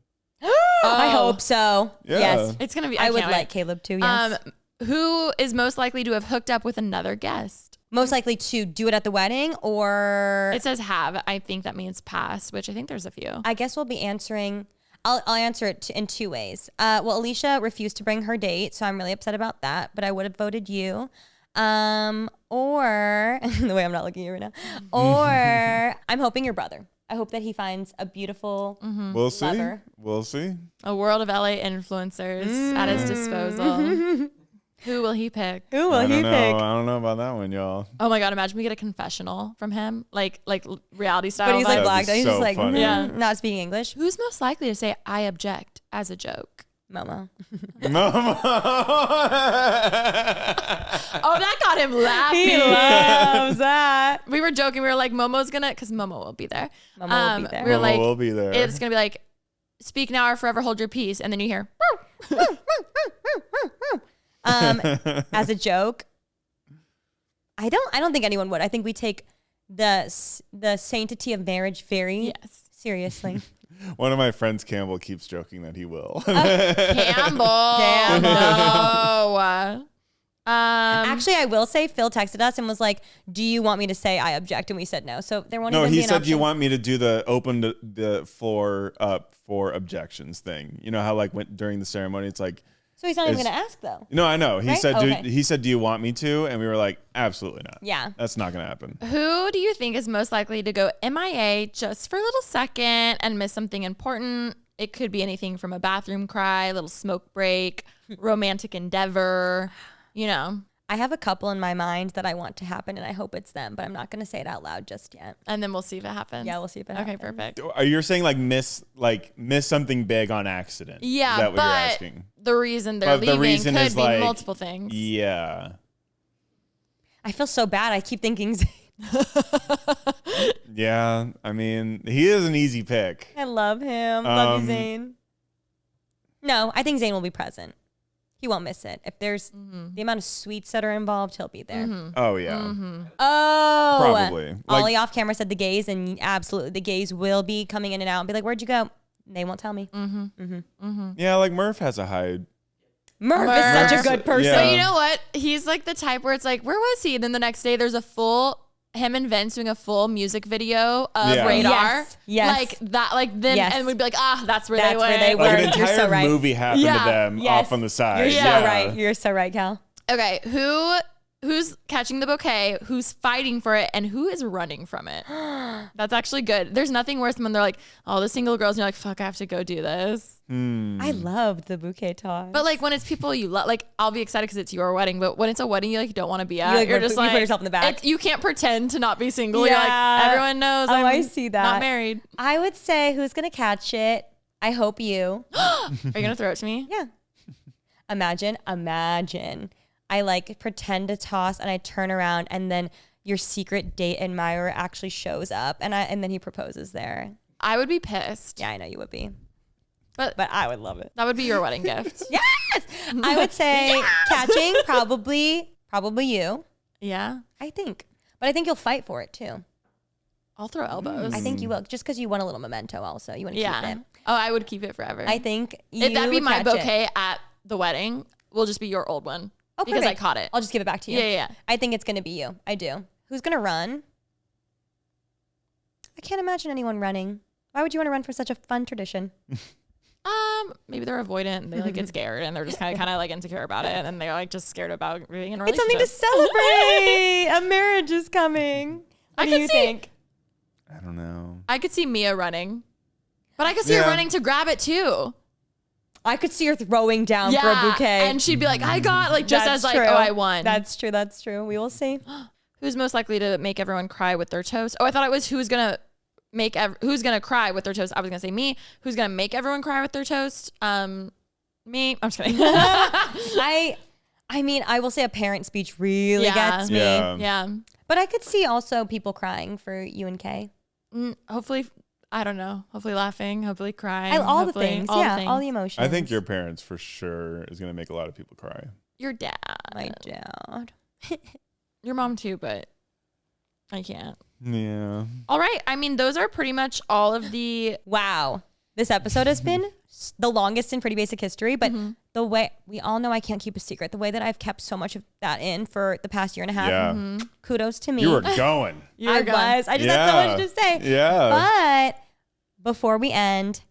I hope so. Yeah. Yes. It's gonna be. I would can't wait. like Caleb too, yes. Who is most likely to have hooked up with another guest? Most likely to do it at the wedding, or It says have. I think that means pass, which I think there's a few. I guess we'll be answering. I'll answer it in two ways. Well, Alicia refused to bring her date, so I'm really upset about that. But I would have voted you, or the way I'm not looking at you right now, or I'm hoping your brother. I hope that he finds a beautiful We'll see. lover. We'll see. A world of LA influencers at his disposal. Who will he pick? Who will I he don't know. pick? I don't know about that one, y'all. Oh my god! Imagine we get a confessional from him, like reality style. But he's like That'd be blacked out. He's so just like funny. Yeah. not speaking English. Who's most likely to say "I object" as a joke? Momo. Mama. Oh, that got him laughing. He loves that. We were joking. We were like, Momo's gonna, because Momo will be there. Momo will be there. We were Momo like, will be there. It's gonna be like, speak now or forever hold your peace, and then you hear. As a joke, I don't think anyone would. I think we take the sanctity of marriage very Yes. seriously. One of my friends, Campbell, keeps joking that he will. Campbell. No. Actually, I will say Phil texted us and was like, "Do you want me to say I object?" And we said no. So there won't No, even be he an said, option. "Do you want me to do the open the floor up for objections thing?" You know how like during the ceremony, it's like. So he's not even going to ask though. No, I know. He Right? said, Okay. he said, "Do you want me to?" And we were like, "Absolutely not." Yeah. That's not going to happen. Who do you think is most likely to go MIA just for a little second and miss something important? It could be anything from a bathroom cry, a little smoke break, romantic endeavor, you know. I have a couple in my mind that I want to happen, and I hope it's them, but I'm not going to say it out loud just yet. And then we'll see if it happens. Yeah, we'll see if it Okay, happens. perfect. Are you saying like miss something big on accident? Yeah, Is that what but you're asking? the reason they're But the leaving reason could is be like- multiple things. Yeah. I feel so bad. I keep thinking, Yeah. I mean, he is an easy pick. I love him. Love you, Um, Zayn. No, I think Zayn will be present. He won't miss it. If there's the amount of sweets that are involved, he'll be there. Oh yeah. Oh, Probably. Ollie off camera said the gays, and absolutely the gays will be coming in and out and be like, "Where'd you go?" They won't tell me. Yeah, like Murph has a hide. Murph is such a good person. Yeah. But you know what? He's like the type where it's like, where was he? And then the next day there's him and Vince doing a full music video of Yeah. Radar. Yes, yes. Like that, like then, Yes. and we'd be like, that's where That's they where went. they Like an Word. You're so entire right. movie happened Yeah. to them Yes. off on the side. You're yeah. so right. You're so right, Cal. Okay, who's catching the bouquet, who's fighting for it, and who is running from it? That's actually good. There's nothing worse than when they're like, oh, the single girls, and you're like, fuck, I have to go do this. I loved the bouquet toss. But like when it's people you love, like I'll be excited because it's your wedding, but when it's a wedding you like don't want to be at, like, you're you just put like yourself in the back. You can't pretend to not be single. Yeah. You're like, everyone knows Oh, I'm I see that. not married. I would say, who's gonna catch it? I hope you. Are you gonna throw it to me? Yeah. imagine I like pretend to toss and I turn around and then your secret date admirer actually shows up and then he proposes there. I would be pissed. Yeah, I know you would be. But I would love it. That would be your wedding gift. Yes! I would say catching, probably you. Yeah. I think. But I think you'll fight for it too. I'll throw elbows. I think you will. Just because you want a little memento also. You want to keep it. Oh, I would keep it forever. I think you if that'd be would my catch bouquet it. at the wedding, will just be your old one. Oh, because perfect. I caught it. I'll just give it back to you. Yeah. I think it's going to be you. I do. Who's going to run? I can't imagine anyone running. Why would you want to run for such a fun tradition? Maybe they're avoidant and they like get scared and they're just kind of like insecure about it and they're like just scared about being in a It's relationship. something to celebrate. A marriage is coming. What do you think? I don't know. I could see Mia running, but I could see her running to grab it too. I could see her throwing down for a bouquet. And she'd be like, I got, like, just That's as like, true. oh, I won. That's true. We will see. Who's most likely to make everyone cry with their toast? Oh, I thought it was who's gonna cry with their toast. I was gonna say me. Who's gonna make everyone cry with their toast? Me. I'm just kidding. I mean, I will say a parent speech really gets me. Yeah. But I could see also people crying for you and Kay. Hopefully, I don't know. Hopefully laughing. Hopefully crying. All the hopefully, things. all the Yeah, things. all the emotions. I think your parents for sure is going to make a lot of people cry. Your dad. My dad. Your mom too, but I can't. Yeah. All right. I mean, those are pretty much all of the. Wow. This episode has been the longest in Pretty Basic history, but the way we all know I can't keep a secret, the way that I've kept so much of that in for the past year and a half, kudos to me. You were going. I just had so much to say. Yeah. But before we end,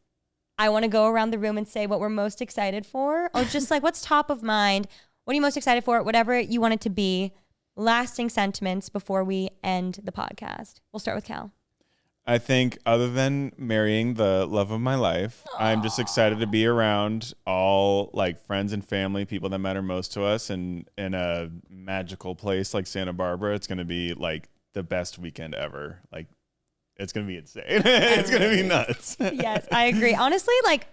I want to go around the room and say what we're most excited for, or just like what's top of mind. What are you most excited for? Whatever you want it to be. Lasting sentiments before we end the podcast. We'll start with Cal. I think other than marrying the love of my life, I'm just excited to be around all like friends and family, people that matter most to us, and in a magical place like Santa Barbara. It's going to be like the best weekend ever. Like it's going to be insane. It's going to be nuts. Yes, I agree. Honestly, like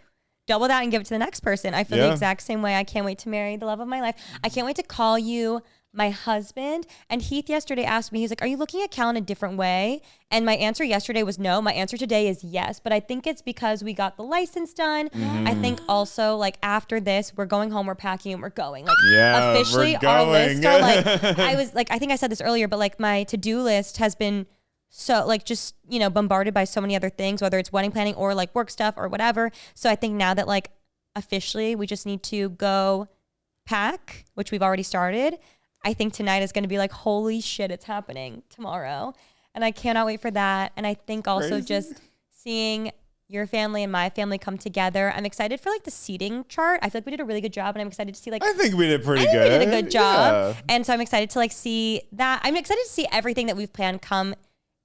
double that and give it to the next person. I feel the exact same way. I can't wait to marry the love of my life. I can't wait to call you my husband. And Heath yesterday asked me, he's like, are you looking at Cal in a different way? And my answer yesterday was no. My answer today is yes. But I think it's because we got the license done. I think also like after this, we're going home, we're packing and we're going. Like officially our list are like, I think I said this earlier, but like my to-do list has been so like just, you know, bombarded by so many other things, whether it's wedding planning or like work stuff or whatever. So I think now that like officially we just need to go pack, which we've already started. I think tonight is going to be like, holy shit, it's happening tomorrow. And I cannot wait for that. And I think also just seeing your family and my family come together. I'm excited for like the seating chart. I feel like we did a really good job and I'm excited to see like. I think we did pretty good. We did a good job. Yeah. And so I'm excited to like see that. I'm excited to see everything that we've planned come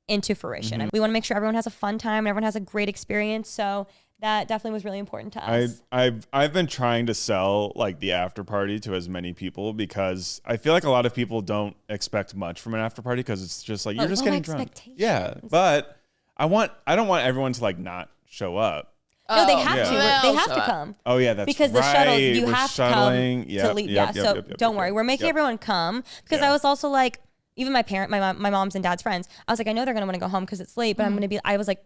into fruition. And we want to make sure everyone has a fun time and everyone has a great experience. So that definitely was really important to us. I've been trying to sell like the after party to as many people because I feel like a lot of people don't expect much from an after party because it's just like you're just getting drunk. Yeah, but I don't want everyone to like not show up. No, they have to. They have to come. Oh yeah, that's because right. the shuttle you We're have shuttling. to come to leave. So don't worry, we're making everyone come because I was also like, even my mom's and dad's friends. I was like, I know they're gonna want to go home because it's late, but I'm gonna be. I was like,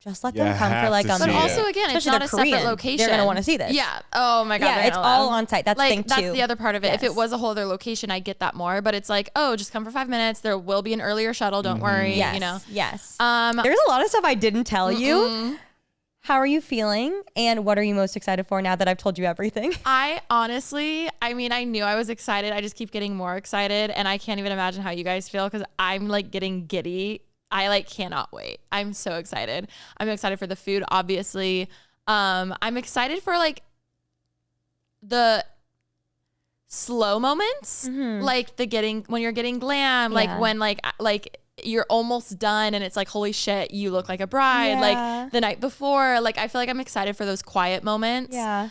just let them come for like a But minute. also, again, it's not a separate location. They're going to want to see this. Yeah. Oh, my God. Yeah, it's all on site. That's the thing, too. That's the other part of it. Yes. If it was a whole other location, I get that more. But it's like, oh, just come for 5 minutes. There will be an earlier shuttle. Don't worry. Yes. You know? Yes. There's a lot of stuff I didn't tell you. How are you feeling? And what are you most excited for now that I've told you everything? I honestly, I mean, I knew I was excited. I just keep getting more excited. And I can't even imagine how you guys feel because I'm like getting giddy. I like cannot wait. I'm so excited. I'm excited for the food, obviously. I'm excited for like the slow moments, like when you're getting glam, like when like you're almost done and it's like, holy shit, you look like a bride, like the night before. Like I feel like I'm excited for those quiet moments. Yeah.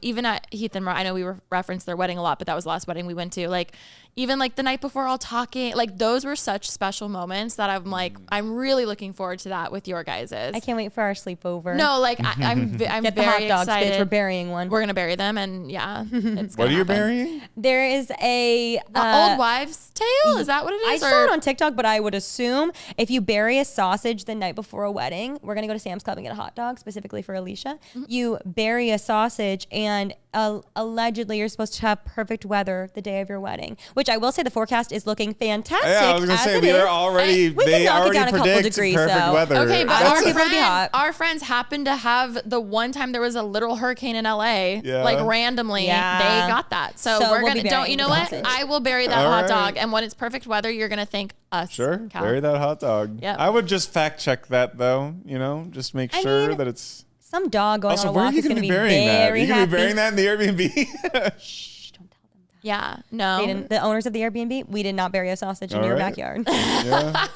Even at Heath and Mar, I know we referenced their wedding a lot, but that was the last wedding we went to. Like even like the night before all talking, like those were such special moments that I'm like, I'm really looking forward to that with your guys's. I can't wait for our sleepover. No, like I'm Get the very hot dogs, excited. bitch. We're burying one. We're gonna bury them, and yeah, it's What gonna are you happen. burying? There is a Old wives' tale? Is that what it I is? saw it on TikTok, but I would assume if you bury a sausage the night before a wedding, we're gonna go to Sam's Club and get a hot dog specifically for Alicia. You bury a sausage, and allegedly you're supposed to have perfect weather the day of your wedding. Which I will say the forecast is looking fantastic. Yeah, I was gonna say as we it are is. already. We can They knock it already down a couple predict degrees, perfect though. weather. Okay, but I want people to be hot. our friends happened to have the one time there was a little hurricane in LA, Yeah. like randomly, Yeah. they got that. So, So we're we'll be gonna. Don't burying you know the what? sausage. I will bury that All hot right. dog, and when it's perfect weather, you're gonna thank us. Sure, Cal. bury that hot dog. Yep. I would just fact check that though. You know, just make I sure mean, that it's. Some dog going Also, on a where are walk you is going gonna to be be burying that? very You're going to be happy. burying that in the Airbnb? Shh, don't tell them that. Yeah. No. They didn't, the owners of the Airbnb, we did not bury a sausage in All your right. backyard. Yeah.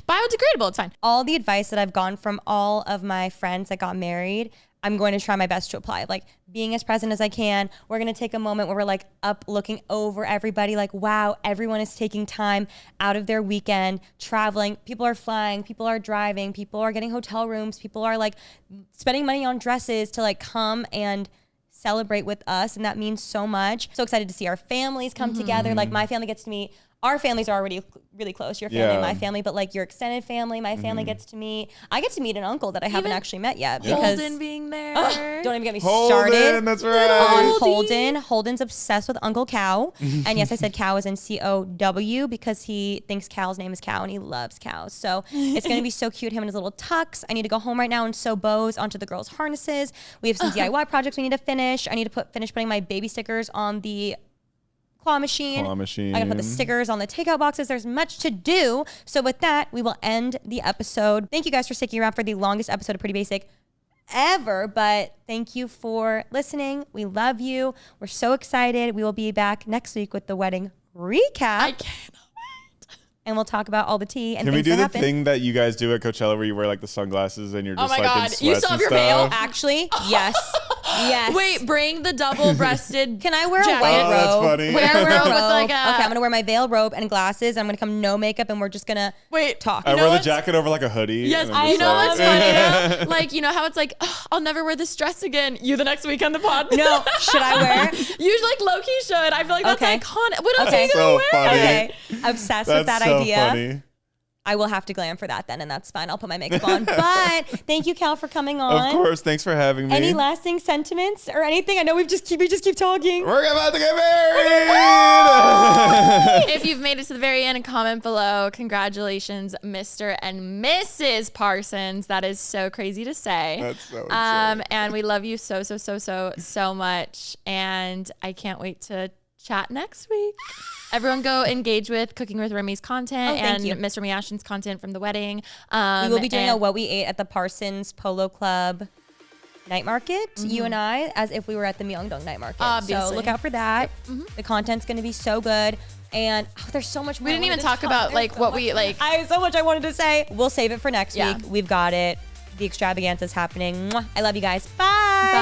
Biodegradable. It's fine. All the advice that I've gotten from all of my friends that got married, I'm going to try my best to apply. Like being as present as I can. We're going to take a moment where we're like up looking over everybody like, wow, everyone is taking time out of their weekend, traveling. People are flying, people are driving, people are getting hotel rooms, people are like spending money on dresses to like come and celebrate with us. And that means so much. So excited to see our families come together. Like my family gets to meet. Our families are already really close, your family and my family, but like your extended family, my family gets to meet. I get to meet an uncle that I haven't Even actually met yet because Holden being there. don't even get me Holden, started that's right. on Holden. Holden's obsessed with Uncle Cow. And yes, I said cow is in COW because he thinks Cal's name is Cow and he loves cows. So it's going to be so cute, him and his little tux. I need to go home right now and sew bows onto the girls' harnesses. We have some DIY projects we need to finish. I need to finish putting my baby stickers on the claw machine. I gotta put the stickers on the takeout boxes. There's much to do. So with that, we will end the episode. Thank you guys for sticking around for the longest episode of Pretty Basic ever, but thank you for listening. We love you. We're so excited. We will be back next week with the wedding recap. I cannot wait. And we'll talk about all the tea and Can we things do that the happen. thing that you guys do at Coachella where you wear like the sunglasses and you're just my like in God. sweats You still and have your veil? stuff? Actually, yes. Yes. Wait, bring the double-breasted. Can I wear jacket. a white robe? that's funny. Wear a robe with like a. Okay, I'm gonna wear my veil robe and glasses. I'm gonna come no makeup and we're just gonna Wait, talk. I You know wear the what's- jacket over like a hoodie. Yes, and I'm you just know like- what's funny though? Like, you know how it's like, "Ugh, I'll never wear this dress again. You the next week on the pod. No, should I wear? You like low-key should. I feel like that's Okay. iconic. What else are Okay. you gonna So wear? funny. Okay, obsessed with That's that so idea. funny. I will have to glam for that then, and that's fine. I'll put my makeup on. But thank you, Cal, for coming on. Of course. Thanks for having me. Any lasting sentiments or anything? I know we just keep talking. We're about to get married. If you've made it to the very end, comment below. Congratulations, Mr. and Mrs. Parsons. That is so crazy to say. That's so insane. And we love you so much. And I can't wait to chat next week. Everyone go engage with Cooking with Remy's content thank and you. Mr. Miyashin's content from the wedding. We will be doing a and- What We Ate at the Parsons Polo Club night market, you and I, as if we were at the Myeongdong night market. Obviously. So look out for that. The content's going to be so good. And there's so much more. We didn't even talk about like what we like. I have so much I wanted to say. We'll save it for next Yeah. week. We've got it. The extravaganza is happening. Mwah. I love you guys. Bye. Bye.